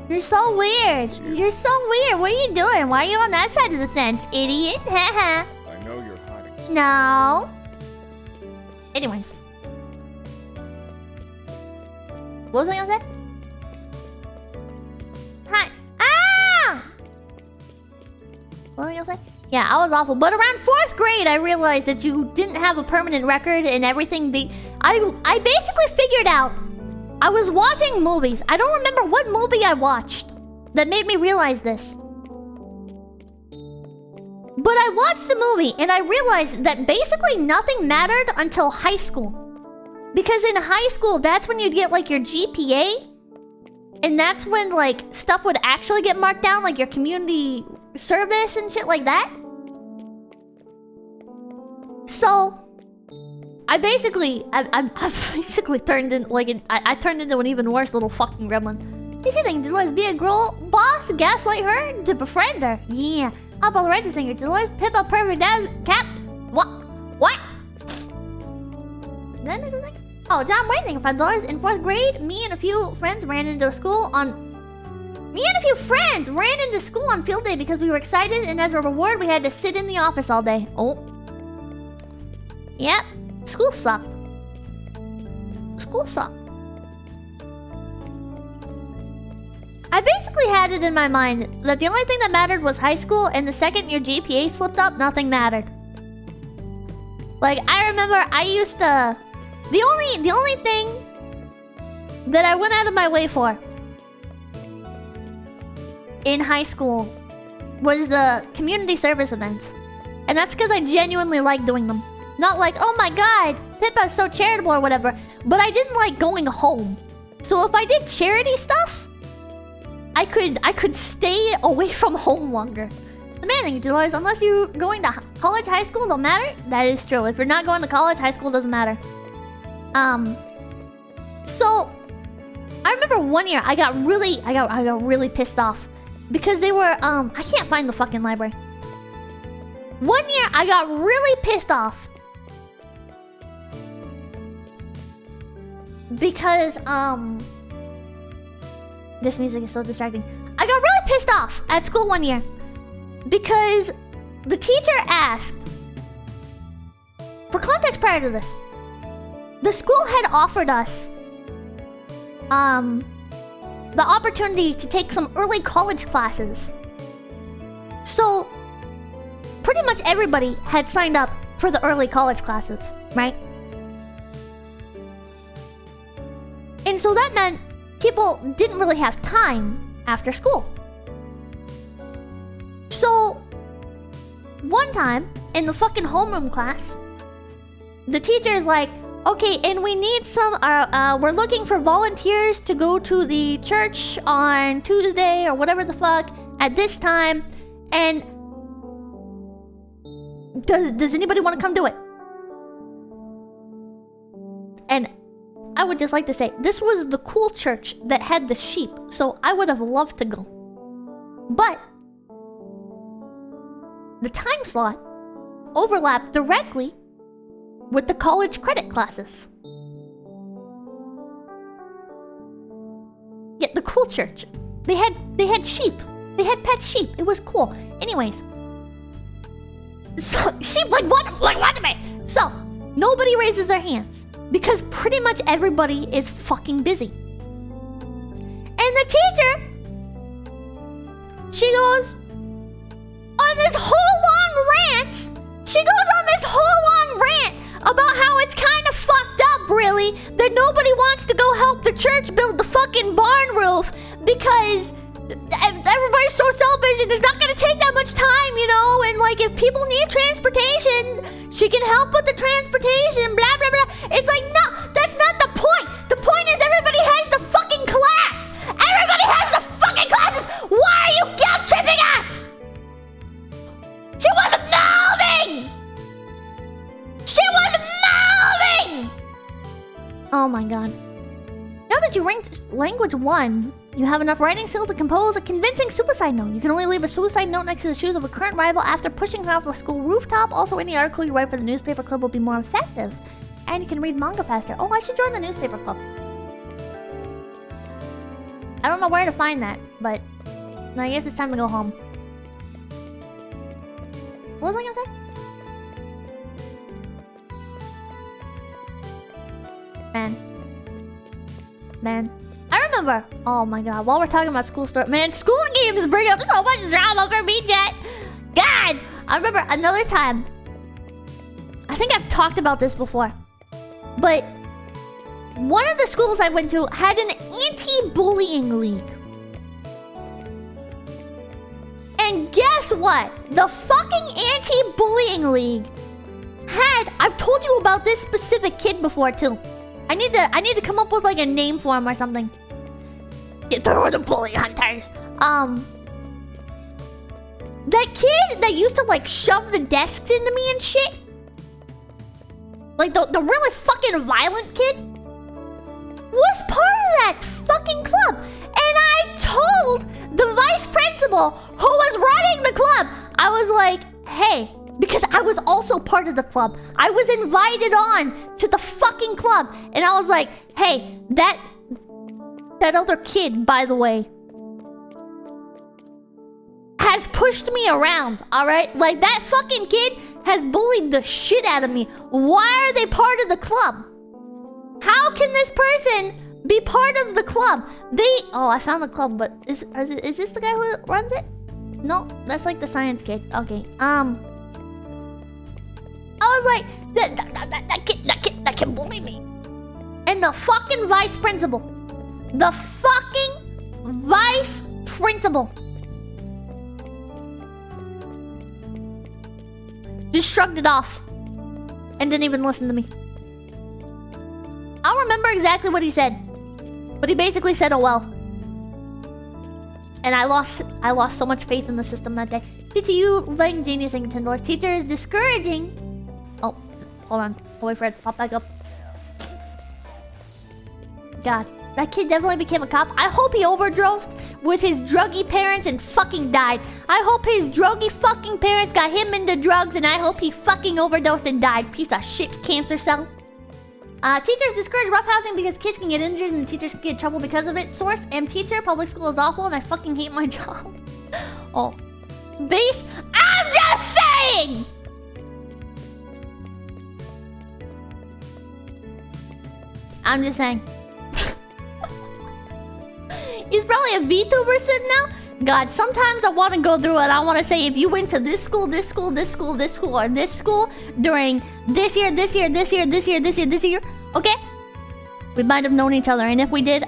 You're so weird. You're so weird. What are you doing? Why are you on that side of the fence, idiot? Haha. I know you're hiding something. No. Anyways. What was I gonna say? Hi. Ah! What was I gonna say? Yeah, I was awful. But around 4th grade, I realized that you didn't have a permanent record and everything. I basically figured out. I was watching movies. I don't remember what movie I watched that made me realize this. But I watched the movie and I realized that basically nothing mattered until high school. Because in high school, that's when you'd get like your GPA. And that's when like stuff would actually get marked down, like your community service and shit like that. So I basically turned in like I turned into an even worse little fucking gremlin. You see, did Let's be a girl boss, gaslight her to befriend her. Yeah, I'll the Reggie singer. Did Let's pip up perfect as cap. What? Then is something. Oh, John Waiting, $5 in 4th grade. Me and a few friends ran into school on field day because we were excited, and as a reward, we had to sit in the office all day. Oh. Yep. School sucked. I basically had it in my mind that the only thing that mattered was high school, and the second your GPA slipped up, nothing mattered. Like, I remember I used to... The only thing that I went out of my way for in high school was the community service events. And that's because I genuinely liked doing them. Not like, oh my god, Pippa's so charitable or whatever. But I didn't like going home. So if I did charity stuff, I could stay away from home longer. The main thing you do is, unless you're going to college, high school, don't matter. That is true. If you're not going to college, high school doesn't matter. So I remember one year I got really pissed off because they were I can't find the fucking library. One year I got really pissed off because this music is so distracting. I got really pissed off at school one year because the teacher asked, for context prior to this, the school had offered us the opportunity to take some early college classes. So pretty much everybody had signed up for the early college classes, right? And so that meant people didn't really have time after school. So one time in the fucking homeroom class, the teacher is like, okay, and we need some, we're looking for volunteers to go to the church on Tuesday or whatever the fuck at this time. And does anybody want to come do it? And I would just like to say, this was the cool church that had the sheep, so I would have loved to go. But the time slot overlapped directly with the college credit classes. the cool church. They had sheep. They had pet sheep. It was cool. Anyways, so sheep like what to me. So nobody raises their hands because pretty much everybody is fucking busy. And the teacher, she goes on this whole long rant. She goes on this whole long rant about how it's kind of fucked up, really, that nobody wants to go help the church build the fucking barn roof because everybody's so selfish and it's not gonna take that much time, you know, and like if people need transportation, she can help with the transportation, blah blah blah. It's like, no, that's not the point. The point is everybody has the fucking class. Everybody has the fucking classes. Why are you guilt tripping us? She was mouthing! She was mouthing! Oh my god. Now that you ranked language 1, you have enough writing skill to compose a convincing suicide note. You can only leave a suicide note next to the shoes of a current rival after pushing her off a school rooftop. Also, any article you write for the newspaper club will be more effective. And you can read manga faster. Oh, I should join the newspaper club. I don't know where to find that, but I guess it's time to go home. What was I gonna say? Man. I remember. Oh my god, while we're talking about school story, man, school games bring up so much drama for me, chat. God! I remember another time. I think I've talked about this before. But one of the schools I went to had an anti-bullying league. And guess what? The fucking anti-bullying league had... I've told you about this specific kid before too. I need to come up with like a name for him or something. Yeah, they were the bully hunters. That kid that used to like shove the desks into me and shit. Like the really fucking violent kid was part of that fucking club. And I told the vice principal who was running the club, I was like, hey, because I was also part of the club. I was invited on to the fucking club. And I was like, hey, that other kid, by the way, has pushed me around, alright? Like, that fucking kid has bullied the shit out of me. Why are they part of the club? How can this person be part of the club? Oh, I found the club, but is this the guy who runs it? No, that's like the science kid. Okay, I was like, that kid bullied me. And the fucking vice principal just shrugged it off and didn't even listen to me. I don't remember exactly what he said, but he basically said, oh well. And I lost so much faith in the system that day. Teacher, you letting genius and $10. Teacher is discouraging. Oh, hold on. I'll wait for it to pop back up. God, that kid definitely became a cop. I hope he overdosed with his druggy parents and fucking died. I hope his druggy fucking parents got him into drugs, and I hope he fucking overdosed and died. Piece of shit cancer cell. Teachers discourage roughhousing because kids can get injured and teachers can get in trouble because of it. Source, am teacher, public school is awful and I fucking hate my job. Oh. Base, I'm just saying! I'm just saying. He's probably a VTuber sitting now. God, sometimes I want to go through it. I want to say, if you went to this school, this school, this school, this school, or this school during this year, this year, this year, this year, this year, this year, okay? We might have known each other, and if we did,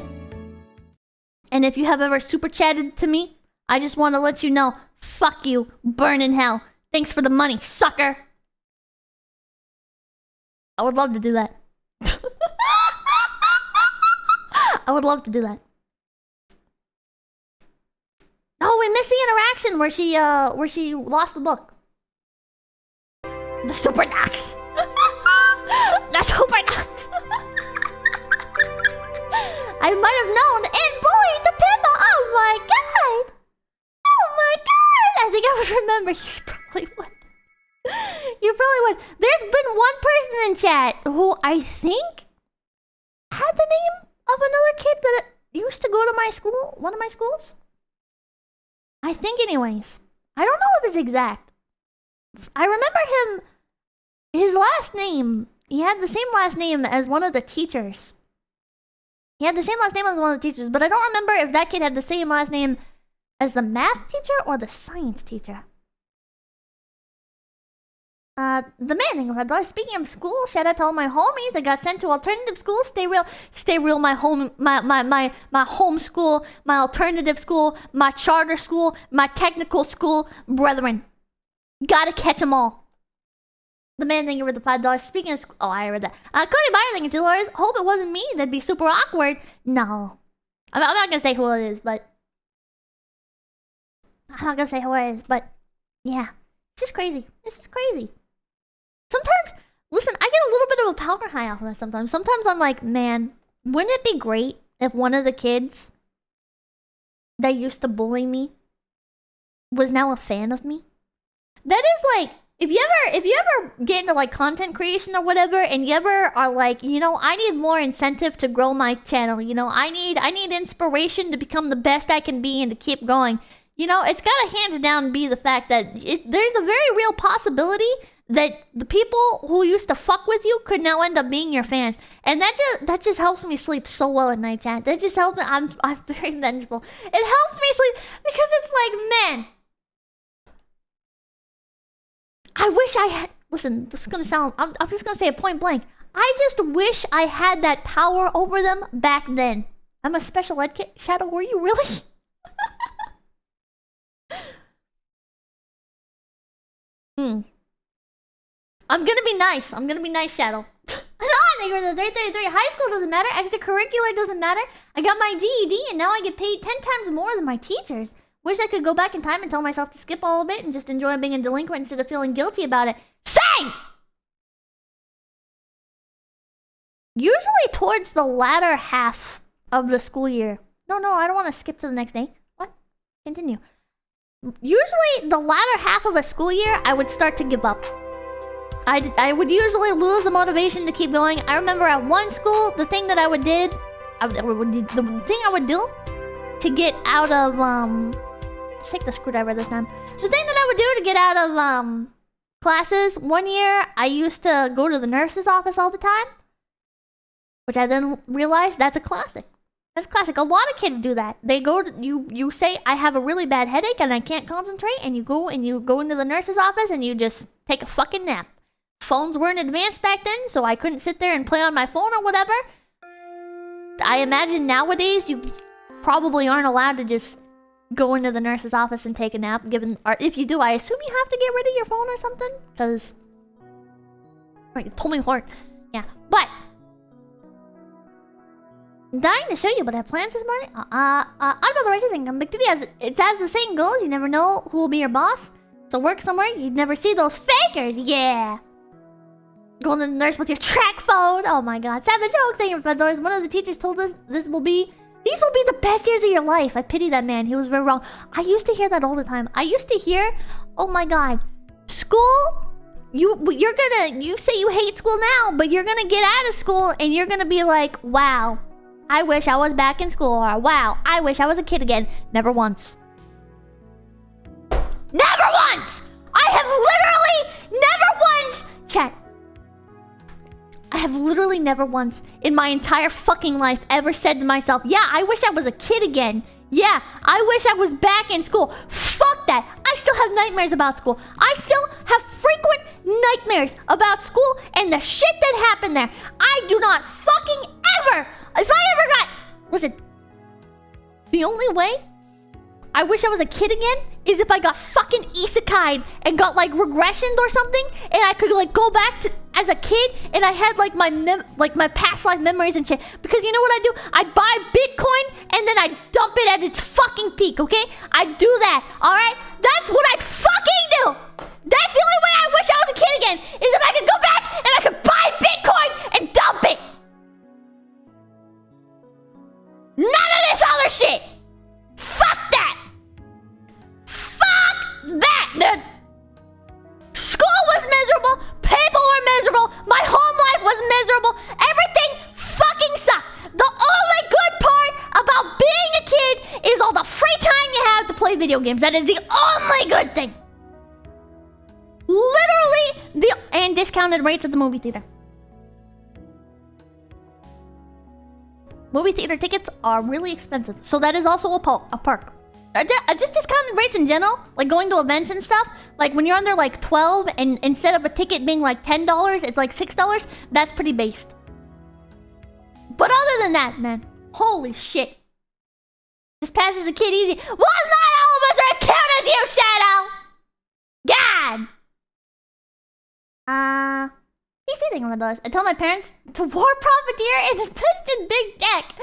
and if you have ever super chatted to me, I just want to let you know, fuck you, burn in hell. Thanks for the money, sucker. I would love to do that. I would love to do that. Oh, we missed the interaction where she lost the book. The super knocks. The super knocks. I might have known and bullied the Pippa. Oh my god. Oh my god. I think I would remember. You probably would. You probably would. There's been one person in chat who I think had the name of another kid used to go to my school, one of my schools. I think anyways. I don't know if it's exact. I remember him, his last name, he had the same last name as one of the teachers. He had the same last name as one of the teachers, but I don't remember if that kid had the same last name as the math teacher or the science teacher. The man, speaking of school, shout out to all my homies that got sent to alternative school. Stay real, my home school, my alternative school, my charter school, my technical school, brethren. Gotta catch them all. The man, thank you for the $5. Speaking of school, oh, I read that. Cody Meyer, thank you $2. Hope it wasn't me. That'd be super awkward. No. I'm not gonna say who it is, but... yeah. It's just crazy. It's just crazy. Sometimes, listen, I get a little bit of a power high off of that sometimes. Sometimes I'm like, man, wouldn't it be great if one of the kids that used to bully me was now a fan of me? That is like, if you ever get into like content creation or whatever, and you ever are like, you know, I need more incentive to grow my channel, you know, I need inspiration to become the best I can be and to keep going. You know, it's gotta hands down be the fact that there's a very real possibility that the people who used to fuck with you could now end up being your fans. And that just helps me sleep so well at night, chat. That just helps me. I'm very vengeful. It helps me sleep because it's like, man, I wish I had... Listen, this is gonna sound... I'm just gonna say it point blank. I just wish I had that power over them back then. I'm a special ed kid. Shadow, were you really? I'm gonna be nice. I'm gonna be nice, Shadow. I know, nigga, the 333. High school doesn't matter. Extracurricular doesn't matter. I got my GED and now I get paid 10 times more than my teachers. Wish I could go back in time and tell myself to skip all of it and just enjoy being a delinquent instead of feeling guilty about it. Same! Usually towards the latter half of the school year. No, I don't want to skip to the next day. What? Continue. Usually the latter half of a school year, I would start to give up. I would usually lose the motivation to keep going. I remember at one school, the thing that I would do to get out of, let's take the screwdriver this time. The thing that I would do to get out of, classes, one year, I used to go to the nurse's office all the time. Which I then realized that's a classic. That's classic. A lot of kids do that. They go to, you say, I have a really bad headache and I can't concentrate, and you go into the nurse's office and you just take a fucking nap. Phones weren't advanced back then, so I couldn't sit there and play on my phone or whatever. I imagine nowadays you probably aren't allowed to just go into the nurse's office and take a nap, given, or if you do, I assume you have to get rid of your phone or something, because... Wait, you pulled me apart. Yeah, but... I'm dying to show you, but I have plans this morning. I've got the righteous income. It's as the saying goes, you never know who will be your boss. So work somewhere, you'd never see those fakers, yeah! Going to the nurse with your track phone. Oh my god. Savage jokes, thank you for $5. One of the teachers told us these will be the best years of your life. I pity that man. He was very wrong. I used to hear that all the time. I used to hear, oh my god, school, you say you hate school now, but you're gonna get out of school and you're gonna be like, wow, I wish I was back in school, or wow, I wish I was a kid again. Never once. Never once! I have literally never once... Chat. I have literally never once in my entire fucking life ever said to myself, yeah, I wish I was a kid again. Yeah, I wish I was back in school. Fuck that. I still have nightmares about school. I still have frequent nightmares about school and the shit that happened there. I do not fucking ever... If I ever got... Listen. The only way I wish I was a kid again is if I got fucking isekai'd and got like regressioned or something, and I could like go back to as a kid and I had like my past life memories and shit. Because you know what I do? I buy Bitcoin and then I dump it at its fucking peak, okay? I do that, alright? That's what I'd fucking do! That's the only way I wish I was a kid again, is if I could go back and I could buy Bitcoin and dump it! None of this other shit! Fuck that! Fuck that, dude! School was miserable, people were miserable, my home life was miserable, everything fucking sucked. The only good part about video games. That is the only good thing. Literally and discounted rates at the movie theater. Movie theater tickets are really expensive, so that is also a perk. Just discounted rates in general, like going to events and stuff. Like when you're under like 12 and instead of a ticket being like $10, it's like $6. That's pretty based. But other than that, man, holy shit. This passes a kid easy. Well, not all of us are as cute as you, Shadow! God! PC thing about those. I told my parents to war profiteer and twisted big deck.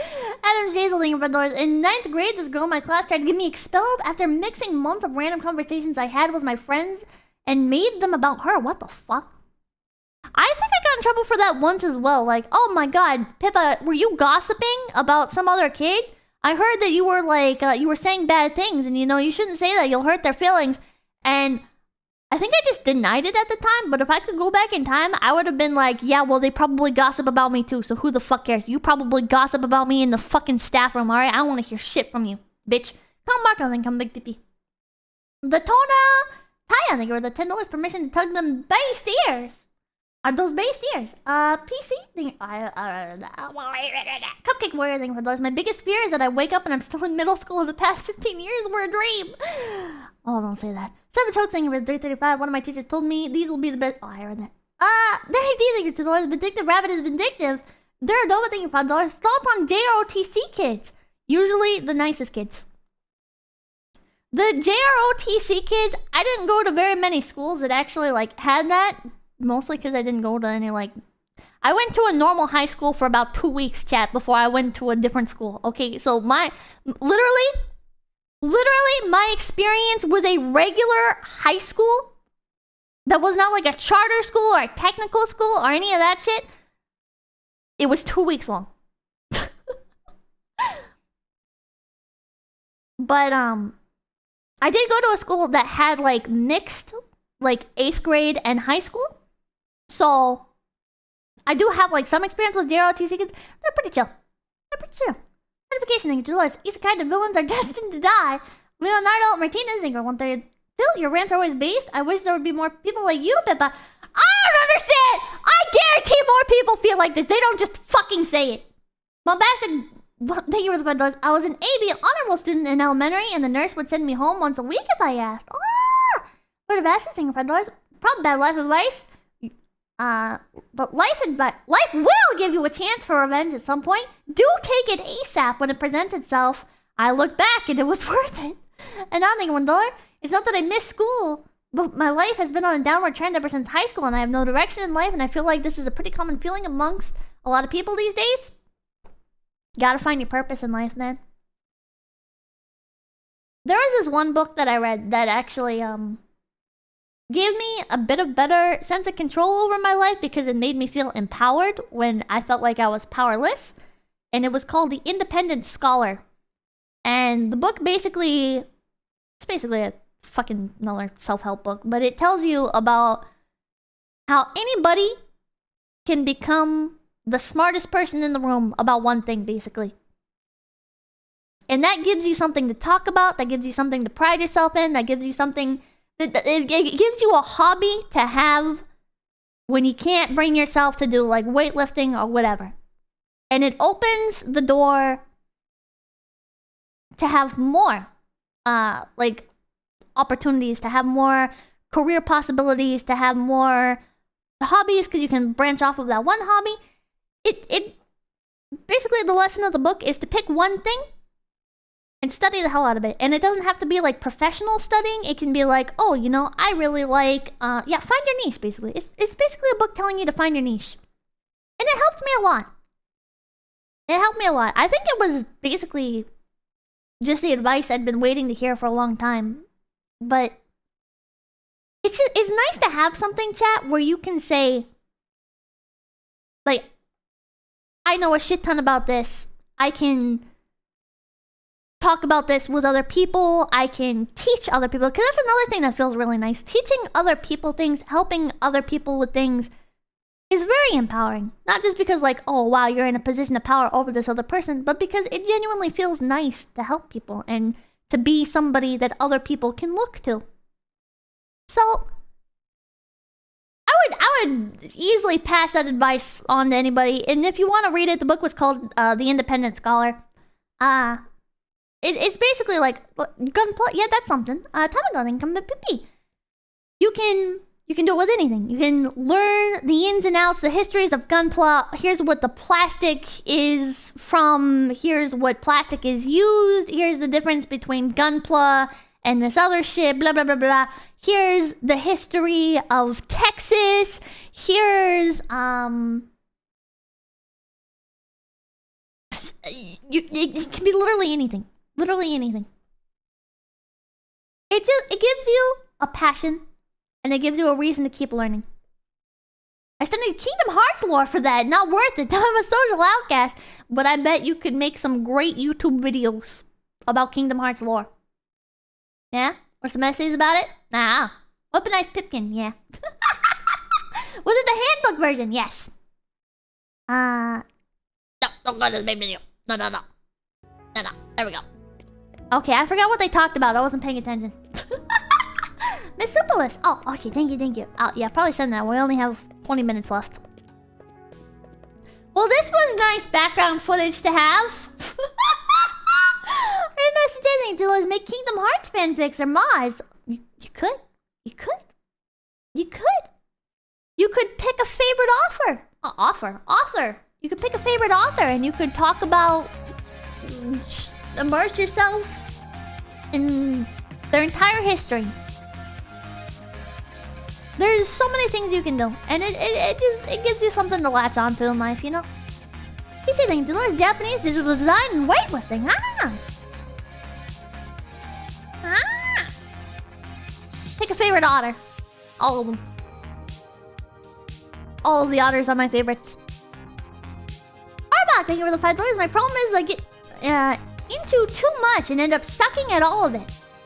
Adam Jazeling about those. In 9th grade, this girl in my class tried to get me expelled after mixing months of random conversations I had with my friends and made them about her. What the fuck? I think I got in trouble for that once as well. Like, oh my god, Pippa, were you gossiping about some other kid? I heard that you were like, you were saying bad things, and you know, you shouldn't say that, you'll hurt their feelings. And I think I just denied it at the time, but if I could go back in time, I would have been like, yeah, well, they probably gossip about me too, so who the fuck cares? You probably gossip about me in the fucking staff room, alright? I don't want to hear shit from you, bitch. Come Mark, I think I'm Big TP. The Tona Taya, I think, or the $10 permission to tug them based ears. Are those based ears? PC thing. Cupcake Warrior thing for those. My biggest fear is that I wake up and I'm still in middle school and the past 15 years were a dream. Oh, don't say that. 𝐶𝑯𝑦𝒀𝑀 thing for 335. One of my teachers told me these will be the best. Oh, I heard that. There he did. The vindictive rabbit is vindictive. There are Dova thinking $5. Thoughts on JROTC kids? Usually the nicest kids. The JROTC kids, I didn't go to very many schools that actually like had that. Mostly because I didn't go to any, like... I went to a normal high school for about 2 weeks, chat, before I went to a different school. Okay, so my... Literally, my experience with a regular high school that was not like a charter school or a technical school or any of that shit, it was 2 weeks long. But, I did go to a school that had, like, mixed, like, 8th grade and high school. So, I do have, like, some experience with JROTC kids. They're pretty chill. Notification thing, Dolores. 𝐒𝐡𝐚𝐭 villains are destined to die. Leonardo Martinez, Zinger 130. Still, your rants are always based. I wish there would be more people like you, Pippa. I don't understand! I guarantee more people feel like this. They don't just fucking say it. Bombastic... Thank you for the $5. I was an AB honorable student in elementary, and the nurse would send me home once a week if I asked. Lord of Ashes, thank you for $5. Probably bad life advice. But life will give you a chance for revenge at some point. Do take it ASAP when it presents itself. I look back and it was worth it. And I think $1. It's not that I miss school, but my life has been on a downward trend ever since high school, and I have no direction in life, and I feel like this is a pretty common feeling amongst a lot of people these days. Gotta find your purpose in life, man. There was this one book that I read that actually, gave me a bit of better sense of control over my life because it made me feel empowered when I felt like I was powerless. And it was called The Independent Scholar. And the book basically, it's basically a fucking another self-help book, but it tells you about how anybody can become the smartest person in the room about one thing, basically. And that gives you something to talk about, that gives you something to pride yourself in, that gives you something... It gives you a hobby to have when you can't bring yourself to do like weightlifting or whatever. And it opens the door to have more like opportunities, to have more career possibilities, to have more hobbies because you can branch off of that one hobby. It basically, the lesson of the book is to pick one thing and study the hell out of it. And it doesn't have to be like professional studying. It can be like, oh, you know, I really like, find your niche, basically. It's basically a book telling you to find your niche. And it helped me a lot. I think it was basically just the advice I'd been waiting to hear for a long time. But it's nice to have something, chat, where you can say, like, I know a shit ton about this. I can talk about this with other people. I can teach other people. Because that's another thing that feels really nice. Teaching other people things, helping other people with things is very empowering. Not just because like, oh wow, you're in a position of power over this other person, but because it genuinely feels nice to help people and to be somebody that other people can look to. So I would easily pass that advice on to anybody. And if you want to read it, the book was called The Independent Scholar. It's basically like gunplay. Yeah, that's something. 𝐴𝐚𝐭 You can do it with anything. You can learn the ins and outs, the histories of gunpla. Here's what the plastic is from. Here's what plastic is used. Here's the difference between gunpla and this other shit. Blah blah blah blah. Here's the history of Texas. Here's it can be literally anything. Literally anything. It gives you a passion, and it gives you a reason to keep learning. I studied Kingdom Hearts lore for that. Not worth it. Now I'm a social outcast. But I bet you could make some great YouTube videos about Kingdom Hearts lore. Yeah? Or some essays about it? Nah. Weaponized Pipkin, yeah. Was it the handbook version? Yes. No, don't go to the main video. No. There we go. Okay, I forgot what they talked about. I wasn't paying attention. Miss 𝑐𝑯𝑧𝒀𝑆. Oh, okay, thank you. Yeah, probably send that. We only have 20 minutes left. Well, this was nice background footage to have. Read messaging to us make Kingdom Hearts fanfics or mods. You could. You could pick a favorite author. You could pick a favorite author and you could talk about... immerse yourself in their entire history. There's so many things you can do, and it gives you something to latch onto in life, you know. You see things to learn Japanese digital design and weightlifting. Pick a favorite otter. All of them. All of the otters are my favorites. Arbok, thank you for the $5. My problem is I get into too much and end up sucking at all of it.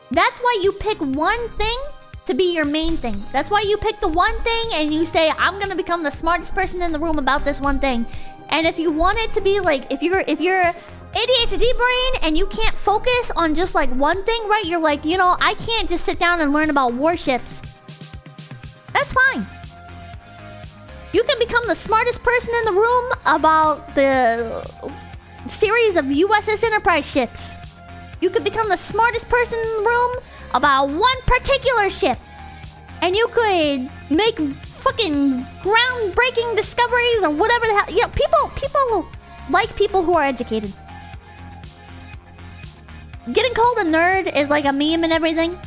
That's why you pick one thing to be your main thing. That's why you pick the one thing and you say, I'm gonna become the smartest person in the room about this one thing. And if you want it to be like, if you're ADHD brain and you can't focus on just like one thing, right? You're like, you know, I can't just sit down and learn about warships. That's fine. You can become the smartest person in the room about the series of USS Enterprise ships. You could become the smartest person in the room about one particular ship. And you could make fucking groundbreaking discoveries or whatever the hell. You know, people like people who are educated. Getting called a nerd is like a meme and everything.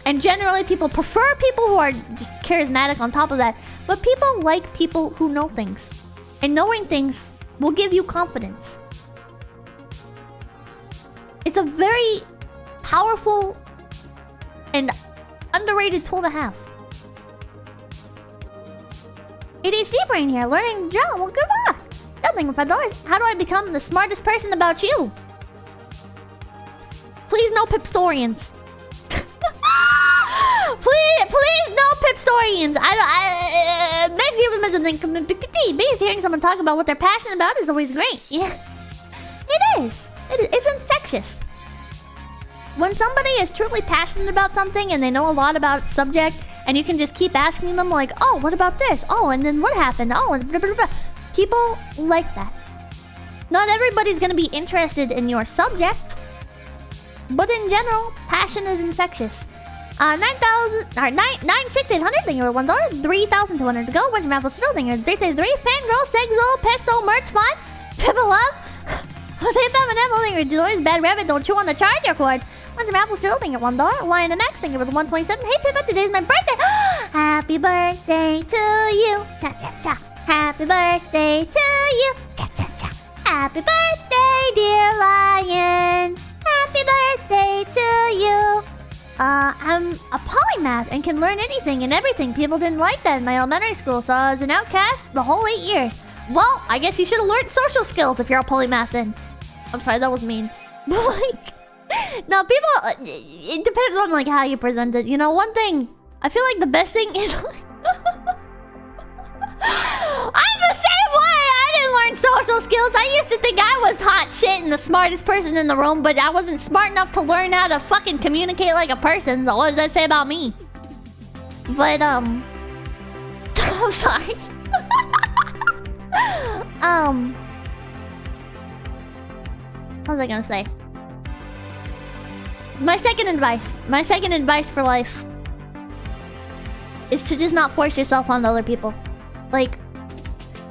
And generally people prefer people who are just charismatic on top of that. But people like people who know things. And knowing things will give you confidence. It's a very powerful and underrated tool to have. ADHD brain here, learning to draw. Well, good luck. Building with $5. How do I become the smartest person about you? Please no Pipstorians. Please no Pipstorians. Next year we must based hearing someone talk about what they're passionate about is always great. Yeah, it is. It's infectious. When somebody is truly passionate about something and they know a lot about subject, and you can just keep asking them like, oh, what about this? Oh, and then what happened? Oh, and blah, blah, blah. People like that. Not everybody's gonna be interested in your subject, but in general, passion is infectious. 96800, thank you for $1. 3,200 to go. What's your raffle still? Thank you for 333. Fangirl, Segzo, Pesto, Merch Fun, Pippa Love, Jose Feminine, thank you for $2. Bad Rabbit, don't chew on the charger cord. What's your raffle still? Thank you for $1. Lion MX, thank you for the 127. Hey Pippa, today's my birthday. Happy birthday to you. Cha cha cha. Happy birthday to you. Cha cha cha. Happy birthday, dear Lion. Happy birthday to you. I'm a polymath and can learn anything and everything. People didn't like that in my elementary school, so I was an outcast the whole 8 years. Well, I guess you should have learned social skills if you're a polymath then. I'm sorry, that was mean. But like, no, people, it depends on like how you present it. You know, one thing, I feel like the best thing is like, I'm the same way! I didn't learn social skills. I used to think I was hot shit and the smartest person in the room, but I wasn't smart enough to learn how to fucking communicate like a person. So what does that say about me? But, I'm sorry. What was I gonna say? My second advice for life is to just not force yourself on other people. Like,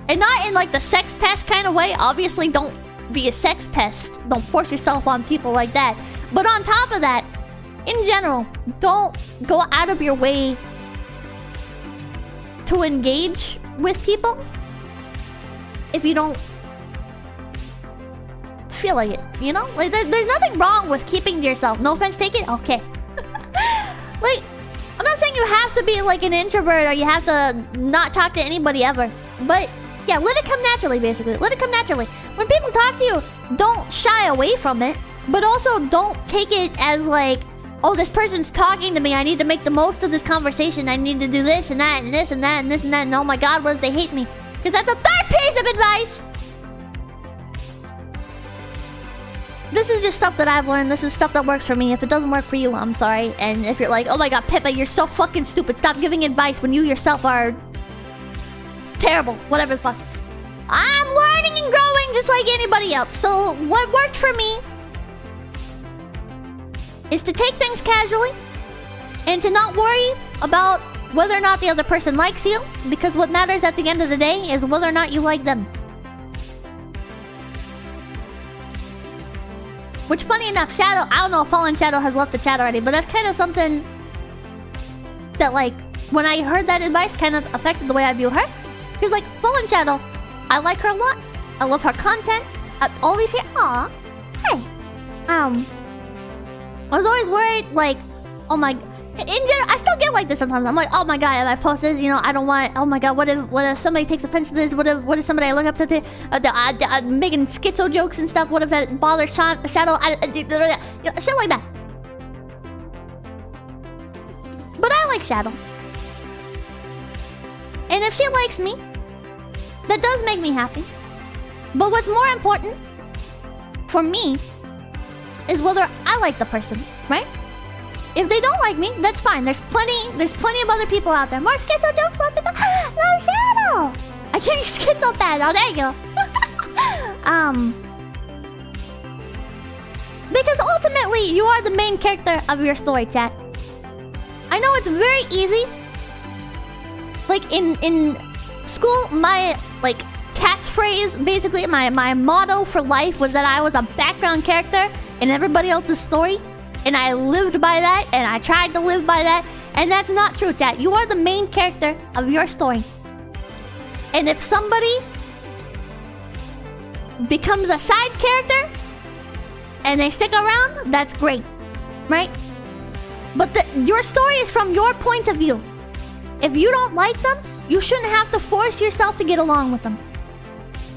and not in like the sex pest kind of way. Obviously, don't be a sex pest. Don't force yourself on people like that. But on top of that, in general, don't go out of your way to engage with people if you don't feel like it, you know? Like, there's nothing wrong with keeping to yourself. No offense taken? Okay. Like, I'm not saying you have to be like an introvert or you have to not talk to anybody ever. But, yeah, let it come naturally, basically. Let it come naturally. When people talk to you, don't shy away from it. But also, don't take it as like, oh, this person's talking to me. I need to make the most of this conversation. I need to do this and that and this and that and this and that. And oh my god, what if they hate me? Because that's a third piece of advice! This is just stuff that I've learned. This is stuff that works for me. If it doesn't work for you, I'm sorry. And if you're like, oh my god, Pippa, you're so fucking stupid. Stop giving advice when you yourself are terrible. Whatever the fuck. I'm learning and growing just like anybody else. So what worked for me is to take things casually and to not worry about whether or not the other person likes you. Because what matters at the end of the day is whether or not you like them. Which, funny enough, Shadow... I don't know if Fallen Shadow has left the chat already, but that's kind of something that, like, when I heard that advice, kind of affected the way I view her. Because, like, Fallen Shadow, I like her a lot. I love her content. I always hear, aw, hey. I was always worried, like, oh my... In general, I still get like this sometimes. I'm like, oh my god, if I post this, you know, I don't want... Oh my god, what if somebody takes offense to this? What if somebody I look up to making schizo jokes and stuff? What if that bothers Shadow? You know, shit like that. But I like Shadow. And if she likes me, that does make me happy. But what's more important for me is whether I like the person, right? If they don't like me, that's fine. There's plenty of other people out there. More schizo jokes, more people. No, Shadow! I can't use schizo bad. Oh, there you go. Because ultimately, you are the main character of your story, chat. I know it's very easy. Like, in school, my, like, catchphrase, basically, my motto for life was that I was a background character in everybody else's story. And I lived by that, and I tried to live by that. And that's not true, chat. You are the main character of your story. And if somebody becomes a side character, and they stick around, that's great. Right? But your story is from your point of view. If you don't like them, you shouldn't have to force yourself to get along with them.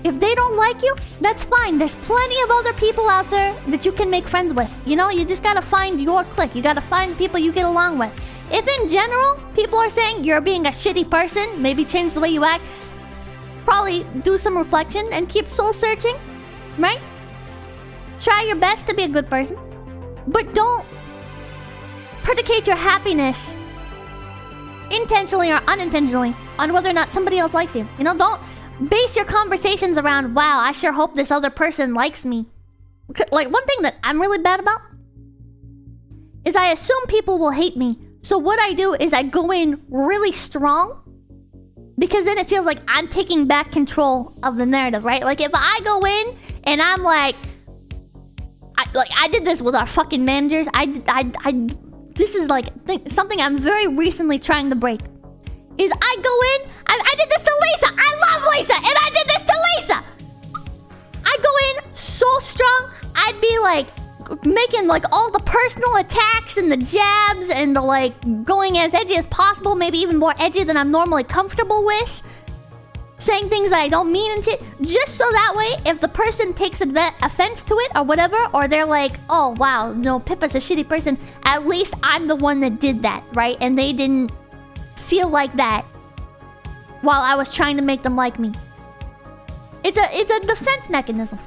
If they don't like you, that's fine. There's plenty of other people out there that you can make friends with. You know, you just gotta find your clique. You gotta find the people you get along with. If in general, people are saying you're being a shitty person, maybe change the way you act, probably do some reflection and keep soul searching, right? Try your best to be a good person. But don't predicate your happiness, intentionally or unintentionally, on whether or not somebody else likes you. You know, don't base your conversations around, wow, I sure hope this other person likes me. Like, one thing that I'm really bad about is I assume people will hate me. So what I do is I go in really strong, because then it feels like I'm taking back control of the narrative, right? Like, if I go in and I'm like I did this with our fucking managers. This is like something I'm very recently trying to break. Is I go in, I did this to Lisa. I love Lisa, and I did this to Lisa. I go in so strong, I'd be like making like all the personal attacks and the jabs and the like going as edgy as possible, maybe even more edgy than I'm normally comfortable with. Saying things that I don't mean and shit, just so that way, if the person takes offense to it or whatever, or they're like, oh wow, no, Pippa's a shitty person, at least I'm the one that did that, right? And they didn't feel like that while I was trying to make them like me. It's a defense mechanism.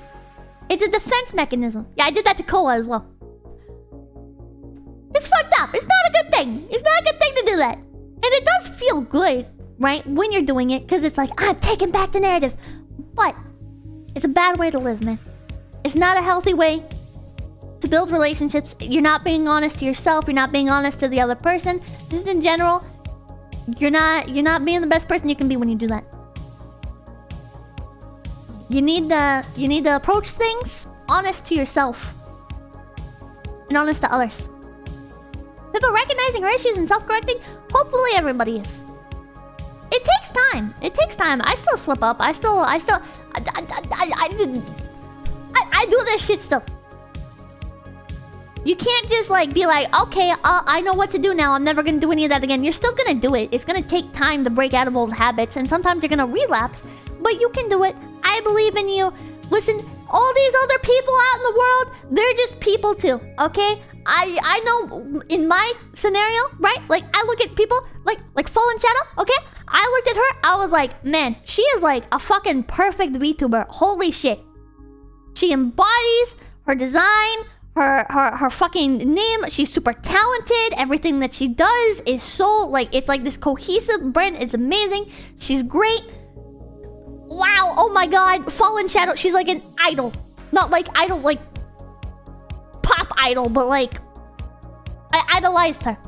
It's a defense mechanism. Yeah, I did that to Koa as well. It's fucked up. It's not a good thing. It's not a good thing to do that. And it does feel good, right? When you're doing it, because it's like, I'm taking back the narrative. But it's a bad way to live, man. It's not a healthy way to build relationships. You're not being honest to yourself. You're not being honest to the other person. Just in general, you're not being the best person you can be when you do that. You need to approach things honest to yourself and honest to others. People recognizing her issues and self-correcting. Hopefully everybody is. It takes time. It takes time. I still slip up. I do this shit still. You can't just like be like, okay, I know what to do now. I'm never gonna do any of that again. You're still gonna do it. It's gonna take time to break out of old habits, and sometimes you're gonna relapse. But you can do it. I believe in you. Listen, all these other people out in the world, they're just people too, okay? I know in my scenario, right? Like, I look at people, like Fallen Shadow, okay? I looked at her, I was like, man, she is like a fucking perfect VTuber. Holy shit. She embodies her design, her fucking name. She's super talented. Everything that she does is so, like, it's like this cohesive brand. It's amazing. She's great. Wow, oh my god, Fallen Shadow, she's like an idol. Not like idol, like pop idol, but like I idolized her.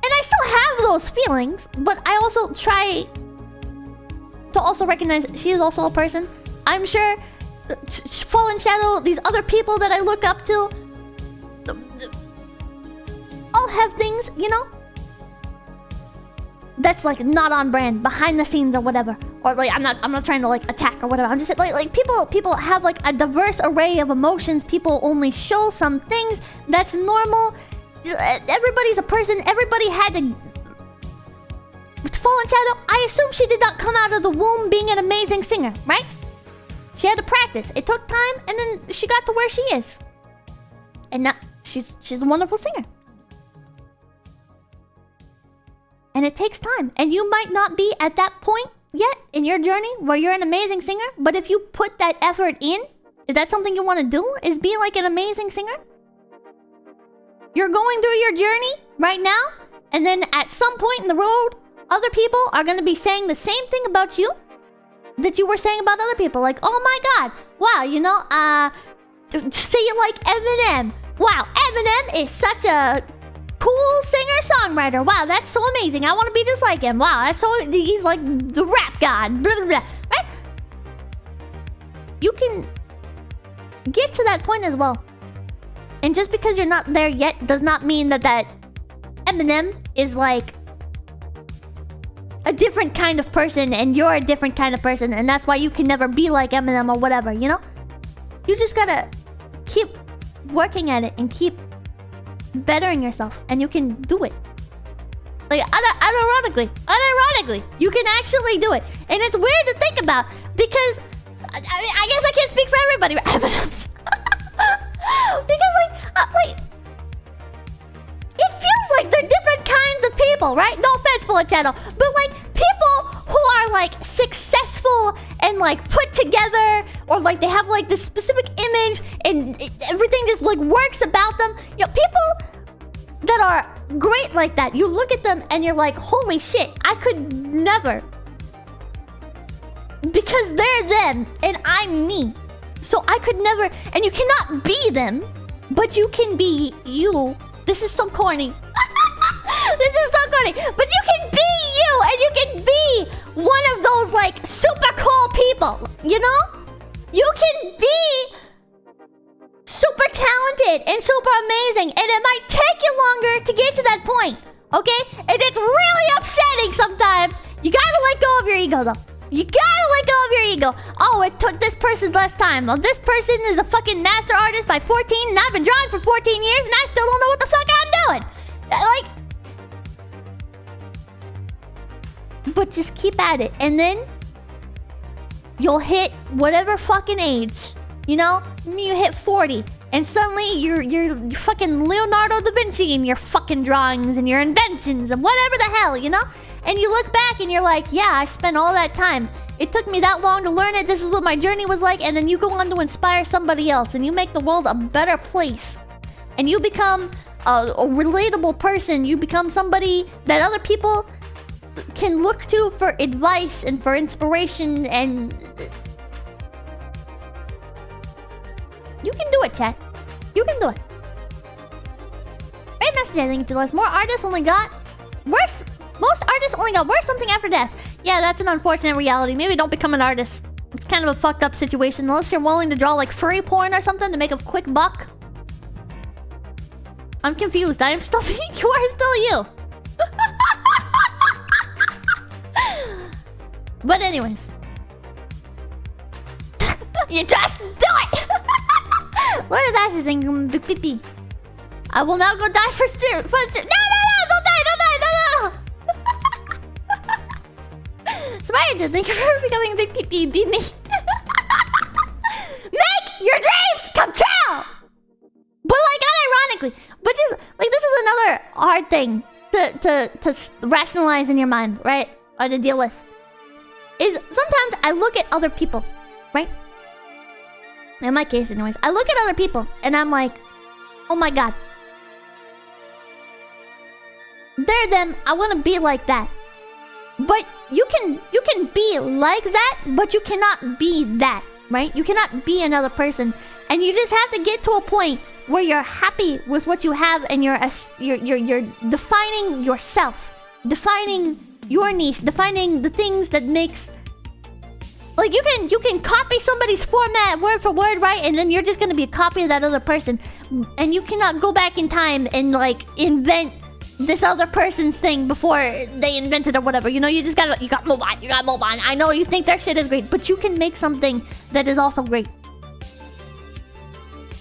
And I still have those feelings, but I also try to also recognize she is also a person. I'm sure Fallen Shadow, these other people that I look up to, all have things, you know, that's like not on brand, behind the scenes or whatever. Or like I'm not trying to like attack or whatever. I'm just like people have like a diverse array of emotions. People only show some things. That's normal. Everybody's a person. Everybody had to. With Fallen Shadow, I assume she did not come out of the womb being an amazing singer, right? She had to practice. It took time, and then she got to where she is. And now she's a wonderful singer. And it takes time. And you might not be at that point yet in your journey where you're an amazing singer. But if you put that effort in, if that's something you want to do, is be like an amazing singer. You're going through your journey right now. And then at some point in the road, other people are going to be saying the same thing about you that you were saying about other people. Like, oh my god, wow, you know, say you like Eminem. Wow, Eminem is such a cool singer-songwriter. Wow, that's so amazing. I want to be just like him. Wow, that's so... He's like the rap god. Blah, blah, blah. Right? You can get to that point as well. And just because you're not there yet does not mean that Eminem is like a different kind of person and you're a different kind of person, and that's why you can never be like Eminem or whatever, you know? You just gotta keep working at it and keep bettering yourself, and you can do it. Like, unironically, you can actually do it. And it's weird to think about, because I mean, I guess I can't speak for everybody, but Eminem's because like it feels like they're different kinds of people, right? No offense, Bullet Channel, but like people who are like successful and like put together, or like they have like this specific image and everything just like works about them. You know, people that are great like that, you look at them and you're like, holy shit, I could never. Because they're them and I'm me. So I could never, and you cannot be them, but you can be you. This is so corny. This is so corny. But you can be you, and you can be one of those like super cool people, you know? You can be super talented and super amazing, and it might take you longer to get to that point, okay? And it's really upsetting sometimes. You gotta let go of your ego though. You gotta let go of your ego. Oh, it took this person less time. Well, this person is a fucking master artist by 14, and I've been drawing for 14 years, and I still don't know what the fuck I'm doing. Like, but just keep at it, and then you'll hit whatever fucking age. You know, you hit 40, and suddenly you're fucking Leonardo da Vinci in your fucking drawings and your inventions and whatever the hell, you know? And you look back and you're like, yeah, I spent all that time. It took me that long to learn it. This is what my journey was like. And then you go on to inspire somebody else. And you make the world a better place. And you become a relatable person. You become somebody that other people can look to for advice and for inspiration. And you can do it, chat. You can do it. Great message, I think, to us. More artists only got worse. Most artists only got worse something after death. Yeah, that's an unfortunate reality. Maybe don't become an artist. It's kind of a fucked up situation. Unless you're willing to draw like furry porn or something to make a quick buck. I'm confused. I am still you are still you. But anyways. You just do it! What is that thing? Big pee. I will now go die for fun. No! Don't die! Spider, thank you for becoming a big pee. Beat me. Make your dreams come true! But like unironically. But just like this is another hard thing to rationalize in your mind, right? Or to deal with. Is sometimes I look at other people, right? In my case anyways, I look at other people and I'm like, oh my god. They're them, I want to be like that. But you can be like that, but you cannot be that, right? You cannot be another person. And you just have to get to a point where you're happy with what you have and you're defining yourself. Defining your niche, defining the things that makes... Like, you can copy somebody's format word for word, right? And then you're just gonna be a copy of that other person. And you cannot go back in time and, like, invent this other person's thing before they invented or whatever. You know, you gotta move on. You gotta move on. I know you think their shit is great, but you can make something that is also great.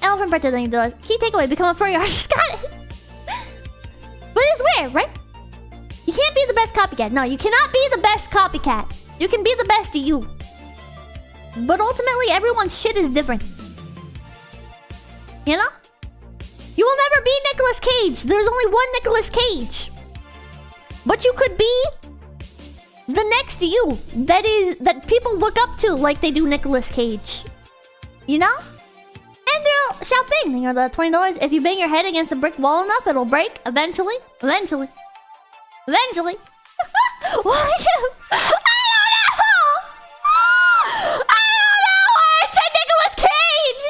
Elephant Bretter thing does. Key takeaway, become a furry artist. Got it! But it's weird, right? You can't be the best copycat. No, you cannot be the best copycat. You can be the best of you. But ultimately, everyone's shit is different. You know? You will never be Nicolas Cage. There's only one Nicolas Cage. But you could be the next you. That people look up to like they do Nicolas Cage. You know? Andrew Xiaoping, you know, the $20. If you bang your head against a brick wall enough, it'll break. Eventually. Why? I don't know why I said Nicolas Cage!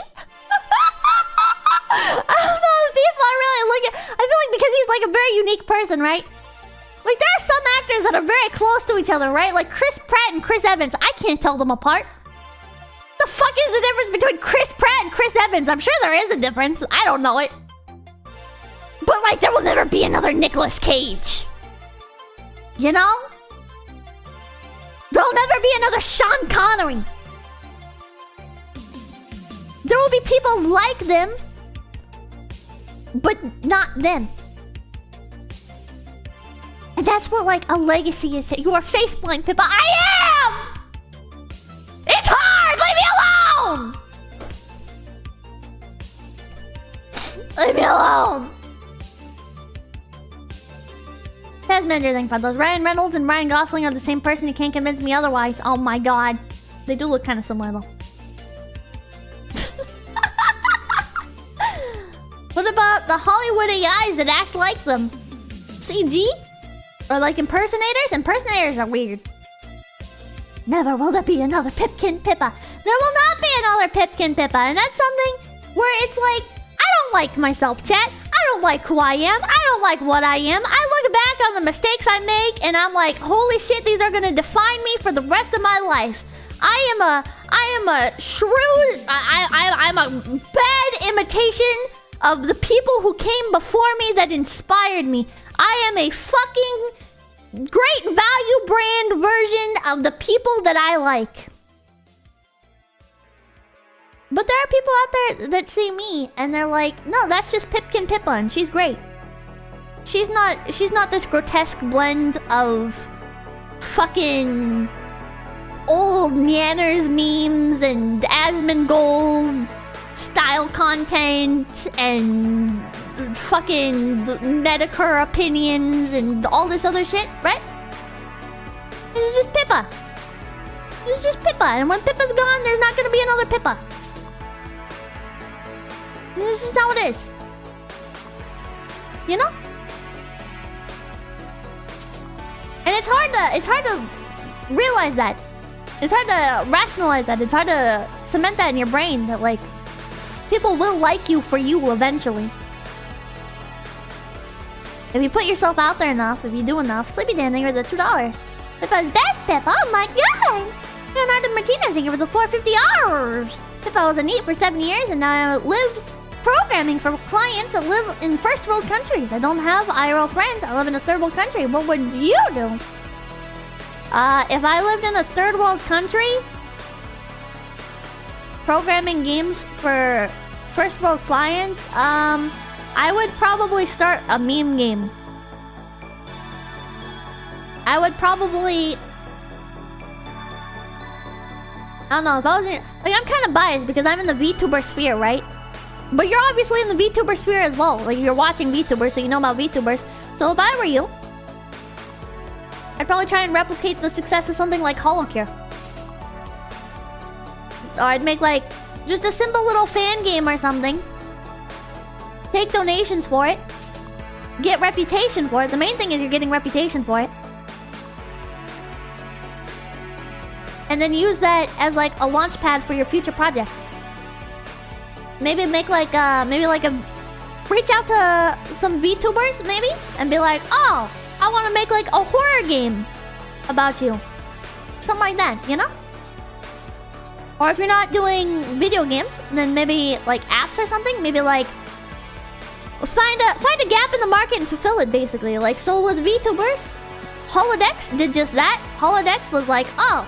I don't know if people are really looking... I feel like because he's like a very unique person, right? Like there are some actors that are very close to each other, right? Like Chris Pratt and Chris Evans. I can't tell them apart. The fuck is the difference between Chris Pratt and Chris Evans? I'm sure there is a difference. I don't know it. But like there will never be another Nicolas Cage. You know? There'll never be another Sean Connery. There will be people like them, but not them. And that's what like a legacy is. You are faceblind, Pippa. I am! It's hard! Leave me alone! Leave me alone! Tasmanager thing fun. Those Ryan Reynolds and Ryan Gosling are the same person. You can't convince me otherwise. Oh my god. They do look kind of similar though. What about the Hollywood AIs that act like them? CG? Or like impersonators? Impersonators are weird. Never will there be another Pipkin Pippa. There will not be another Pipkin Pippa. And that's something where it's like, I don't like myself, chat. I don't like who I am. I don't like what I am. I look back on the mistakes I make and I'm like, holy shit, these are gonna define me for the rest of my life. I am a shrewd, I'm a bad imitation of the people who came before me that inspired me. I am a fucking great value brand version of the people that I like. But there are people out there that see me and they're like, no, that's just Pipkin Pippa and she's great. She's not this grotesque blend of fucking old Manners memes and Asmongold style content and fucking Medicare opinions and all this other shit, right? Pippa. It's just Pippa, and when Pippa's gone, there's not gonna be another Pippa. This is how it is. You know? And it's hard to realize that. It's hard to rationalize that. It's hard to cement that in your brain that, like, people will like you for you eventually. If you put yourself out there enough, if you do enough. Sleepy Dan, thank you for the $2. Pippa's best Pippa, oh my god! Leonardo Martinez, thank you for the $4.50. Pippa was a NEET for 7 years, and I lived programming for clients that live in first world countries. I don't have IRL friends. I live in a third world country. What would you do? If I lived in a third world country, programming games for first world clients, I would probably start a meme game. I would probably... I don't know, if I was in... Like, I'm kind of biased because I'm in the VTuber sphere, right? But you're obviously in the VTuber sphere as well. Like, you're watching VTubers, so you know about VTubers. So if I were you, I'd probably try and replicate the success of something like HoloCure. Or I'd make, like, just a simple little fan game or something. Take donations for it. Get reputation for it. The main thing is you're getting reputation for it. And then use that as, like, a launch pad for your future projects. Maybe make, like, reach out to some VTubers, maybe? And be like, oh, I want to make, like, a horror game about you. Something like that, you know? Or if you're not doing video games, then maybe, like, apps or something. Maybe, like, find a gap in the market and fulfill it, basically. Like, so with VTubers, Holodex did just that. Holodex was like, oh,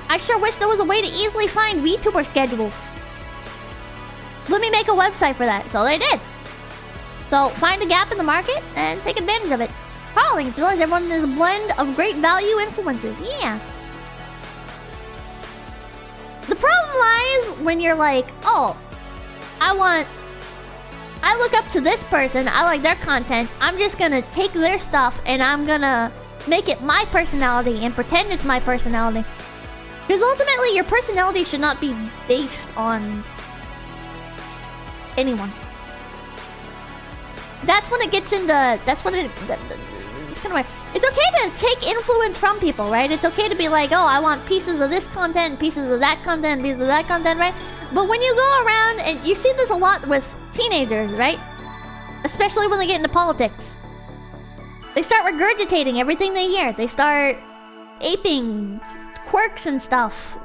I sure wish there was a way to easily find VTuber schedules. Let me make a website for that. So they did. So find a gap in the market and take advantage of it. Probably realize everyone is a blend of great value influences. Yeah. The problem lies when you're like, oh, I look up to this person. I like their content. I'm just gonna take their stuff and I'm gonna make it my personality and pretend it's my personality. Because ultimately, your personality should not be based on anyone. That's when it gets into... That's when it... It's kind of weird. It's okay to take influence from people, right? It's okay to be like, oh, I want pieces of this content, pieces of that content, pieces of that content, right? But when you go around, and you see this a lot with teenagers, right? Especially when they get into politics. They start regurgitating everything they hear. They start aping quirks and stuff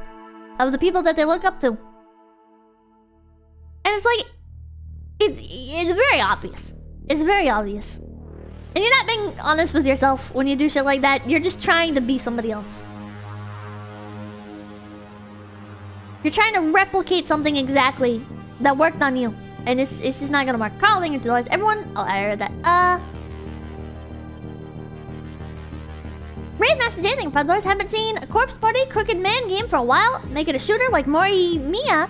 of the people that they look up to. And it's like, it's very obvious. It's very obvious. And you're not being honest with yourself when you do shit like that. You're just trying to be somebody else. You're trying to replicate something exactly that worked on you. And it's just not gonna work. Calling and realize everyone... Oh, I heard that. Raid Master J, thank you for those. Haven't seen a Corpse Party Crooked Man game for a while. Make it a shooter like Mori Mia.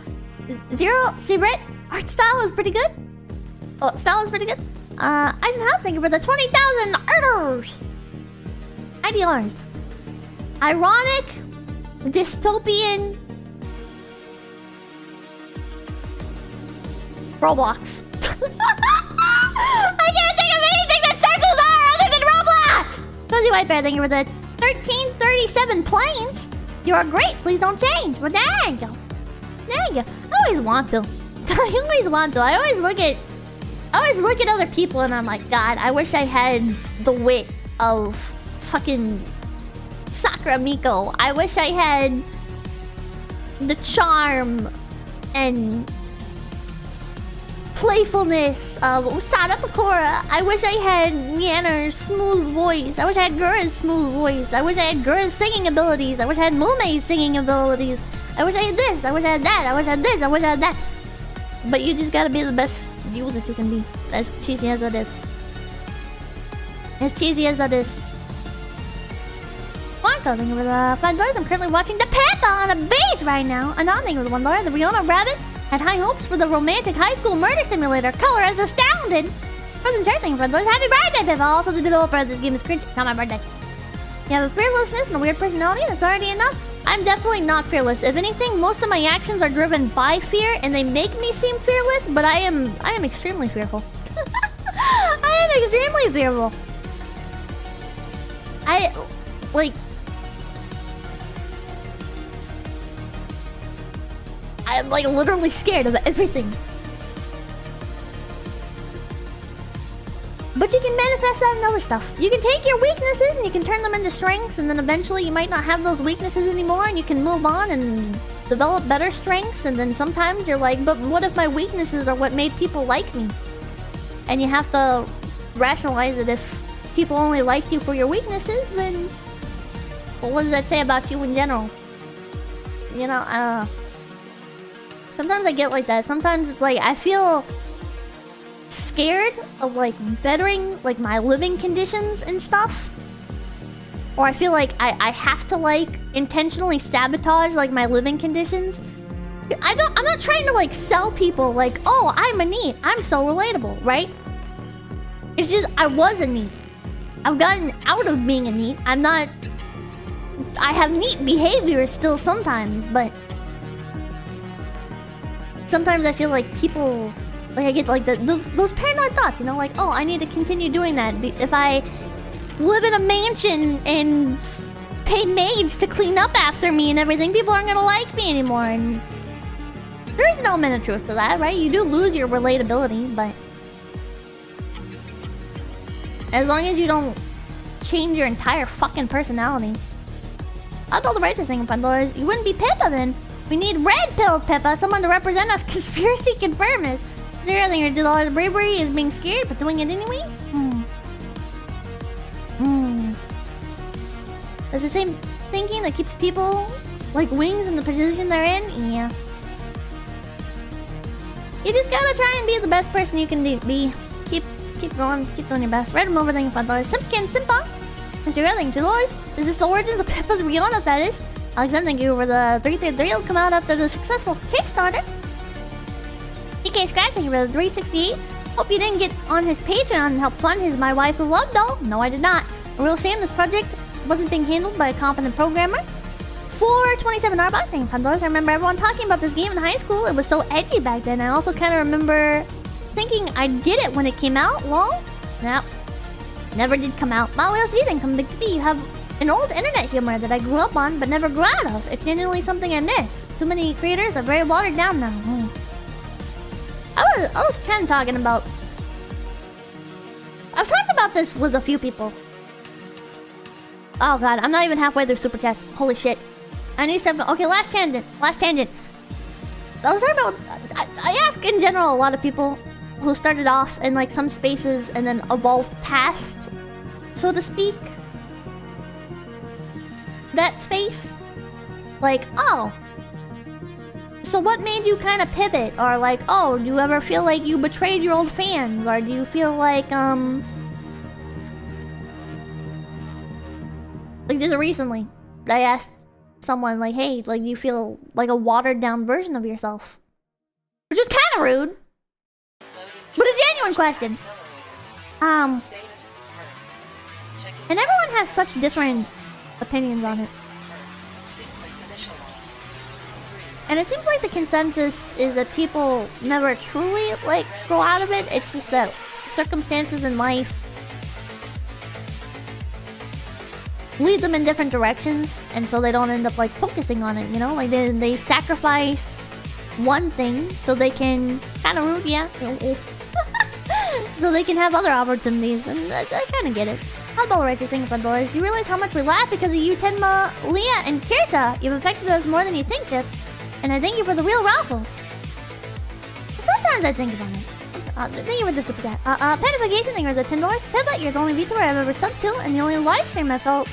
𝐶𝑯𝑐𝑏𝗽𝗶𝗽𝗶𝗃. Art style is pretty good. Oh, style is pretty good. Eisenhouse, thank you for the 20,000 ardors. IDRs. Ironic, dystopian, Roblox. I can't think of anything that circles are other than Roblox. Cozy White Bear, thank you for the 1337 planes. You are great. Please don't change. Well, there you go. There you go. I always want to. I always want to. I always look at other people and I'm like, God, I wish I had the wit of fucking Sakura Miko. I wish I had the charm and playfulness of Usada Pakora. I wish I had Yanner's smooth voice. I wish I had Gura's smooth voice. I wish I had Gura's singing abilities. I wish I had Mume's singing abilities. I wish I had this. I wish I had that. I wish I had this. I wish I had that. But you just gotta be the best you that you can be. As cheesy as that is. As cheesy as that is. Wonka, thank you for the $5. I'm currently watching the Panda on a beach right now. Another thing with $1. The Riona Rabbit had high hopes for the romantic high school murder simulator. Color is astounded. Frozen Chair, thank you for $5. Happy birthday, Pippa. Also, the developer of this game is cringy. It's not my birthday. You have a fearlessness and a weird personality, that's already enough. I'm definitely not fearless. If anything, most of my actions are driven by fear, and they make me seem fearless, but I am extremely fearful. I am extremely fearful. I'm like literally scared of everything. But you can manifest that in other stuff. You can take your weaknesses and you can turn them into strengths, and then eventually you might not have those weaknesses anymore and you can move on and develop better strengths, and then sometimes you're like, but what if my weaknesses are what made people like me? And you have to rationalize it. If people only like you for your weaknesses, then well, what does that say about you in general? You know, sometimes I get like that. Sometimes it's like I feel scared of like bettering like my living conditions and stuff, or I feel like I have to like intentionally sabotage like my living conditions. I'm not trying to like sell people like, oh, I'm a NEET, I'm so relatable, right? It's just I was a NEET. I've gotten out of being a NEET. I have NEET behavior still sometimes, but sometimes I feel like people, like I get like those paranoid thoughts, you know, like, oh, I need to continue doing that. If I live in a mansion and pay maids to clean up after me and everything, people aren't gonna like me anymore. And there is an element of truth to that, right? You do lose your relatability, but as long as you don't change your entire fucking personality. I'll build the right to sing in Pandora's. You wouldn't be Pippa then. We need red-pilled Pippa, someone to represent us. Conspiracy confirmers. Zero thing your $2 bravery is being scared, but doing it anyways? It's the same thinking that keeps people like wings in the position they're in? Yeah. You just gotta try and be the best person you can be. Keep going, keep doing your best. Red over thing fun dollars. Simpkin, Simpa. Mr. Redding, $2. Is this the origins of Pippa's Rihanna fetish? Alexander, thank you for the 333. Will come out after the successful Kickstarter. DK Scratch, thank you for the 368. Hope you didn't get on his Patreon and help fund his My Wife Who Loved doll. No, I did not. A real shame this project wasn't being handled by a competent programmer. 427 Arbok, thank you, $10. I remember everyone talking about this game in high school. It was so edgy back then. I also kind of remember thinking I'd get it when it came out. Well, no. Never did come out. Molly LC didn't come Big to be. You have an old internet humor that I grew up on but never grew out of. It's genuinely something I miss. Too many creators are very watered down now. I was kind of talking about... I've talked about this with a few people. Oh god, I'm not even halfway through Super Chats. Holy shit. I need to... Okay, last tangent. I was talking about... I ask in general a lot of people who started off in like some spaces and then evolved past, so to speak, that space. Like, oh, so what made you kind of pivot? Or like, oh, do you ever feel like you betrayed your old fans? Or do you feel like just recently I asked someone like, hey, like, do you feel like a watered down version of yourself? Which is kind of rude, but a genuine question. And everyone has such different opinions on it. And it seems like the consensus is that people never truly, like, grow out of it. It's just that circumstances in life lead them in different directions, and so they don't end up, like, focusing on it, you know? Like, they sacrifice one thing so they can... Kind of rude, yeah. So they can have other opportunities, and I kind of get it. How about right to sing fun boys? Do you realize how much we laugh because of you, Tenma, Leah, and Kirsha? You've affected us more than you think, Chips. And I thank you for the real raffles. Sometimes I think about it. Thank you for the super chat. Panification, thank you for the $10. Pivot, you're the only VTuber I've ever subbed to, and the only live stream I felt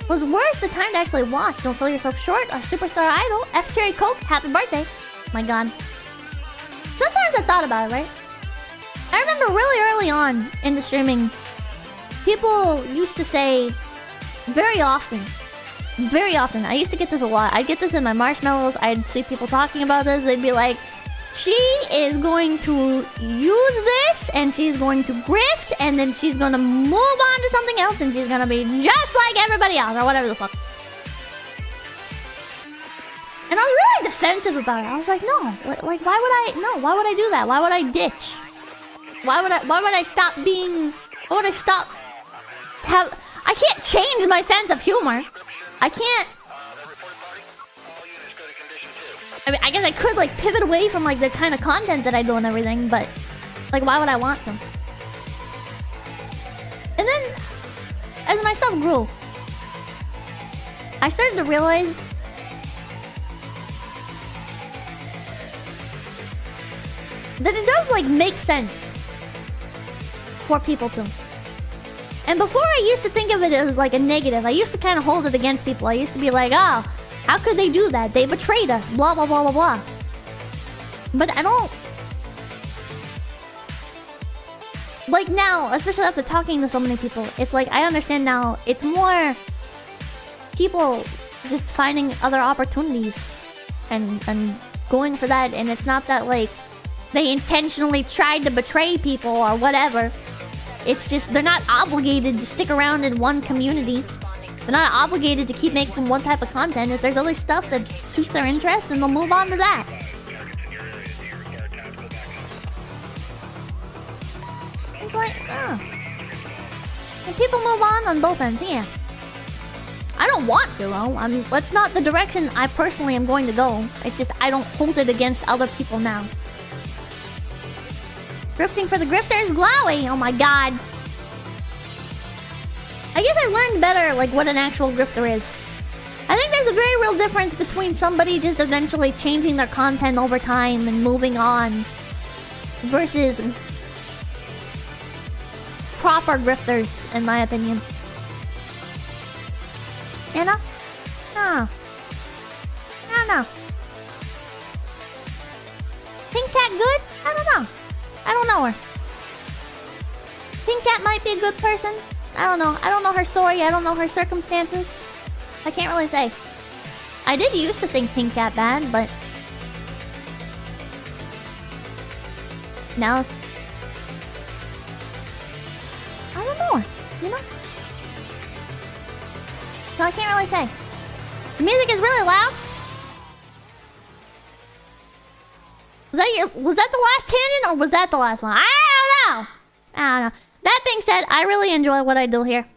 was worth the time to actually watch. Don't sell yourself short. Our superstar idol, F Cherry Coke, happy birthday. My god. Sometimes I thought about it, right? I remember really early on in the streaming, people used to say very often, I used to get this a lot. I'd get this in my marshmallows. I'd see people talking about this. They'd be like, she is going to use this this, and she's going to grift, and then she's gonna move on to something else, and she's gonna be just like everybody else, or whatever the fuck. And I was really defensive about it. I was like, no, like, why would I do that? Why would I ditch? Why would I stop being... Why would I stop... I can't change my sense of humor. I can't... I mean, I guess I could, like, pivot away from, like, the kind of content that I do and everything, but... Like, why would I want to? And then, as my stuff grew, I started to realize... that it does, like, make sense for people to. And before I used to think of it as, like, a negative. I used to kind of hold it against people. I used to be like, oh, how could they do that? They betrayed us. Blah, blah, blah, blah, blah. But I don't... Like, now, especially after talking to so many people, it's like, I understand now. It's more people just finding other opportunities and going for that. And it's not that, like, they intentionally tried to betray people or whatever. It's just they're not obligated to stick around in one community. They're not obligated to keep making one type of content. If there's other stuff that suits their interest, then they'll move on to that. It's like, and people move on both ends, yeah. I don't want to, though. I mean, that's not the direction I personally am going to go. It's just I don't hold it against other people now. Grifting for the grifters, Glowy. Oh my god. I guess I learned better, like, what an actual grifter is. I think there's a very real difference between somebody just eventually changing their content over time and moving on versus proper grifters, in my opinion. You know? No. I don't know. Pink Cat good? I don't know. I don't know her. Pink Cat might be a good person. I don't know. I don't know her story. I don't know her circumstances. I can't really say. I did used to think Pink Cat bad, but... now it's... I don't know her, you know? So I can't really say. The music is really loud. Was that the last tangent, or was that the last one? I don't know. I don't know. That being said, I really enjoy what I do here.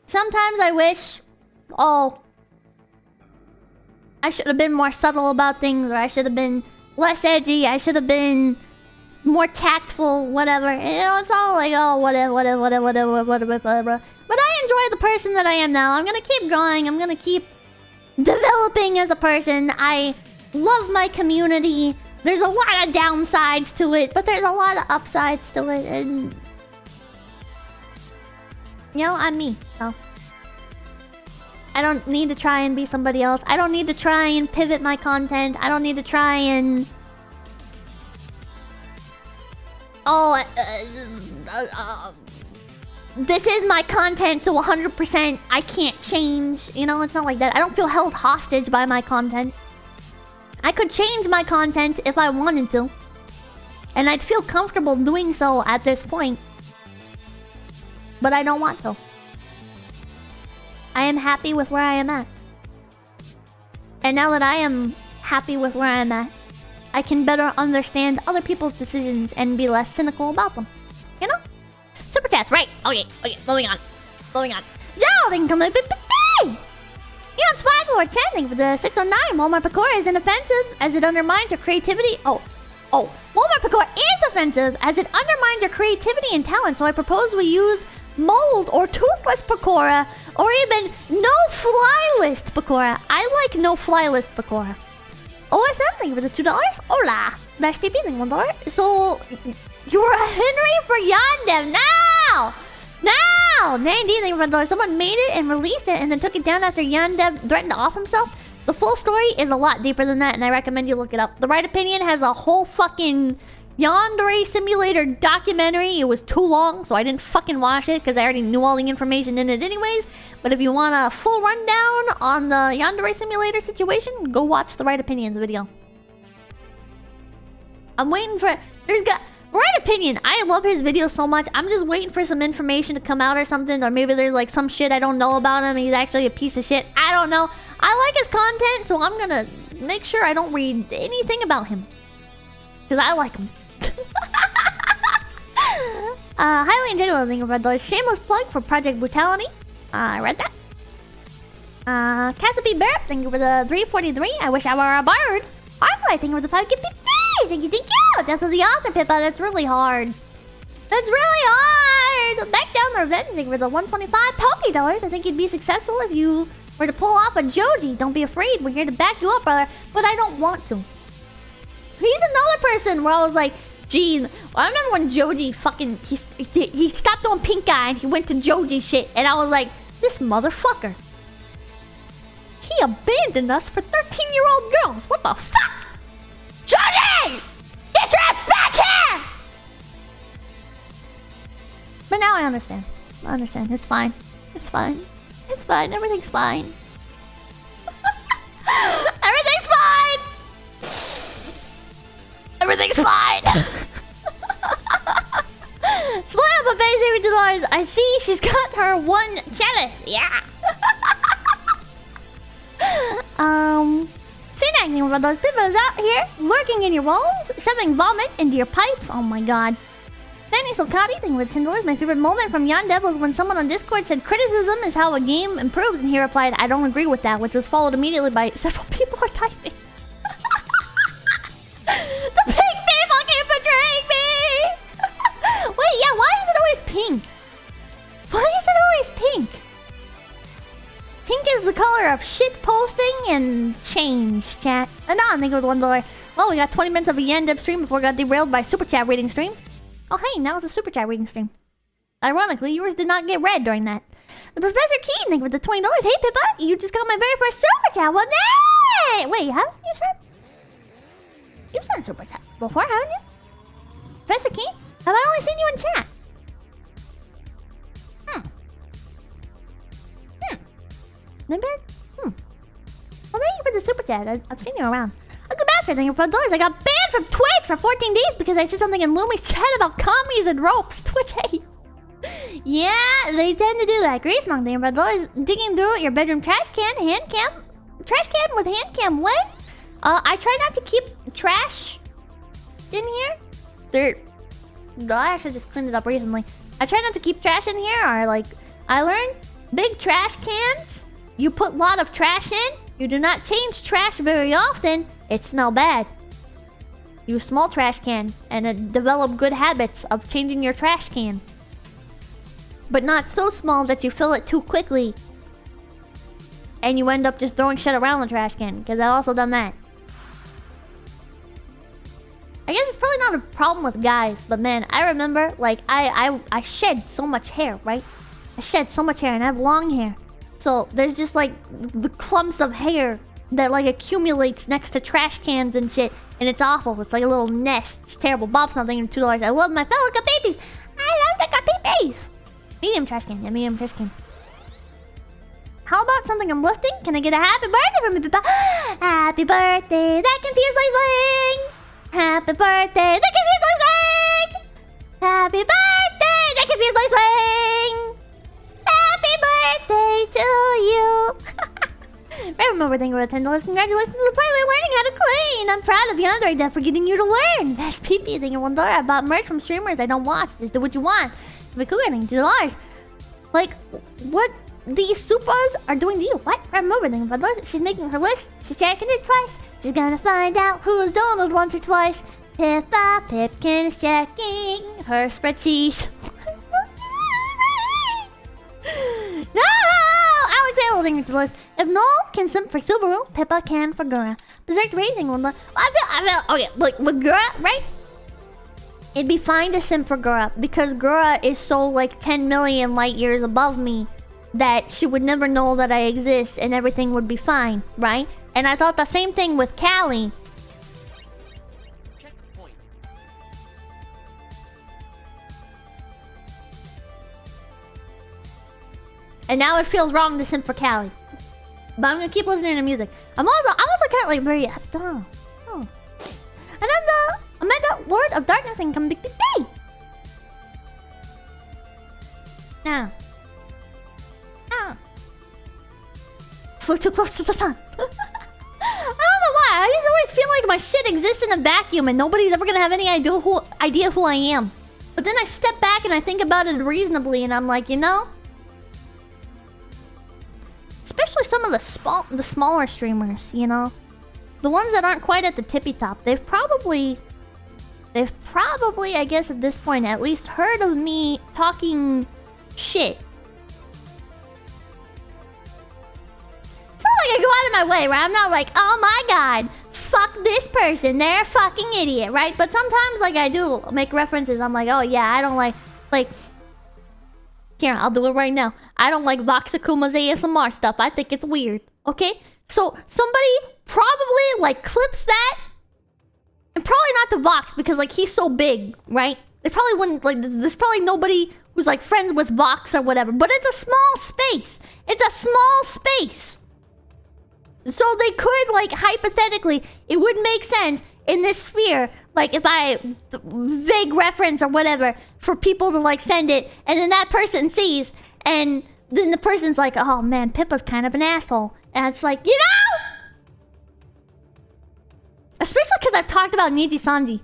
Sometimes I wish, oh, I should have been more subtle about things, or I should have been less edgy. I should have been more tactful, whatever. You know, it's all like, oh, whatever. But I enjoy the person that I am now. I'm gonna keep growing. I'm gonna keep developing as a person. I love my community. There's a lot of downsides to it, but there's a lot of upsides to it, and... you know, I'm me, so... I don't need to try and be somebody else. I don't need to try and pivot my content. I don't need to try and... oh, this is my content, so 100% I can't change. You know, it's not like that. I don't feel held hostage by my content. I could change my content if I wanted to. And I'd feel comfortable doing so at this point. But I don't want to. I am happy with where I am at. And now that I am happy with where I am at, I can better understand other people's decisions and be less cynical about them. You know? Super chats, right. Okay, moving on. Geraldine, come on, you and Swaggle are chanting for the 609. Walmart Pakora is inoffensive as it undermines your creativity. Oh. Walmart Pakora is offensive as it undermines your creativity and talent. So I propose we use mold or toothless Pakora or even no fly list Pakora. I like no fly list Pakora. OSM, thank you for the $2. Hola. Bash PP, thank you $1. So you're a Henry for Yandere now. 90, thank you for $1. Someone made it and released it and then took it down after Yandere threatened to off himself. The full story is a lot deeper than that, and I recommend you look it up. The Right Opinion has a whole fucking Yandere simulator documentary. It was too long, so I didn't fucking watch it because I already knew all the information in it anyways. But if you want a full rundown on the Yandere simulator situation, go watch the Right Opinions video. I'm waiting for... We're Right opinion. I love his videos so much. I'm just waiting for some information to come out or something. Or maybe there's like some shit I don't know about him. He's actually a piece of shit. I don't know. I like his content, so I'm gonna make sure I don't read anything about him. Because I like him. Highly enjoyable thing about those. Shameless plug for Project Brutality. I read that. 𝐂𝐡𝐚𝐭 thank you for the 343. I wish I were a bard. Arclight, thank you for the 5 gifted days. Thank you, thank you. Death of the author, Pippa. That's really hard. That's really hard. Back down the revenge, thank you for the 125 Poké dollars. I think you'd be successful if you were to pull off a Joji. Don't be afraid. We're here to back you up, brother. But I don't want to. He's another person where I was like, gee, I remember when Joji fucking he stopped doing pink eye and he went to Joji shit, and I was like, this motherfucker. He abandoned us for 13-year-old girls. What the fuck? Joji! Get your ass back here! But now I understand. I understand. It's fine. It's fine. It's fine. Everything's fine. Everything's fine! Everything's fine! Split up a base $80. I see she's got her one chalice. Yeah. Seeing about those people is out here lurking in your walls, shoving vomit into your pipes. Oh my god. Fanny 𝐶𝑯𝑨𝒀𝑃𝗽𝗶𝗃 thing with $10. My favorite moment from Yandere was when someone on Discord said criticism is how a game improves, and he replied, I don't agree with that, which was followed immediately by several people are typing. The pink people keep betraying me! Wait, yeah, why is it always pink? Why is it always pink? Pink is the color of shit posting and change, chat. And now I'm thinking with $1. Well, we got 20 minutes of a Yandere stream before we got derailed by Super Chat reading stream. Oh, hey, now it's a Super Chat reading stream. Ironically, yours did not get read during that. The Professor Keen, thank you for the $20. Hey, Pippa, you just got my very first Super Chat. Well, nay! Wait, haven't you said? You've sent Super Chat before, haven't you? Professor Keen? Have I only seen you in chat? Not bad? Well, thank you for the Super Chat. I've seen you around. Uncle Bastard, thank you for $5. I got banned from Twitch for 14 days because I said something in Lumi's chat about commies and ropes. Twitch hate. Yeah, they tend to do that. Grace Monk, thank you for $5. Digging through your bedroom trash can, hand cam. Trash can with hand cam, what? I try not to keep trash in here. I actually just cleaned it up recently. I try not to keep trash in here, or like, I learned big trash cans. You put a lot of trash in. You do not change trash very often. It smells bad. Use small trash can and develop good habits of changing your trash can. But not so small that you fill it too quickly. And you end up just throwing shit around the trash can. Because I've also done that. I guess it's probably not a problem with guys. But man, I remember like I shed so much hair, right? I shed so much hair and I have long hair. So there's just like the clumps of hair that like accumulates next to trash cans and shit, and it's awful. It's like a little nest. It's terrible. Bob's not thinking $2. I love my fellow babies. I love the babies. Medium trash can. Yeah, medium trash can. How about something I'm lifting? Can I get a happy birthday from me, Pippa? Happy birthday, that confused swing. Happy birthday, that confused swing. Happy birthday, that confused swing. Happy birthday to you. I remember thinking about $10. Congratulations to the player learning how to clean. I'm proud of Yandere for getting you to learn. That's PP thinking $1. I bought merch from streamers I don't watch. Just do what you want. Be cool getting $2. Like, what these supers are doing to you? What? I remember thinking about $5. She's making her list. She's checking it twice. She's gonna find out who's Donald once or twice. Pippa Pipkin is checking her spreadsheet. No! Alex Taylor thinking for the list. If Noel can simp for Subaru, Pippa can for Gura. Berserk Racing one. I feel, okay, look, with Gura, right? It'd be fine to simp for Gura because Gura is so like 10 million light years above me that she would never know that I exist and everything would be fine, right? And I thought the same thing with Callie. And now it feels wrong to simp for Callie. But I'm gonna keep listening to music. I'm also kind of like very... And then Amanda Lord of Darkness and come big day. Now. Flew too close to the sun. I don't know why. I just always feel like my shit exists in a vacuum and nobody's ever gonna have any idea who I am. But then I step back and I think about it reasonably and I'm like, you know? Especially some of the smaller streamers, you know? The ones that aren't quite at the tippy top. They've probably, I guess at this point, at least heard of me talking shit. It's not like I go out of my way, right? I'm not like, oh my god, fuck this person, they're a fucking idiot, right? But sometimes, like, I do make references. I'm like, oh yeah, I don't like, here, I'll do it right now. I don't like 𝐒𝐡𝐚𝐭 ASMR stuff. I think it's weird, okay? So, somebody probably, like, clips that. And probably not to Vox, because, like, he's so big, right? They probably wouldn't, like, there's probably nobody who's, like, friends with Vox or whatever. But it's a small space. It's a small space. So they could, like, hypothetically, it would make sense in this sphere, like, if I vague reference or whatever, for people to, like, send it, and then that person sees, and then the person's like, oh man, Pippa's kind of an asshole. And it's like, you know? Especially because I've talked about Niji-sanji.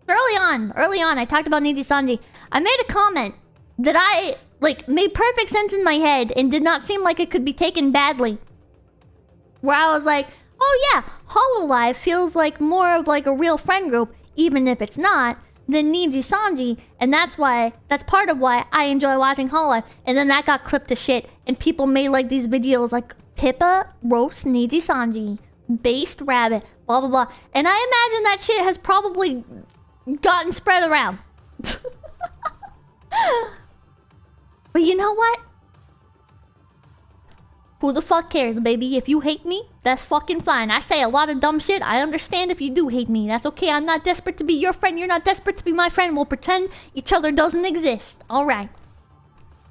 Early on, I talked about Niji-sanji. I made a comment that I, like, made perfect sense in my head and did not seem like it could be taken badly. Where I was like, oh yeah, Hololive feels like more of like a real friend group, even if it's not, than Niji-sanji. And that's part of why I enjoy watching Hololive. And then that got clipped to shit. And people made like these videos like, Pippa roasts Niji-sanji, based rabbit, blah blah blah. And I imagine that shit has probably gotten spread around. But you know what? Who the fuck cares, baby? If you hate me, that's fucking fine. I say a lot of dumb shit. I understand if you do hate me. That's okay. I'm not desperate to be your friend. You're not desperate to be my friend. We'll pretend each other doesn't exist. Alright.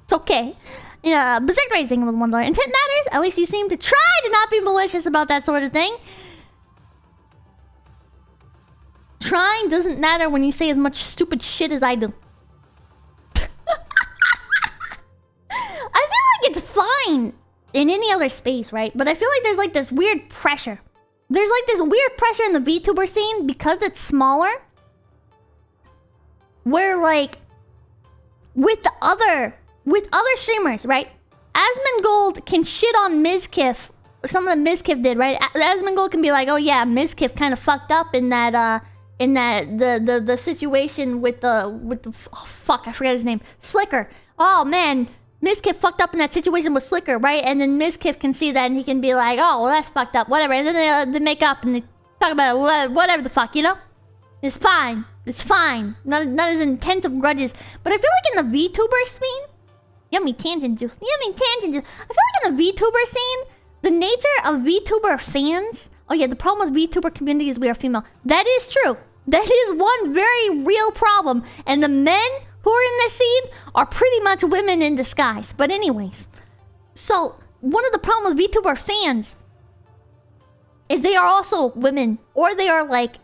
It's okay. Berserk Racing with one dollar. Intent matters. At least you seem to try to not be malicious about that sort of thing. Trying doesn't matter when you say as much stupid shit as I do. I feel like it's fine in any other space, right? But I feel like there's like this weird pressure. There's like this weird pressure in the VTuber scene because it's smaller. Where like with other streamers, right? Asmongold can shit on Mizkif, or something that Mizkif did, right? Asmongold can be like, oh yeah, Mizkif kind of fucked up in that the situation with the oh, fuck, I forgot his name, Slicker. Oh man, Mizkif fucked up in that situation with Slicker, right? And then Mizkif can see that and he can be like, oh, well, that's fucked up, whatever. And then they make up and they talk about it, whatever the fuck, you know? It's fine. It's fine. Not as intense of grudges. But I feel like in the VTuber scene, yummy tangent juice. Yummy tangent juice. I feel like in the VTuber scene, the nature of VTuber fans. Oh yeah, the problem with VTuber community is we are female. That is true. That is one very real problem. And the men who are in this scene are pretty much women in disguise. But anyways, so one of the problems with VTuber fans is they are also women, or they are like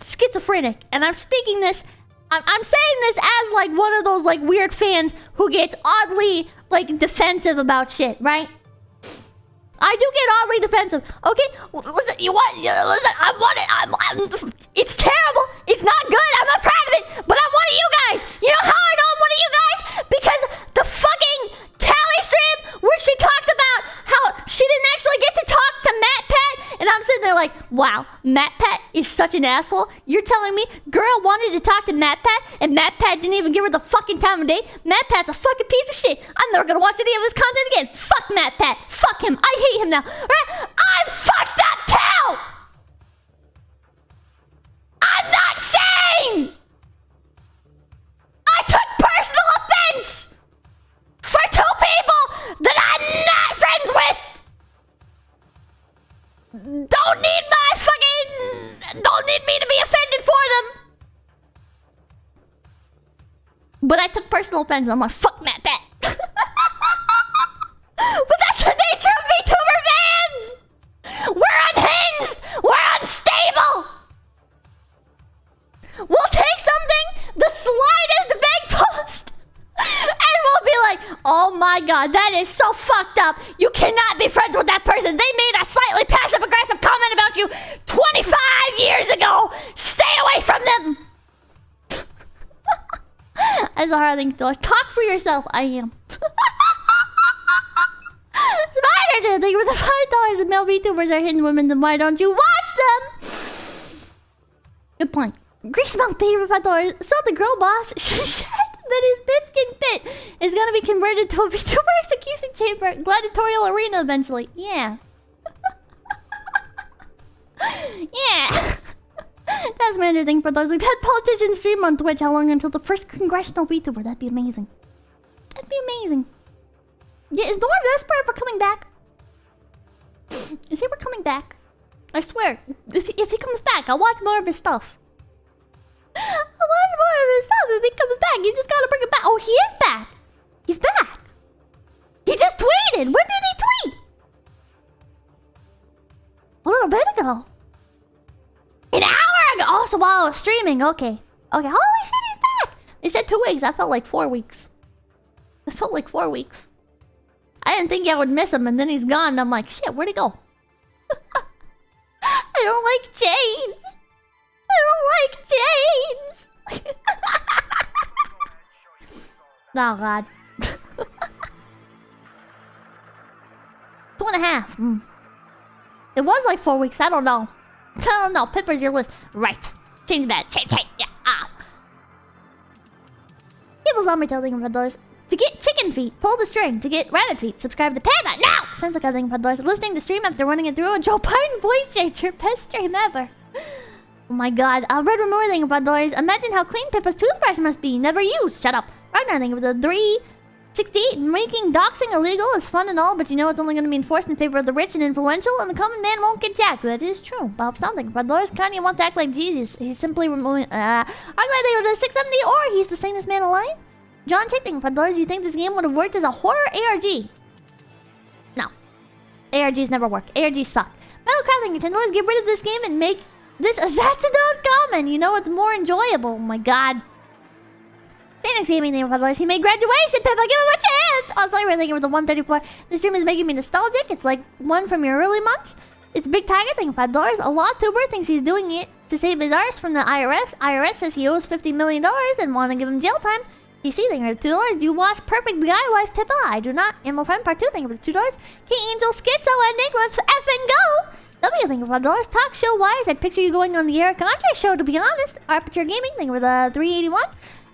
schizophrenic. And I'm speaking this, I'm saying this as like one of those like weird fans who gets oddly like defensive about shit, right? I do get oddly defensive. Okay, listen, listen, it's terrible. It's not good. I'm not proud of it. But I'm one of you guys. You know how I know I'm one of you guys? Because the fucking Callie stream where she talked about how she didn't actually get to talk to MatPat. And I'm sitting there like, wow, MatPat is such an asshole. You're telling me girl wanted to talk to MatPat and MatPat didn't even give her the fucking time of day? MatPat's a fucking piece of shit. I'm never gonna watch any of his content again. Fuck MatPat. Fuck him. I hate him now. Alright? I'm fucked up too! I'm not saying I took personal offense for two people that I'm not friends with. Don't need me to be offended for them. But I took personal offense. I'm like, fuck Matt Pat. But that's the nature of VTuber fans. We're unhinged. We're unstable. We'll take my god, that is so fucked up. You cannot be friends with that person. They made a slightly passive-aggressive comment about you 25 years ago. Stay away from them. That's a hard thing to do. Talk for yourself. I am. Spider Dude, thank you for the $5 and male VTubers are hidden women, then why don't you watch them? Good point. Grease Monk, thank you for $5. So the girl boss, she said that his Pipkin Pit is gonna be converted to a VTuber execution chamber gladiatorial arena eventually. Yeah. Yeah. That's my other thing for those. We've had politicians stream on Twitch. How long until the first congressional VTuber? That'd be amazing. That'd be amazing. Yeah, is Nora Vesper ever coming back? Is he ever coming back? I swear, if he comes back, I'll watch more of his stuff. I'll watch more of his stuff if he comes back. You just gotta bring him back. Oh, he is back. He's back. He just tweeted. When did he tweet? A little bit ago. An hour ago. Oh, so while I was streaming. Okay. Okay. Holy shit, he's back. They said 2 weeks. I felt like 4 weeks. It felt like 4 weeks. I didn't think I would miss him, and then he's gone. And I'm like, shit, where'd he go? I don't like change. I don't like change. Oh, God. 2.5. It was like 4 weeks. I don't know. I don't know. Pipper's your list. Right. Change that. Change. Yeah. People's on me telling him $5. To get chicken feet, pull the string. To get rabbit feet, subscribe to Panda. Now! Sounds like I'm $5. Listening to stream after running it through a Joe Biden voice changer. Best stream ever. Oh my god. Red Remember thinking $5. Imagine how clean Pippa's toothbrush must be. Never used. Shut up. Ragnar thinking for the 368. Making doxing illegal is fun and all, but you know it's only going to be enforced in favor of the rich and influential, and the common man won't get jacked. That is true. Bob Stomp thinking $5. Kanye wants to act like Jesus. He's simply removing... I'm glad they were the 670, or he's the sanest man alive. John Tickling $5. You think this game would have worked as a horror ARG? No. ARGs never work. ARGs suck. Battlecrafting $10. Get rid of this game and make this a Zatsu.com common. You know it's more enjoyable. Oh my god. Phoenix Gaming $5. He made graduation, Pippa. Give him a chance. Also, I really think it was the 134. This stream is making me nostalgic. It's like one from your early months. It's Big Tiger thinking $5. A law tuber thinks he's doing it to save his arse from the IRS. IRS says he owes $50 million and want to give him jail time. PC thinking for $2. Do you watch Perfect Guy Life Pippa? I do not. Animal Friend Part 2 thinking for $2. K-Angel Schizo and Nick, let's effing go! W thinking for $5. Talk show wise, I'd picture you going on the Eric Andre show, to be honest. Aperture Gaming thinking for the 381.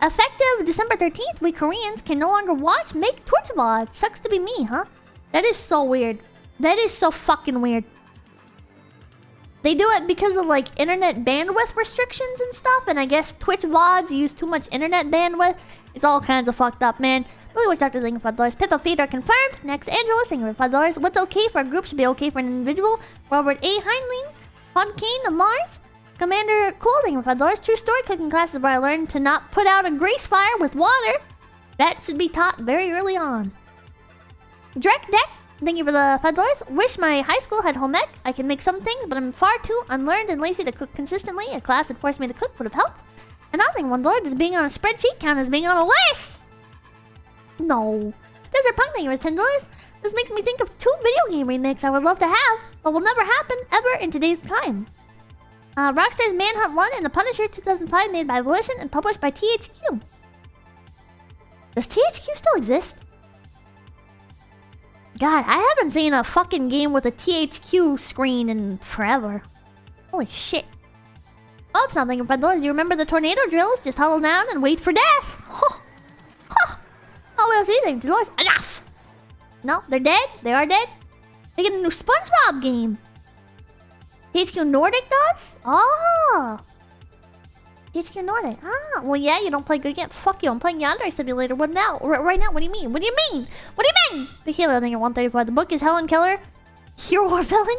Effective December 13th, we Koreans can no longer watch Make Twitch VOD. Sucks to be me, huh? That is so weird. That is so fucking weird. They do it because of like internet bandwidth restrictions and stuff, and I guess Twitch VODs use too much internet bandwidth. It's all kinds of fucked up, man. Lily was Dr. thinking for $5. Pippa feet are confirmed. Next, Angela thinking for $5. What's okay for a group should be okay for an individual. Robert A. Heinlein. Podkane of Mars. Commander Cool thinking for $5. True story cooking classes where I learned to not put out a grease fire with water. That should be taught very early on. Drek Deck. Thank you for the $5. Wish my high school had home ec. I can make some things, but I'm far too unlearned and lazy to cook consistently. A class that forced me to cook would have helped. And I think $1. Does being on a spreadsheet count as being on a list? No. Desert Punk thank you for $10. This makes me think of 2 video game remakes I would love to have, but will never happen ever in today's time. Rockstar's Manhunt 1 and The Punisher 2005 made by Volition and published by THQ. Does THQ still exist? God, I haven't seen a fucking game with a THQ screen in forever. Holy shit. Oh, it's not thinking $5. Do you remember the tornado drills? Just huddle down and wait for death. Oh, well, see, $2. Enough. No, they're dead. They are dead. They get a new SpongeBob game. THQ Nordic does? Oh. THQ Nordic. Ah, well, yeah, you don't play good yet. Fuck you. I'm playing Yandere Simulator. What now? Right now. What do you mean? What do you mean? What do you mean? The Halo thing at 135. The book is Helen Keller. Hero or villain?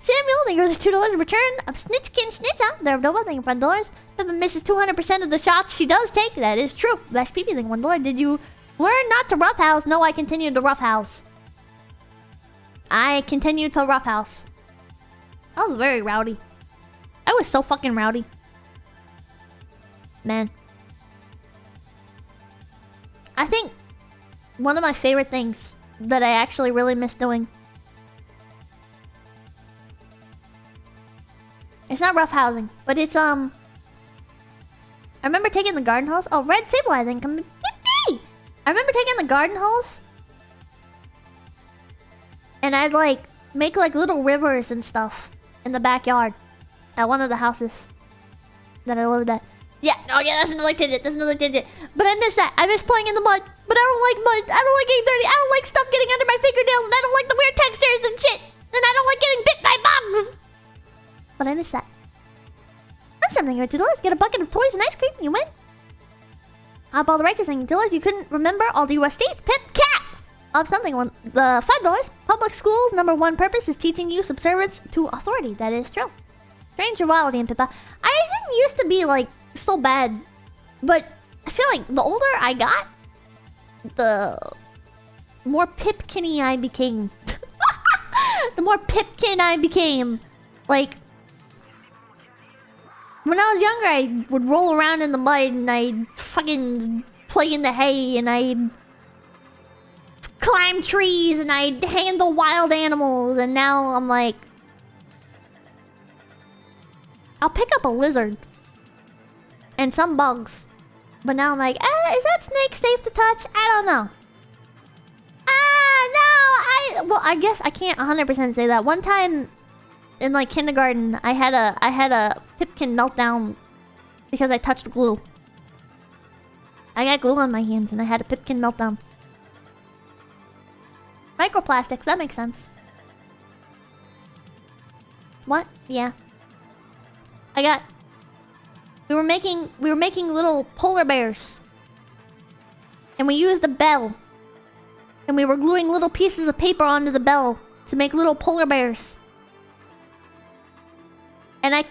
Samuel, thank you for the $2. Return of Snitchkin Snitcha. There of Nova, thank you for $5. Pippa misses 200% of the shots she does take. That is true. Lash PP, thank you for $1. Did you learn not to roughhouse? No, I continued to roughhouse. I continued to roughhouse. I was very rowdy. I was so fucking rowdy. Man. I think one of my favorite things that I actually really miss doing. It's not roughhousing, but it's I remember taking the garden hose. Oh, red sable, I think. Yippee! I remember taking the garden hose, and I'd like make like little rivers and stuff in the backyard at one of the houses that I lived at. Yeah, oh yeah, that's another tidbit. That's another tidbit. But I miss that. I miss playing in the mud. But I don't like mud. I don't like getting dirty. I don't like stuff getting under my fingernails, and I don't like the weird textures and shit. And I don't like getting bit by bugs. But I miss that. That's something you have to do. Is get a bucket of toys and ice cream. You win. All the righteous thing you realize you couldn't remember all the U.S. states. Pip cat. Of something on the $5. Public schools' #1 purpose is teaching you subservience to authority. That is true. Strange Reality and Pippa. I didn't used to be like so bad, but I feel like the older I got, the more Pipkin-y I became. The more Pipkin I became. Like, when I was younger, I would roll around in the mud and I'd fucking play in the hay and I'd climb trees and I'd handle wild animals, and now I'm like, I'll pick up a lizard and some bugs, but now I'm like, is that snake safe to touch? I don't know. Well, I guess I can't 100% say that. One time in like kindergarten, I had a Pipkin meltdown because I touched glue. I got glue on my hands and I had a Pipkin meltdown. Microplastics, that makes sense. What? Yeah. We were making little polar bears. And we used a bell. And we were gluing little pieces of paper onto the bell to make little polar bears. And I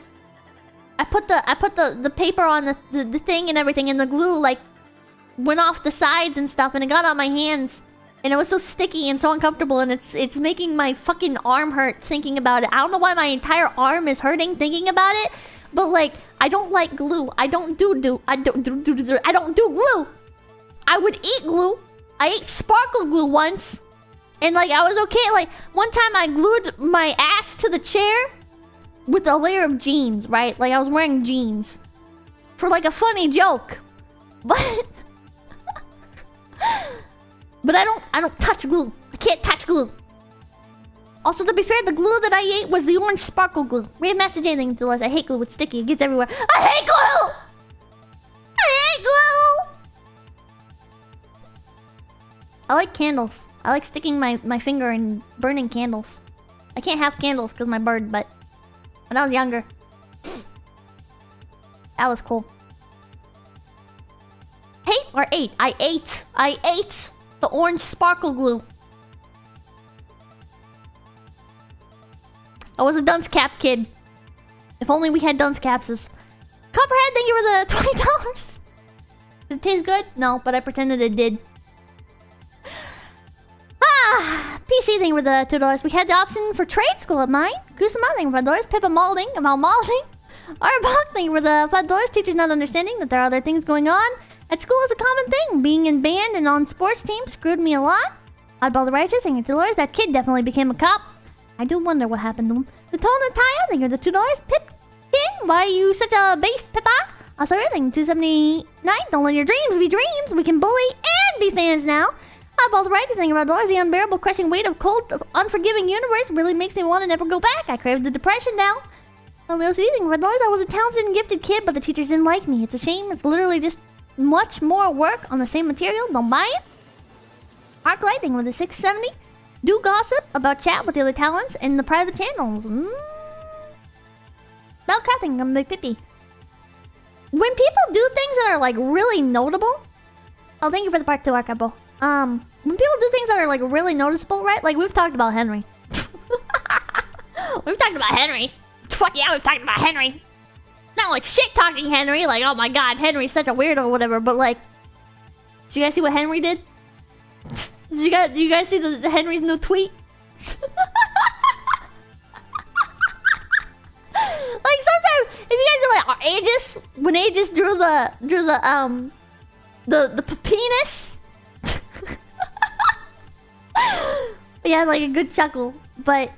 put the paper on the thing and everything, and the glue like went off the sides and stuff, and it got on my hands. And it was so sticky and so uncomfortable, and it's making my fucking arm hurt thinking about it. I don't know why my entire arm is hurting thinking about it, but like, I don't like glue. I don't do glue. I would eat glue. I ate sparkle glue once, and like I was okay. Like one time I glued my ass to the chair with a layer of jeans, right? Like I was wearing jeans for like a funny joke, but but I don't touch glue. I can't touch glue. Also, to be fair, the glue that I ate was the orange sparkle glue. We have message anything to us. I hate glue. It's sticky. It gets everywhere. I hate glue! I hate glue! I like candles. I like sticking my finger and burning candles. I can't have candles because my bird, but when I was younger, that was cool. Hate or ate? I ate the orange sparkle glue. I was a dunce cap kid. If only we had dunce capses. Copperhead, thank you for the $20. Did it taste good? No, but I pretended it did. PC thing for the $2. We had the option for trade school at mine. Kusama thing for $5. Pippa Malding about Malding. Arbok thing for the $5. Teachers not understanding that there are other things going on. At school is a common thing. Being in band and on sports teams screwed me a lot. Oddball the Righteous thing for $2. That kid definitely became a cop. I do wonder what happened to him. The Tone and Taya thing for the $2. Pip King, why are you such a based Pippa? Also, everything $2.79. Don't let your dreams be dreams. We can bully and be fans now. Oddball the Righteous thing about $1. The unbearable crushing weight of cold, unforgiving universe really makes me want to never go back. I crave the depression now. A little season for $1. I was a talented and gifted kid, but the teachers didn't like me. It's a shame. It's literally just much more work on the same material. Don't buy it. Arc Lighting with a $6.70. Do gossip about chat with the other talents in the private channels. Bell crafting, I'm Big Pippy. When people do things that are like really notable. Oh, thank you for the part 2, Arcabo. When people do things that are like really noticeable, right? Like we've talked about Henry. We've talked about Henry. Fuck yeah, we've talked about Henry. Not like shit talking Henry, like oh my god, Henry's such a weirdo or whatever, but like, did you guys see what Henry did? Did you guys see the Henry's new tweet? Like sometimes, if you guys are like Aegis, when Aegis drew the penis, He had like a good chuckle, but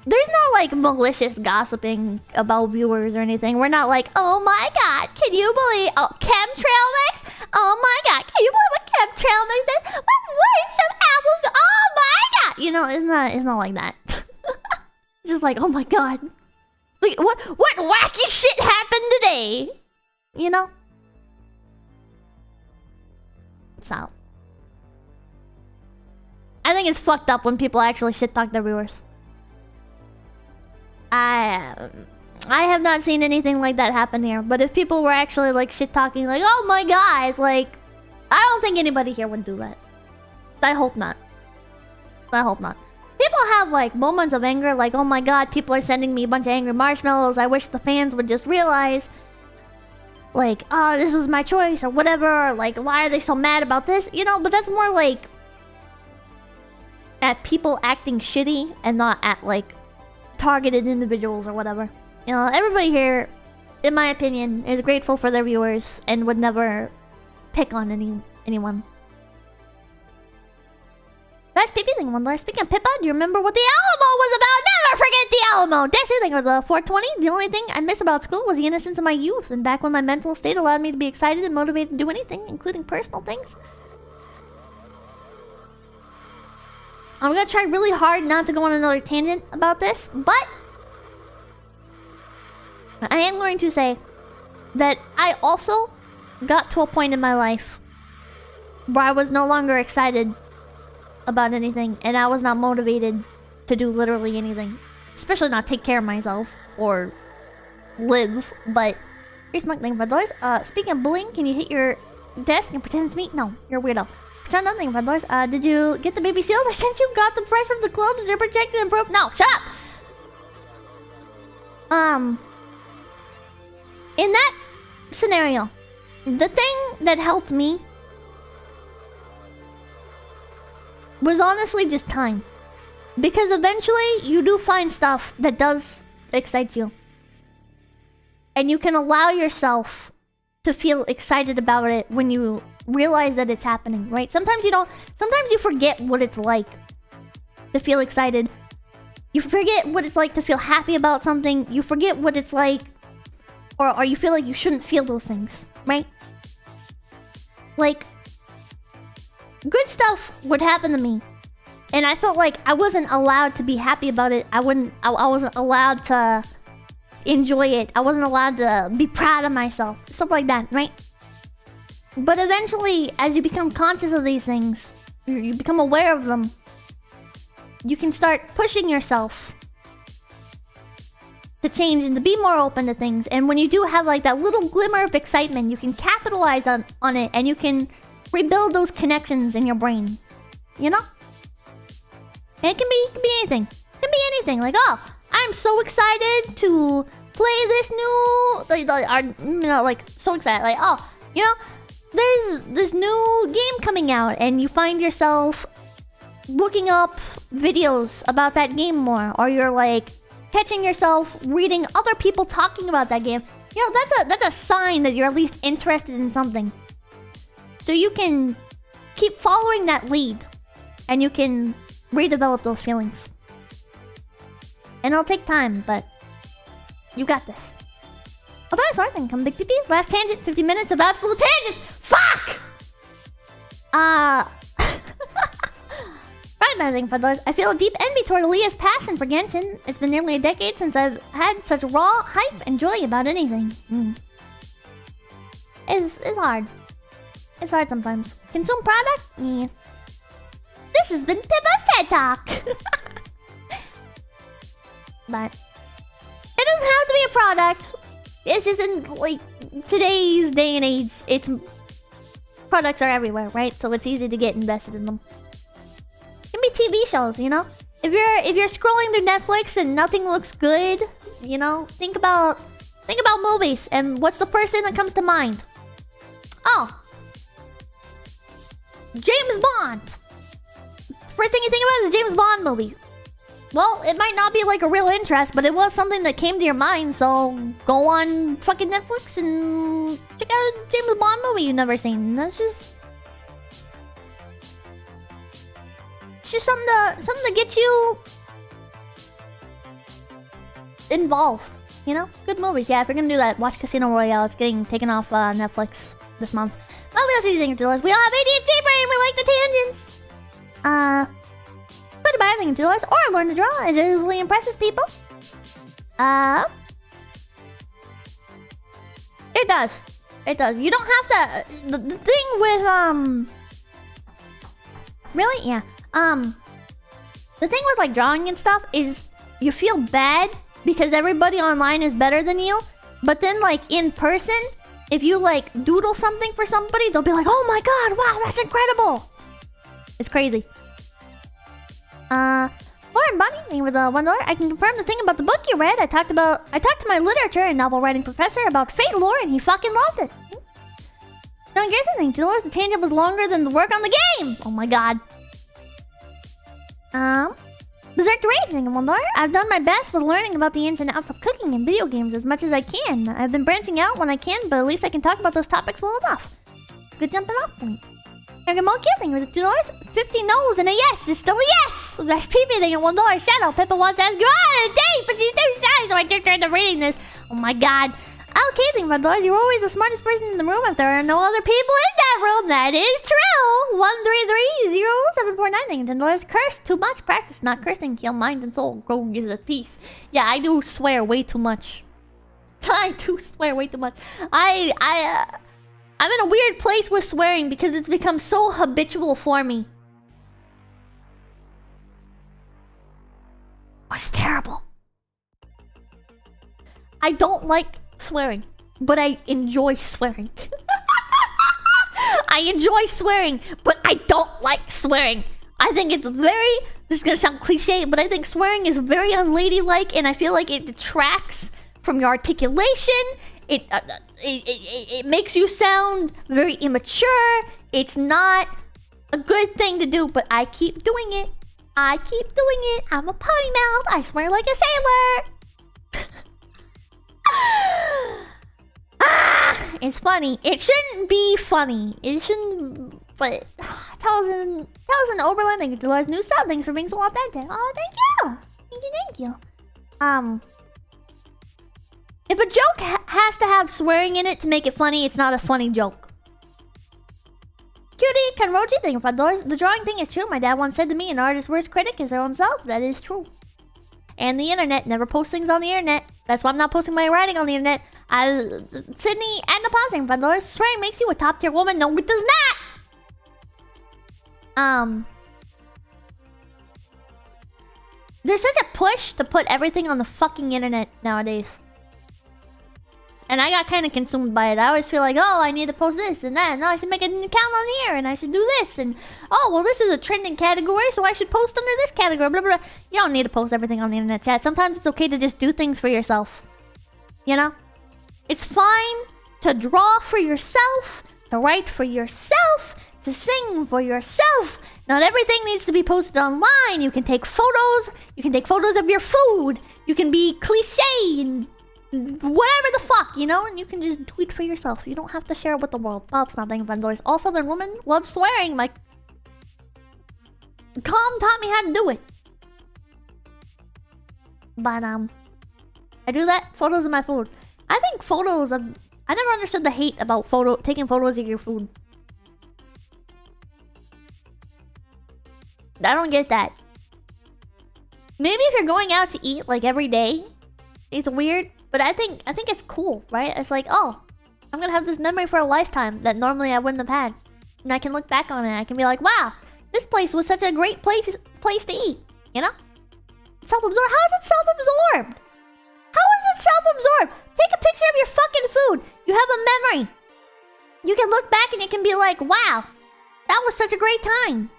there's no like malicious gossiping about viewers or anything. We're not like, oh my god, can you believe chemtrail mix? Oh my god, can you believe what chemtrail mix is? What waste of apples? Oh my god, you know, it's not like that. Just like, oh my god, like what wacky shit happened today? You know. So I think it's fucked up when people actually shit talk their viewers. I have not seen anything like that happen here. But if people were actually like shit talking, like, oh my god, like, I don't think anybody here would do that. I hope not. I hope not. People have like moments of anger, like, oh my god, people are sending me a bunch of angry marshmallows. I wish the fans would just realize, like, oh, this was my choice or whatever. Or, like, why are they so mad about this? You know, but that's more like at people acting shitty and not at like targeted individuals or whatever. You know, everybody here, in my opinion, is grateful for their viewers and would never pick on anyone. Best PP thing, one. Speaking of Pippa, do you remember what the Alamo was about? Never forget the Alamo! That's the thing, or the 420. The only thing I miss about school was the innocence of my youth, and back when my mental state allowed me to be excited and motivated to do anything, including personal things. I'm gonna try really hard not to go on another tangent about this, but I am going to say that I also got to a point in my life where I was no longer excited about anything, and I was not motivated to do literally anything. Especially not take care of myself or live, but here's my thing for those. Speaking of bullying, can you hit your desk and pretend it's me? No, you're a weirdo. Pretend nothing for those. Did you get the baby seals I sent you? Got them fresh from the club? They're protected and proof? No, shut up! In that scenario, the thing that helped me was honestly just time. Because eventually, you do find stuff that does excite you. And you can allow yourself to feel excited about it when you realize that it's happening, right? Sometimes you don't... Sometimes you forget what it's like to feel excited. You forget what it's like to feel happy about something. You forget what it's like... Or you feel like you shouldn't feel those things, right? Like... Good stuff would happen to me. And I felt like I wasn't allowed to be happy about it. I wasn't allowed to enjoy it. I wasn't allowed to be proud of myself. Stuff like that, right? But eventually, as you become conscious of these things, you become aware of them, you can start pushing yourself to change and to be more open to things. And when you do have like that little glimmer of excitement, you can capitalize on it, and you can rebuild those connections in your brain. You know? And it can be anything. It can be anything. Like, oh, I'm so excited to play this new... Like, so excited. Like, oh, you know, there's this new game coming out, and you find yourself looking up videos about that game more. Or you're, like, catching yourself reading other people talking about that game. You know, that's a sign that you're at least interested in something. So you can keep following that lead, and you can redevelop those feelings. And it'll take time, but you got this. Oh, that's our thing. Come big PP. Last tangent. 50 minutes of absolute tangents. Fuck! Right, my thing, Fuddlers. I feel a deep envy toward Aaliyah's passion for Genshin. It's been nearly a decade since I've had such raw hype and joy about anything. It's hard. It's hard sometimes. Consume product? Yeah. This has been Pippa's TED Talk. But it doesn't have to be a product. It's just in like today's day and age, products are everywhere, right? So it's easy to get invested in them. It can be TV shows, you know? If you're scrolling through Netflix and nothing looks good, you know, think about movies, and what's the first thing that comes to mind? Oh, James Bond. First thing you think about is a James Bond movie. Well, it might not be like a real interest, but it was something that came to your mind, so go on fucking Netflix and check out a James Bond movie you've never seen. That's just It's just something to get you involved. You know, good movies. Yeah, if you're gonna do that, watch Casino Royale. It's getting taken off Netflix this month. Well, what else do you think, Dollars? We all have ADHD brain. We like the tangents. But about anything, Dollars, or learn to draw. It easily impresses people. It does. It does. You don't have to. The thing with really, yeah. The thing with like drawing and stuff is you feel bad because everybody online is better than you. But then like in person, if you like doodle something for somebody, they'll be like, "Oh my god, wow, that's incredible!" It's crazy. Lauren Bunny, thank you for the $1. I can confirm the thing about the book you read. I talked to my literature and novel writing professor about Fate lore, and he fucking loved it. Don't guess anything, Jules. The tangent was longer than the work on the game. Oh my god. Berserk Raid, thank you for $1. I've done my best with learning about the ins and outs of cooking and video games as much as I can. I've been branching out when I can, but at least I can talk about those topics well enough. Good jumping off point. 𝐿𝐴𝐚𝐭 𝐑𝐮𝐿 with $2. 50 no's and a yes is still a yes. That's PP thinking $1. Shadow Pippa wants to ask you out on a date, but she's too shy, so I just turned to reading this. Oh my god. Okay, thinking $5. You're always the smartest person in the room if there are no other people in that room. That is true. 1330749 thinking $10. Curse too much. Practice not cursing. Heal mind and soul. Go gives a peace. Yeah, I do swear way too much. I do swear way too much. I'm in a weird place with swearing because it's become so habitual for me. It's terrible. I don't like swearing, but I enjoy swearing. I enjoy swearing, but I don't like swearing. I think it's very... This is gonna sound cliche, but I think swearing is very unladylike, and I feel like it detracts from your articulation. It makes you sound very immature. It's not a good thing to do, but I keep doing it. I keep doing it. I'm a potty mouth. I swear like a sailor. It's funny. It shouldn't be funny. It shouldn't. But Thousand Oberlin, thank you for the new sub. Thanks for being so authentic. Oh, thank you. Thank you. If a joke has to have swearing in it to make it funny, it's not a funny joke. Cutie Kanroji, thank you for $5. The drawing thing is true. My dad once said to me, an artist's worst critic is their own self. That is true. And the internet. Never post things on the internet. That's why I'm not posting my writing on the internet. Sydney and the pausing for $5. Swearing makes you a top tier woman. No, it does not! There's such a push to put everything on the fucking internet nowadays. And I got kind of consumed by it. I always feel like, oh, I need to post this and that. No, I should make an account on here and I should do this. And, oh, well, this is a trending category, so I should post under this category. Blah, blah, blah. You don't need to post everything on the internet, chat. Sometimes it's okay to just do things for yourself. You know? It's fine to draw for yourself, to write for yourself, to sing for yourself. Not everything needs to be posted online. You can take photos. You can take photos of your food. You can be cliche and whatever the fuck, you know? And you can just tweet for yourself. You don't have to share it with the world. Bob's not thinking $5. All Southern women love swearing. My Calm taught me how to do it. But, I do that. Photos of my food. I think photos of... I never understood the hate about taking photos of your food. I don't get that. Maybe if you're going out to eat like every day, it's weird. But I think it's cool, right? It's like, oh, I'm gonna have this memory for a lifetime that normally I wouldn't have had. And I can look back on it. I can be like, wow, this place was such a great place to eat. You know? Self-absorbed. How is it self-absorbed? How is it self-absorbed? Take a picture of your fucking food. You have a memory. You can look back and you can be like, wow, that was such a great time.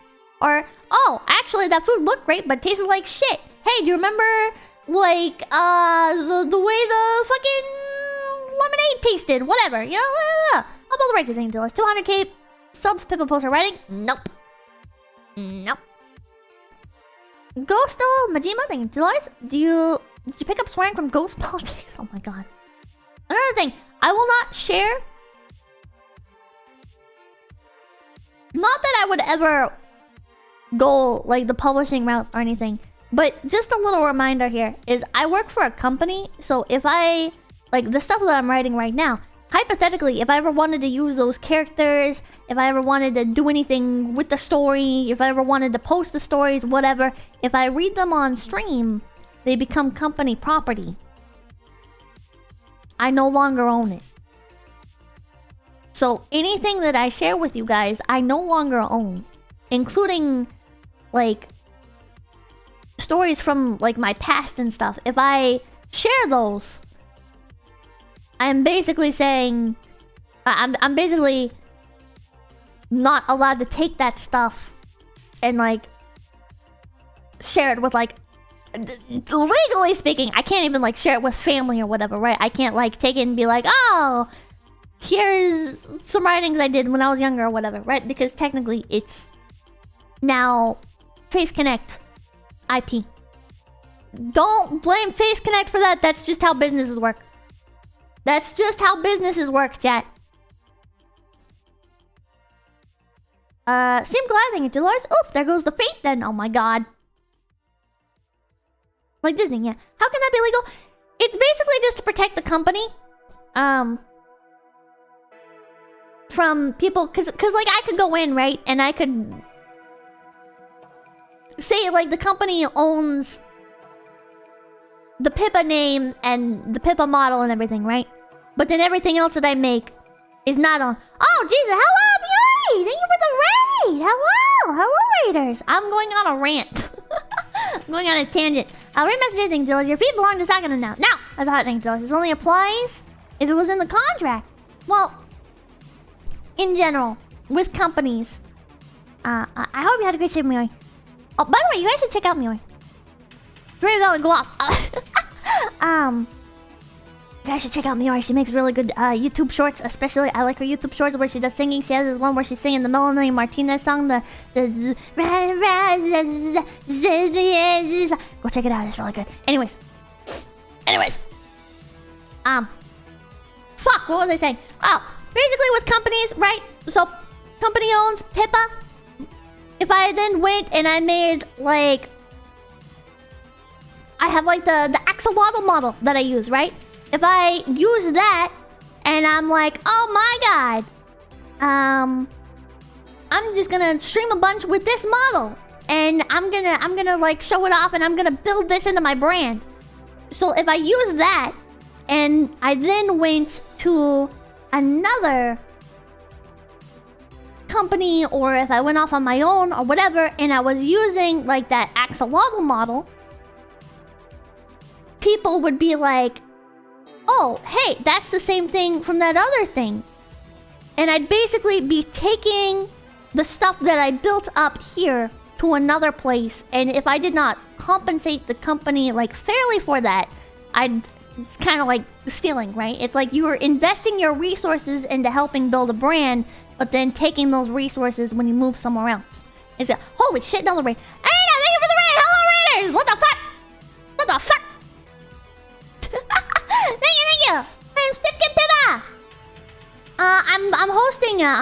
Or, oh, actually that food looked great but tasted like shit. Hey, do you remember, like, the way the fucking lemonade tasted? Whatever, you know? I'm all the righteous angel. 200k subs, Pippa poster writing? Nope. Nope. Ghostal Majima, thank you. Did you pick up swearing from Ghost Politics? Oh my god. Another thing, I will not share. Not that I would ever go like the publishing route or anything. But just a little reminder here is I work for a company, so if I like the stuff that I'm writing right now, hypothetically, if I ever wanted to use those characters, if I ever wanted to do anything with the story, if I ever wanted to post the stories, whatever, if I read them on stream, they become company property. I no longer own it. So anything that I share with you guys, I no longer own, including like stories from like my past and stuff. If I share those, I'm basically saying I'm basically not allowed to take that stuff and like share it with like legally speaking, I can't even like share it with family or whatever, right? I can't like take it and be like, oh, here's some writings I did when I was younger or whatever, right? Because technically it's now Face Connect IP. Don't blame Face Connect for that. That's just how businesses work. That's just how businesses work, chat. Seem glad, thank you, Dolores. Oof, there goes the fate then. Oh my god. Like Disney, yeah. How can that be legal? It's basically just to protect the company. From people, cause like I could go in, right? And I could say like the company owns the Pippa name and the Pippa model and everything, right? But then everything else that I make is not on. Oh, Jesus. Hello, Yuri! Thank you for the raid! Hello! Hello, raiders! I'm going on a rant. I'm going on a tangent. Read message thing, Dillis. Your feet belong to Sakura now. Now! That's a hot thing, Dillis. This only applies if it was in the contract. Well, in general, with companies. I hope you had a great trip, Mioi. Oh, by the way, you guys should check out Mioi. Great Valley Glop. You guys should check out Mioi. She makes really good YouTube shorts. Especially, I like her YouTube shorts where she does singing. She has this one where she's singing the Melanie Martinez song. Go check it out. It's really good. Anyways. Fuck, what was I saying? Oh, basically with companies, right? So, company owns Pippa. If I then went and I made, like... I have, like, the axolotl model that I use, right? If I use that, and I'm like, oh my god, I'm just gonna stream a bunch with this model, and I'm gonna like show it off, and I'm gonna build this into my brand. So if I use that, and I then went to another company, or if I went off on my own or whatever, and I was using like that axolotl model, people would be like, oh, hey, that's the same thing from that other thing. And I'd basically be taking the stuff that I built up here to another place. And if I did not compensate the company like fairly for that, it's kind of like stealing, right? It's like you were investing your resources into helping build a brand, but then taking those resources when you move somewhere else. It's like, holy shit, another raid. Hey, thank you for the raid. Hello, raiders. What the fuck? What the fuck? Thank you. I'm Stipkin Pippa. I'm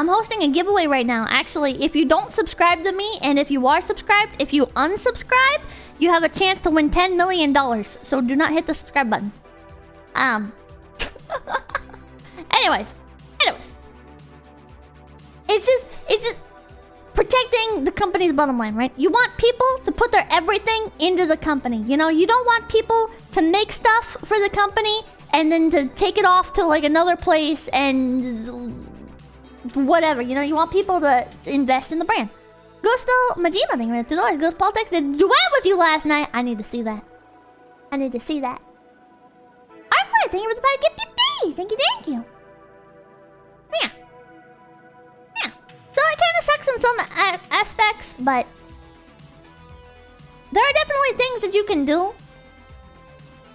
hosting a giveaway right now. Actually, if you don't subscribe to me, and if you are subscribed, if you unsubscribe, you have a chance to win $10 million. So do not hit the subscribe button. Anyways. It's just protecting the company's bottom line, right? You want people to put their everything into the company. You know, you don't want people to make stuff for the company and then to take it off to like another place and whatever. You know, you want people to invest in the brand. Gusto Majima, thank you for $2. Ghost Politics did duet with you last night. I need to see that. Alright, thank you for the 5 gift bees. Thank you. Yeah. So it kind of sucks in some aspects, but there are definitely things that you can do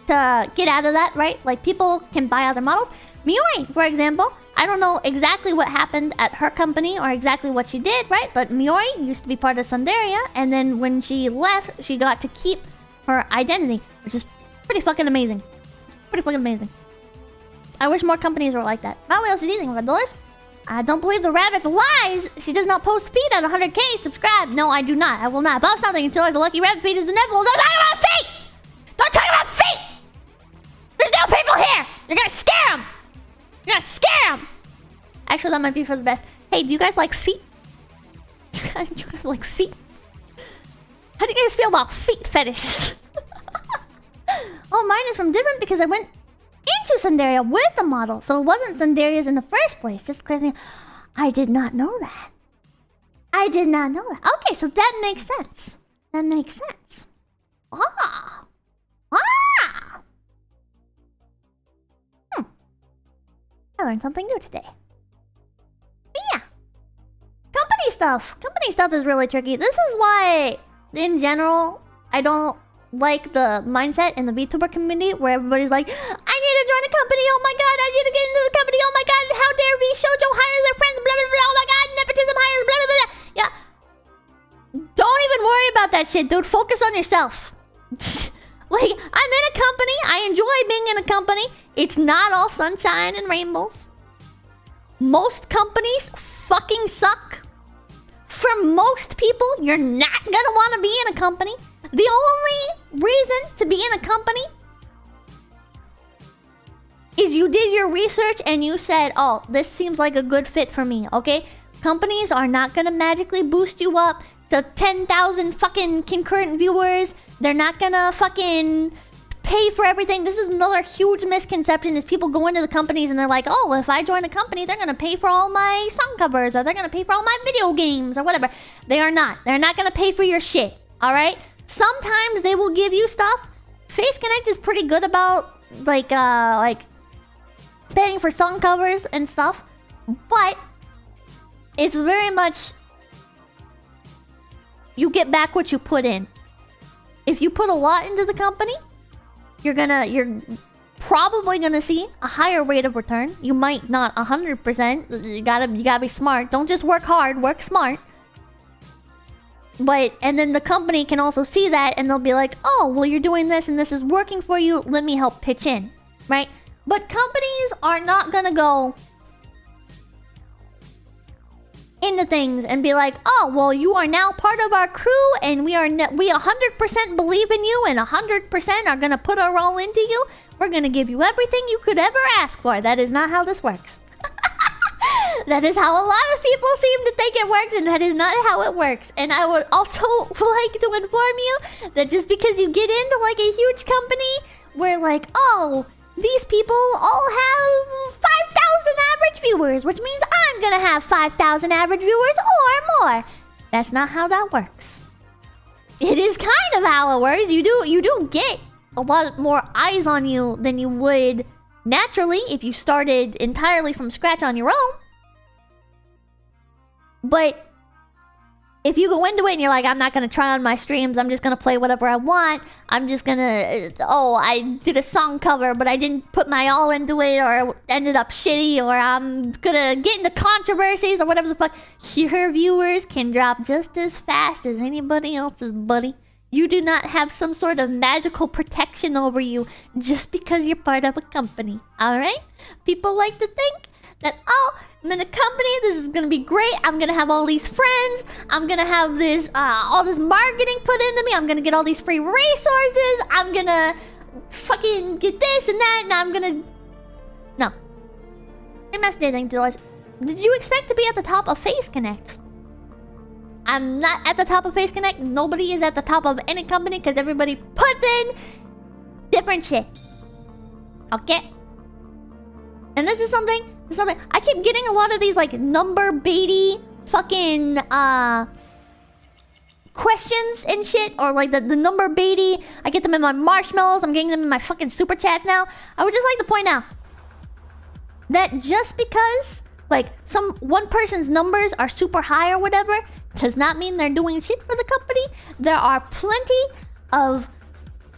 to get out of that, right? Like people can buy other models. Mioi, for example, I don't know exactly what happened at her company or exactly what she did, right? But Mioi used to be part of Sundaria, and then when she left, she got to keep her identity, which is pretty fucking amazing. I wish more companies were like that. Molly LCD, thank you for $5. I don't believe the rabbit's lies. She does not post feed at 100k. Subscribe. No, I do not. I will not above something until the lucky rabbit feed is inevitable. Don't talk about feet! Don't talk about feet! There's no people here! You're gonna scare them! You're gonna scare them! Actually, that might be for the best. Hey, do you guys like feet? Do you guys like feet? How do you guys feel about feet fetishes? Oh, mine is from different because I went into Sundaria with the model. So it wasn't Sundaria's in the first place. Just because I did not know that. I did not know that. Okay, so that makes sense. That makes sense. Ah. Ah. I learned something new today. Yeah. Company stuff. Company stuff is really tricky. This is why, in general, I don't like the mindset in the VTuber community where everybody's like, I need to join a company, oh my god, I need to get into the company, oh my god, how dare we, shoujo hires their friends, blah blah blah, oh my god, nepotism hires, blah blah blah. Yeah. Don't even worry about that shit, dude. Focus on yourself. Like, I'm in a company, I enjoy being in a company. It's not all sunshine and rainbows. Most companies fucking suck. For most people, you're not gonna want to be in a company. The only reason to be in a company is you did your research and you said, oh, this seems like a good fit for me, okay? Companies are not gonna magically boost you up to 10,000 fucking concurrent viewers. They're not gonna fucking pay for everything. This is another huge misconception, is people go into the companies and they're like, oh, if I join a company, they're gonna pay for all my song covers, or they're gonna pay for all my video games, or whatever. They are not. They're not gonna pay for your shit, alright? Sometimes they will give you stuff. Face Connect is pretty good about, like paying for song covers and stuff. But it's very much, you get back what you put in. If you put a lot into the company, you're probably gonna see a higher rate of return. You might not 100%. You gotta be smart. Don't just work hard, work smart. But, and then the company can also see that and they'll be like, oh, well, you're doing this and this is working for you. Let me help pitch in, right? But companies are not gonna go into things and be like, oh, well, you are now part of our crew and we 100% believe in you and 100% are gonna put our all into you. We're gonna give you everything you could ever ask for. That is not how this works. That is how a lot of people seem to think it works, and that is not how it works. And I would also like to inform you that just because you get into like a huge company where like, oh, these people all have 5,000 average viewers, which means I'm gonna have 5,000 average viewers or more. That's not how that works. It is kind of how it works. You do get a lot more eyes on you than you would naturally if you started entirely from scratch on your own. But if you go into it and you're like, I'm not gonna try on my streams, I'm just gonna play whatever I want, I'm just gonna, oh, I did a song cover, but I didn't put my all into it, or it ended up shitty, or I'm gonna get into controversies, or whatever the fuck, your viewers can drop just as fast as anybody else's, buddy. You do not have some sort of magical protection over you just because you're part of a company, alright? People like to think that, oh, I'm in a company, this is gonna be great, I'm gonna have all these friends, I'm gonna have this, all this marketing put into me, I'm gonna get all these free resources, I'm gonna fucking get this and that, and I'm gonna... No. I messed anything to us. Did you expect to be at the top of Face Connect? I'm not at the top of Face Connect, nobody is at the top of any company, because everybody puts in different shit. Okay? And this is something I keep getting a lot of these like number baity fucking questions and shit, or like the number baity. I get them in my marshmallows, I'm getting them in my fucking super chats now. I would just like to point out that just because like one person's numbers are super high or whatever does not mean they're doing shit for the company. There are plenty of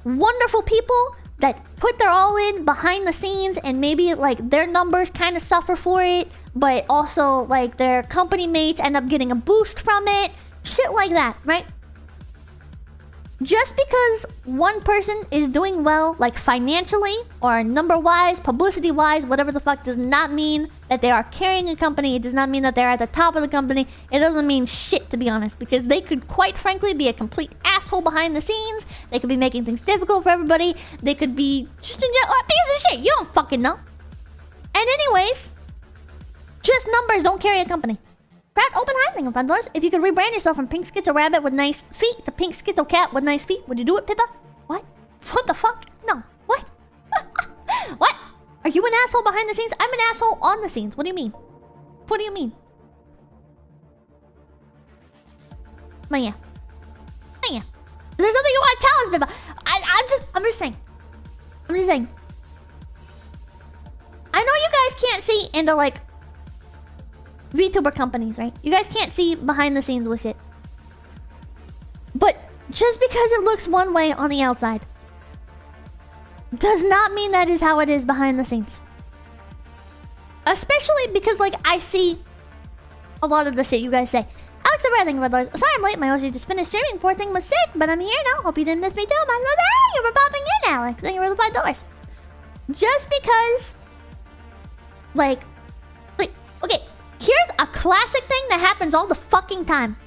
wonderful people that put their all in behind the scenes, and maybe like their numbers kind of suffer for it, but also like their company mates end up getting a boost from it. Shit like that, right? Just because one person is doing well, like financially or number-wise, publicity-wise, whatever the fuck, does not mean that they are carrying a company. It does not mean that they're at the top of the company. It doesn't mean shit, to be honest, because they could quite frankly be a complete asshole behind the scenes. They could be making things difficult for everybody. They could be just a piece of shit. You don't fucking know. And anyways, just numbers don't carry a company. Pratt Oppenheim, front doors. If you could rebrand yourself from Pink Schizo Rabbit with nice feet to Pink Schizo Cat with nice feet, would you do it, Pippa? What? What the fuck? No. What? What? Are you an asshole behind the scenes? I'm an asshole on the scenes. What do you mean? What do you mean? Maya. Maya. Is there something you want to tell us, Pippa? I'm just saying. I'm just saying. I know you guys can't see into, like, VTuber companies, right? You guys can't see behind the scenes with shit. But just because it looks one way on the outside does not mean that is how it is behind the scenes. Especially because, like, I see a lot of the shit you guys say. Alex, everything, Red Lords. Sorry I'm late. My OG just finished streaming. Poor thing was sick, but I'm here now. Hope you didn't miss me too. My brother, you were popping in, Alex. Thank you for the $5. Just because, like, okay, here's a classic thing that happens all the fucking time.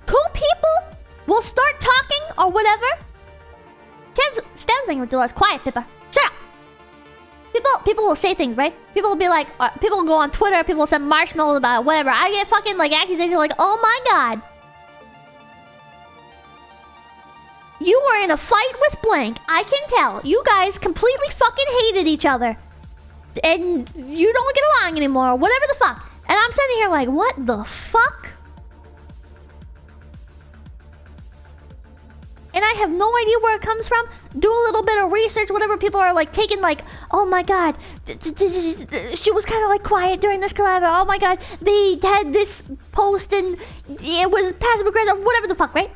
Two people will start talking or whatever. Stem's thing with the Lords. Quiet, Pippa. Shut up. People will say things, right? People will be like, people will go on Twitter, people will send marshmallows about it, whatever. I get fucking, like, accusations like, oh my god, you were in a fight with blank. I can tell. You guys completely fucking hated each other. And you don't get along anymore, whatever the fuck. And I'm sitting here like, what the fuck? And I have no idea where it comes from. Do a little bit of research, whatever. People are like taking like, oh my god, she was kind of like quiet during this collab. Oh my god, they had this post and it was passive aggressive, whatever the fuck, right?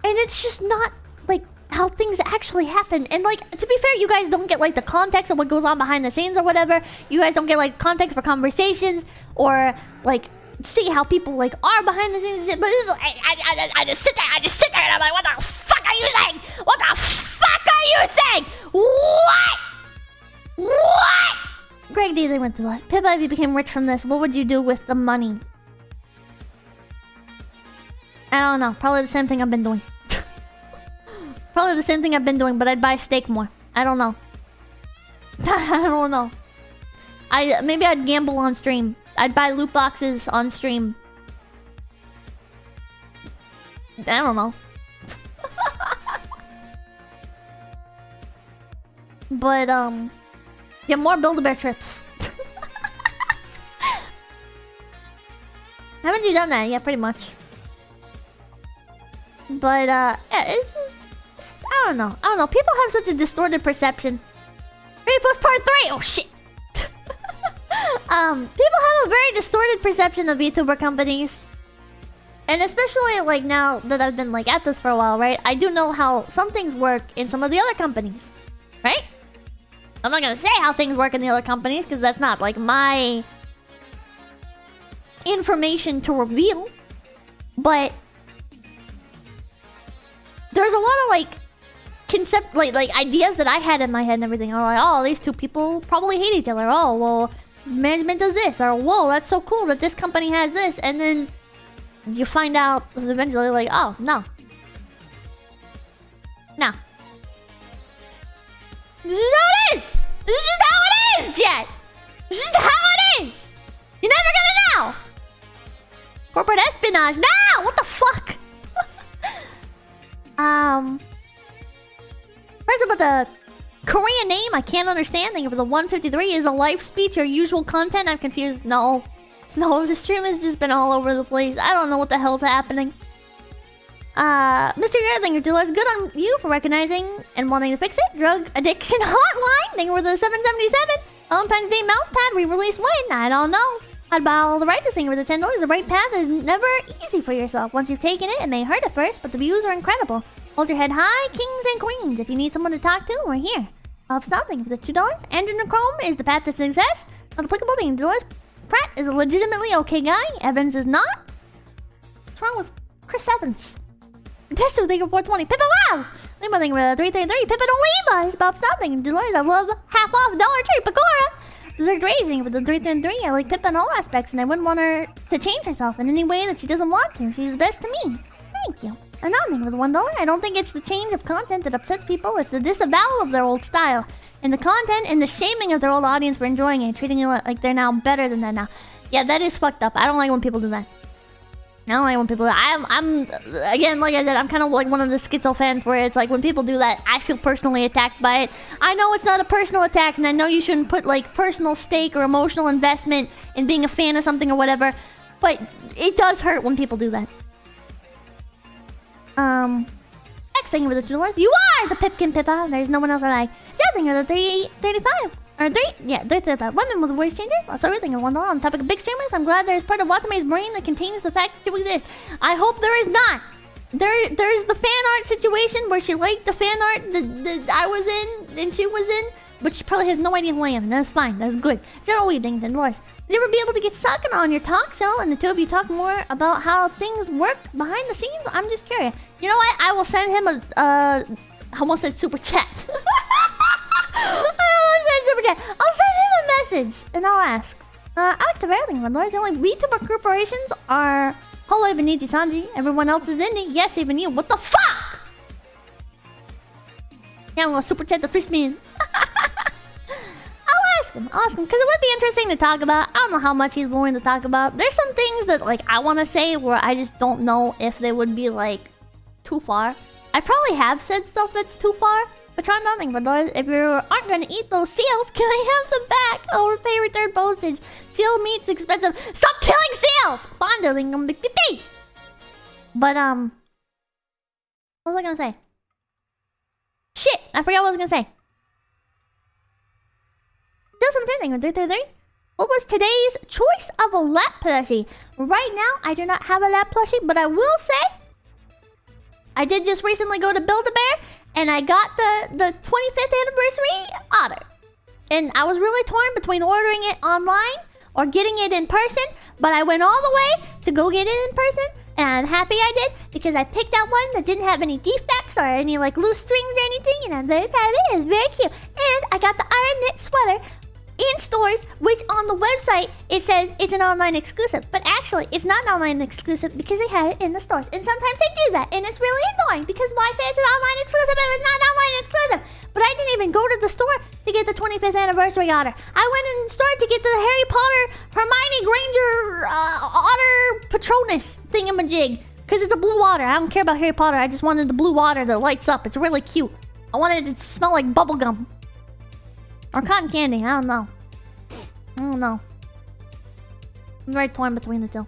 And it's just not like how things actually happen. And like, to be fair, you guys don't get like the context of what goes on behind the scenes or whatever. You guys don't get like context for conversations or like see how people like are behind the scenes and shit. But it's like, I just sit there and I'm like, what the fuck are you saying? What the fuck are you saying? What? Greg D, they went to the last. Pippa, if you became rich from this, what would you do with the money? I don't know. Probably the same thing I've been doing. Probably the same thing I've been doing, but I'd buy steak more. I don't know. I don't know. Maybe I'd gamble on stream. I'd buy loot boxes on stream. I don't know. But, yeah, more Build-A-Bear trips. Haven't you done that? Yeah, pretty much. But, yeah, it's just, I don't know. People have such a distorted perception. Read Post Part 3! Oh, shit! People have a very distorted perception of VTuber companies. And especially, like, now that I've been, like, at this for a while, right? I do know how some things work in some of the other companies. Right? I'm not gonna say how things work in the other companies, because that's not, like, my information to reveal. But there's a lot of, like, like ideas that I had in my head and everything. I'm like, oh, these two people probably hate each other. Oh, well, management does this. Or, whoa, that's so cool that this company has this. And then you find out eventually, like, oh, no. No. This is how it is! This is just how it is, Jet! This is how it is! You're never gonna know! Corporate espionage. No! What the fuck? First about the Korean name, I can't understand. Thank you for the 153. Is a live speech or usual content? I'm confused. No. No, the stream has just been all over the place. I don't know what the hell's happening. Mr. Yerlinger, it's good on you for recognizing and wanting to fix it. Drug Addiction Hotline. Thank you for the 777. Valentine's Day Mousepad re-release when? I don't know. I'd buy all the right to sing for the $10. The right path is never easy for yourself. Once you've taken it, it may hurt at first, but the views are incredible. Hold your head high, kings and queens. If you need someone to talk to, we're here. I'll stop thinking for the $2. Andrew Nichrome is the path to success. Not applicable. Thank you $2. Pratt is a legitimately okay guy. Evans is not. What's wrong with Chris Evans? Desu, thank you for 420. Pippa, wow! Lima, thank you for 333. Pippa, don't leave us. Bob, stop. Thank you $2. I love half off Dollar Tree. Pecora. Berserk Raising with the 333. I like Pip in all aspects, and I wouldn't want her to change herself in any way that she doesn't want to. She's the best to me. Thank you. Another with $1. I don't think it's the change of content that upsets people. It's the disavowal of their old style. And the content and the shaming of their old audience for enjoying it, treating it like they're now better than that now. Yeah, that is fucked up. I don't like when people do that. I don't like when people... I'm again, like I said, I'm kind of like one of the schizo fans where it's like when people do that, I feel personally attacked by it. I know it's not a personal attack, and I know you shouldn't put like personal stake or emotional investment in being a fan of something or whatever, but it does hurt when people do that. Next thing with the $2. You are the Pipkin Pippa. There's no one else I like. Something with the 335. Or 335. Women with voice changers. Also everything at $1. On the topic of big streamers, I'm glad there's part of WataMei's brain that contains the fact that you exist. I hope there is not. There's the fan art situation where she liked the fan art that I was in and she was in, but she probably has no idea who I am, and that's fine. That's good. Zero weeding, then Dolores. Did you ever be able to get sucking on your talk show and the two of you talk more about how things work behind the scenes? I'm just curious. You know what? I will send him a I almost said super chat. I'll send him a message and I'll ask. Alex of everything, my lord. The only VTuber corporations are Hololive and Niji Sanji. Everyone else is indie. Yes, even you. What the fuck? Yeah, I'm gonna super chat the fishman. I'll ask him, because it would be interesting to talk about. I don't know how much he's willing to talk about. There's some things that like I want to say where I just don't know if they would be like too far. I probably have said stuff that's too far. But try nothing, but if you aren't gonna eat those seals, can I have them back? I'll pay return postage. Seal meat's expensive. Stop killing seals! Fondling them, beep. But what was I gonna say? Shit, I forgot what I was gonna say. Still something with 333. What was today's choice of a lap plushie? Right now, I do not have a lap plushie, but I will say I did just recently go to Build-A-Bear. And I got the 25th anniversary otter. And I was really torn between ordering it online or getting it in person. But I went all the way to go get it in person. And I'm happy I did because I picked out one that didn't have any defects or any like loose strings or anything. And I'm very proud of it. It was very cute. And I got the iron knit sweater in stores, which on the website it says it's an online exclusive, but actually it's not an online exclusive because they had it in the stores, and sometimes they do that, and it's really annoying because why say it's an online exclusive if it's not an online exclusive? But I didn't even go to the store to get the 25th anniversary otter. I went in the store to get the Harry Potter Hermione Granger otter Patronus thingamajig because it's a blue otter. I don't care about Harry Potter. I just wanted the blue otter that lights up. It's really cute. I wanted it to smell like bubblegum. Or cotton candy, I don't know. I'm very torn between the two.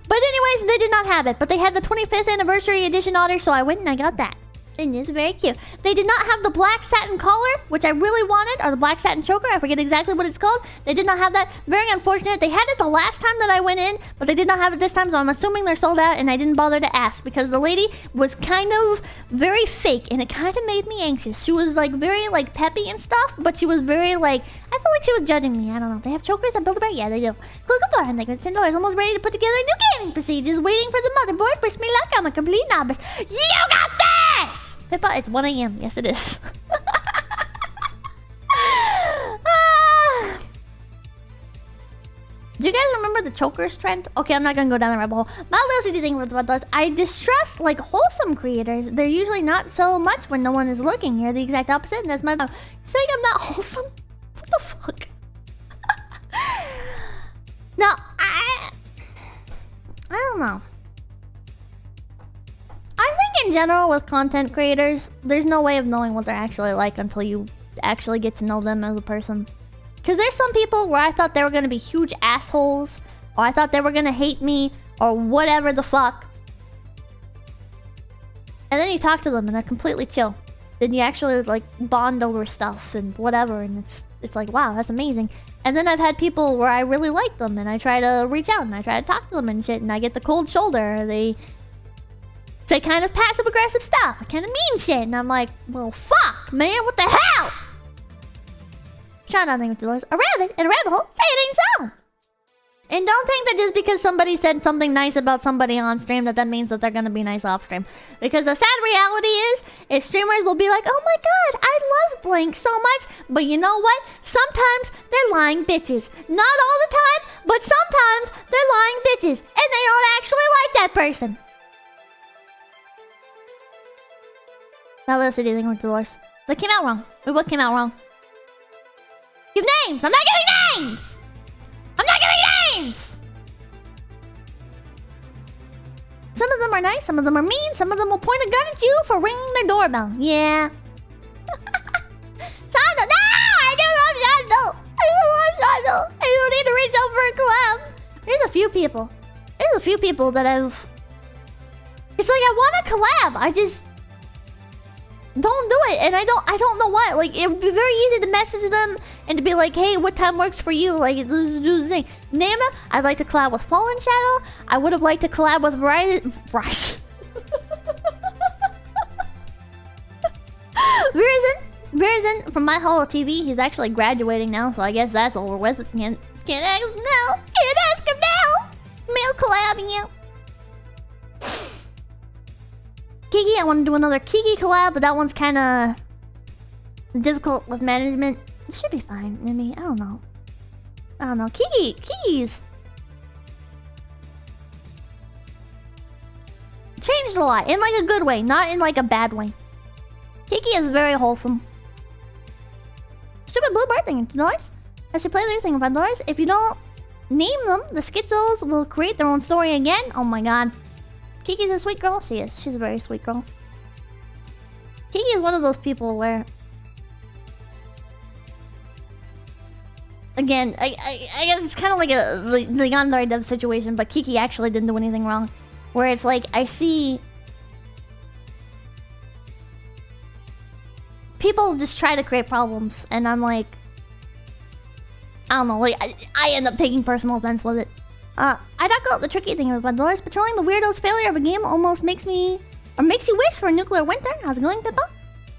But anyways, they did not have it. But they had the 25th anniversary edition otter, so I went and I got that. And it's very cute. They did not have the black satin collar, which I really wanted, or the black satin choker. I forget exactly what it's called. They did not have that. Very unfortunate. They had it the last time that I went in, but they did not have it this time, so I'm assuming they're sold out, and I didn't bother to ask because the lady was kind of very fake, and it kind of made me anxious. She was like very like peppy and stuff, but she was very like, I felt like she was judging me. I don't know. They have chokers at Build-A-Bear? Yeah, they do. Cool, goodbye. And they got $10. Almost ready to put together new gaming procedures. Waiting for the motherboard. Wish me luck. I'm a complete novice. You got this! Pippa, it's 1 AM. Yes, it is. Do you guys remember the chokers trend? Okay, I'm not gonna go down the rabbit hole. My little thing with what does, I distrust like wholesome creators. They're usually not so much when no one is looking. You're the exact opposite, and that's my mouth. You're saying I'm not wholesome? What the fuck? No, I don't know. I think in general with content creators, there's no way of knowing what they're actually like until you actually get to know them as a person. Because there's some people where I thought they were going to be huge assholes, or I thought they were going to hate me, or whatever the fuck. And then you talk to them and they're completely chill. Then you actually like bond over stuff and whatever, and it's like, wow, that's amazing. And then I've had people where I really like them and I try to reach out and I try to talk to them and shit, and I get the cold shoulder. They say kind of passive-aggressive stuff, kind of mean shit, and I'm like, well, fuck, man, what the hell? Try nothing with the Lord. A rabbit in a rabbit hole? Say it ain't so. And don't think that just because somebody said something nice about somebody on stream that means that they're gonna be nice off stream. Because the sad reality is streamers will be like, oh my god, I love Blink so much. But you know what? Sometimes they're lying bitches. Not all the time, but sometimes they're lying bitches. And they don't actually like that person. Now let's see anything with Dolores. What came out wrong? Wait, what came out wrong? Give names! I'm not giving names! I'm not giving names! Some of them are nice, some of them are mean, some of them will point a gun at you for ringing their doorbell. Yeah. Shando! No! I do love Shando! I do love Shando! I don't need to reach out for a collab. There's a few people. There's a few people that I've... It's like I want a collab. I just... don't do it, and I don't know why. Like, it would be very easy to message them and to be like, hey, what time works for you? Like, let's do the thing. Name them. I'd like to collab with Fallen Shadow. I would have liked to collab with Verizon. Verizon from My Hollow TV. He's actually graduating now, so I guess that's over with. Can't ask him now. Can't ask him now. Mail collabing you. Kiki, I want to do another Kiki collab, but that one's kind of difficult with management. It should be fine, maybe. I don't know. Kiki's changed a lot in like a good way, not in like a bad way. Kiki is very wholesome. Stupid blue bird thing, noise. As you play this thing about noise, if you don't name them, the Schizzos will create their own story again. Oh my god. Kiki's a sweet girl. She is. She's a very sweet girl. Kiki is one of those people where... Again, I guess it's kind of like the Yandere dev situation, but Kiki actually didn't do anything wrong. Where it's like, I see... people just try to create problems, and I'm like... I don't know, like, I end up taking personal offense with it. I don't the tricky thing about Dolores. Patrolling the weirdo's failure of a game almost makes you wish for a nuclear winter. How's it going, Pippa?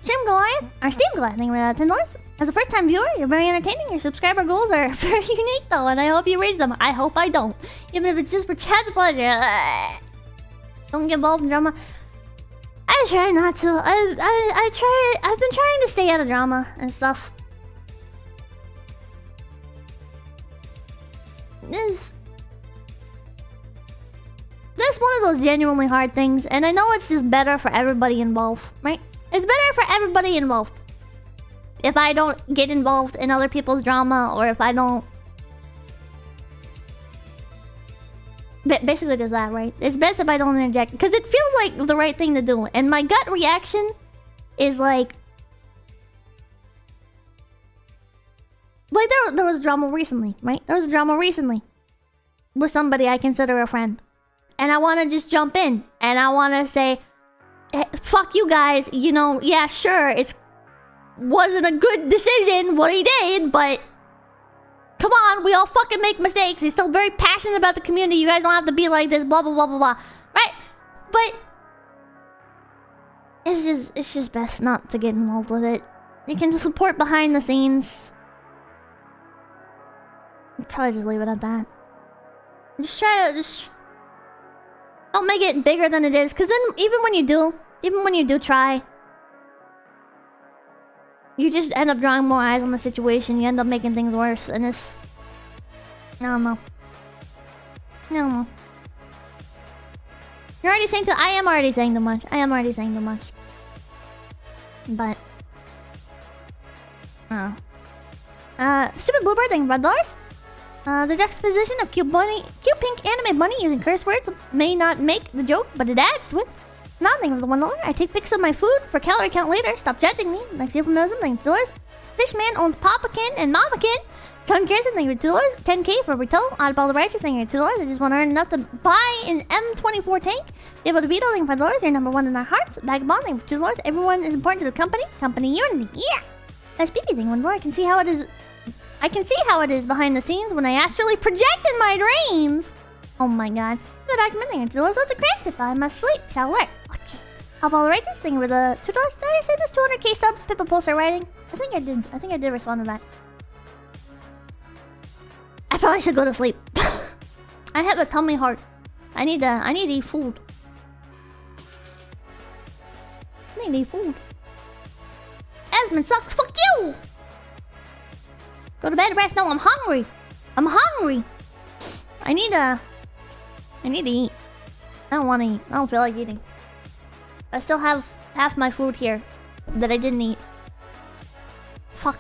Stream Goliath, or Steam Goliath, thank you for $10. As a first-time viewer, you're very entertaining. Your subscriber goals are very unique, though, and I hope you reach them. I hope I don't. Even if it's just for chat's pleasure. Don't get involved in drama. I try not to. I've been trying to stay out of drama and stuff. That's one of those genuinely hard things, and I know it's just better for everybody involved, right? It's better for everybody involved. If I don't get involved in other people's drama, or if I don't... Basically just that, right? It's best if I don't interject, because it feels like the right thing to do, and my gut reaction is like... Like, there was drama recently, right? There was drama recently with somebody I consider a friend. And I want to just jump in. And I want to say, hey, fuck you guys. You know, yeah, sure, it wasn't a good decision what he did, but... Come on, we all fucking make mistakes. He's still very passionate about the community. You guys don't have to be like this, blah, blah, blah, blah, blah. Right? But... It's just best not to get involved with it. You can support behind the scenes. Probably just leave it at that. Just try to... Don't make it bigger than it is, because then even when you do try, you just end up drawing more eyes on the situation. You end up making things worse, and it's... I don't know. You're already saying I am already saying too much. But... Stupid Bluebird thing, $5. The juxtaposition of cute pink anime bunny using curse words may not make the joke, but it adds to it. Nothing of the $1. I take pics of my food for calorie count later. Stop judging me. Next euphemism, thank you $2. Fishman owns Papakin and Mamakin. John Kirsten, thank you $2. 10k for Rito. Oddball the Righteous, thank you $2. I just want to earn enough to buy an M24 tank. Able to Vito, thank you $5. You're number 1 in our hearts. Vagabond, thank you $2. Everyone is important to the company. Company unity. Yeah. That's BB thing $1. I can see how it is behind the scenes when I actually project in my dreams. Oh my god. The documenting it. Lots of cramps, Pippa. I must sleep. Shall alert. Okay. How about righteous thing with the $2? Did I say this 200k subs? Pippa poster writing? I think I did respond to that. I probably should go to sleep. I have a tummy heart. I need to eat food. I need to eat food. Asmund sucks. Fuck you. Go to bed, rest. No, I'm hungry. I'm hungry. I need to eat. I don't want to eat. I don't feel like eating. I still have half my food here that I didn't eat. Fuck.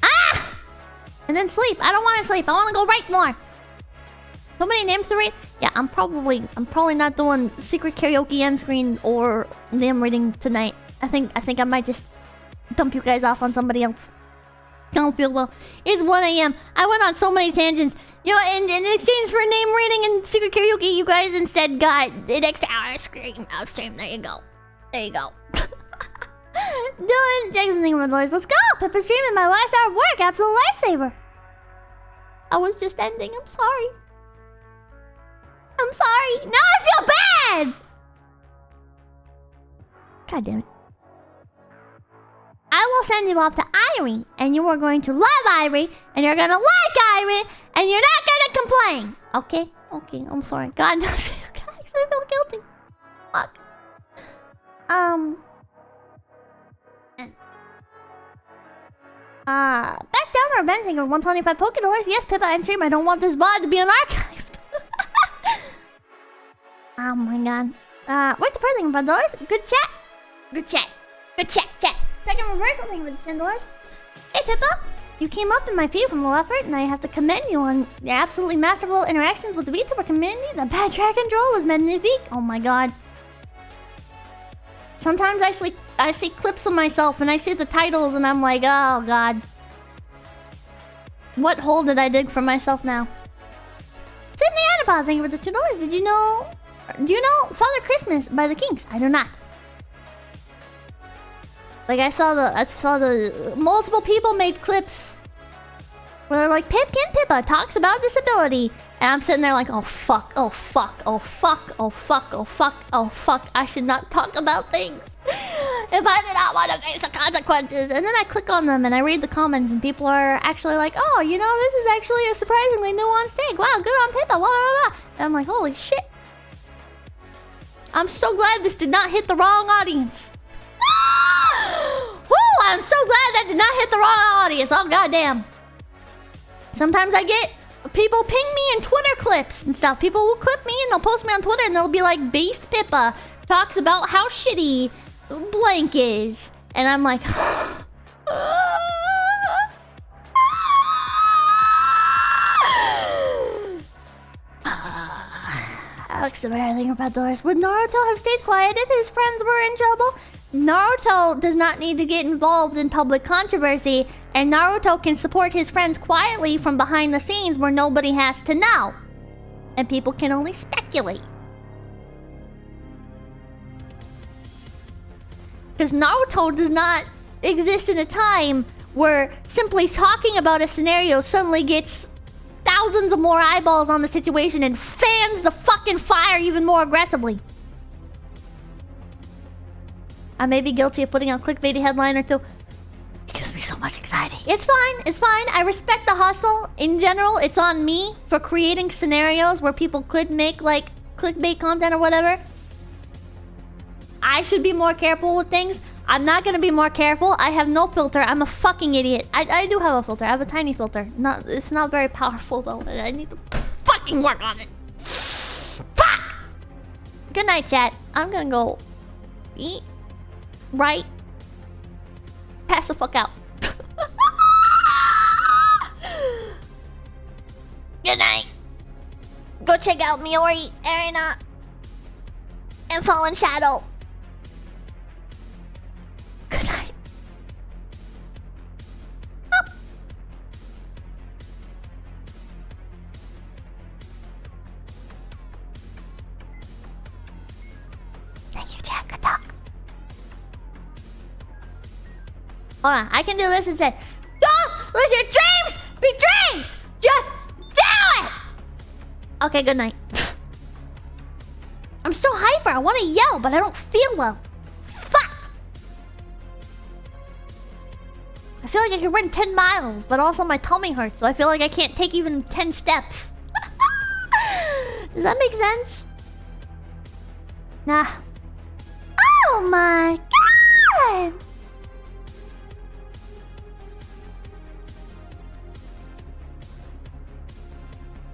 Ah! And then sleep. I don't want to sleep. I want to go write more. So many names to read. Yeah, I'm probably not doing secret karaoke end screen or name reading tonight. I think I might just dump you guys off on somebody else. I don't feel well. It's 1 AM. I went on so many tangents. You know, in exchange for name reading and secret karaoke, you guys instead got an extra hour of stream. There you go. There you go. Dylan Jackson, thank you for the Lords. Let's go! Pippa streaming my last hour of work. Absolute lifesaver. I was just ending. I'm sorry. I'm sorry. Now I feel bad! God damn it. I will send you off to Irie, and you are going to love Irie, and you're gonna like Irie, and you're not gonna complain. Okay? Okay, I'm sorry. God, I actually feel guilty. Fuck. Back down there, Benzinger, 125 $. Yes, Pippa, and stream. I don't want this VOD to be unarchived. Oh my god. Wait, the pressing $5. Good chat. Good chat. Good chat. Second reversal, thank you for the $10. Hey, Pippa. You came up in my feed from low effort, and I have to commend you on your absolutely masterful interactions with the VTuber community. The bad track control was magnifique. Oh my god. Sometimes I see clips of myself, and I see the titles, and I'm like, oh god. What hole did I dig for myself now? Sydney Anapaz, thank you for the $2. Do you know Father Christmas by the Kinks? I do not. Like I saw the multiple people made clips where they're like, Pipkin Pippa talks about disability, and I'm sitting there like, oh fuck, oh fuck, oh fuck, oh fuck, oh fuck, oh fuck. I should not talk about things if I did not want to face the consequences. And then I click on them and I read the comments, and people are actually like, oh, you know, this is actually a surprisingly nuanced take. Wow, good on Pippa. Blah, blah, blah. And I'm like, holy shit. I'm so glad this did not hit the wrong audience. Woo! I'm so glad that did not hit the wrong audience. Oh goddamn. Sometimes I get people ping me in Twitter clips and stuff. People will clip me and they'll post me on Twitter and they'll be like, Based Pippa talks about how shitty blank is. And I'm like, Alex, thank you for $5. Would Naruto have stayed quiet if his friends were in trouble? Naruto does not need to get involved in public controversy, and Naruto can support his friends quietly from behind the scenes where nobody has to know. And people can only speculate. Because Naruto does not exist in a time where simply talking about a scenario suddenly gets thousands of more eyeballs on the situation and fans the fucking fire even more aggressively. I may be guilty of putting on clickbaity headline or two. It gives me so much anxiety. It's fine. It's fine. I respect the hustle. In general, it's on me for creating scenarios where people could make, like, clickbait content or whatever. I should be more careful with things. I'm not gonna be more careful. I have no filter. I'm a fucking idiot. I do have a filter. I have a tiny filter. It's not very powerful, though. I need to fucking work on it. Fuck! Good night, chat. I'm gonna go eat. Right? Pass the fuck out. Good night. Go check out Miori, Arena, and Fallen Shadow. Good night. Oh. Thank you, Jack. Good talk. Hold on, I can do this instead. Don't let your dreams be dreams! Just do it! Okay, good night. I'm so hyper, I want to yell, but I don't feel well. Fuck! I feel like I can run 10 miles, but also my tummy hurts, so I feel like I can't take even 10 steps. Does that make sense? Nah. Oh my god!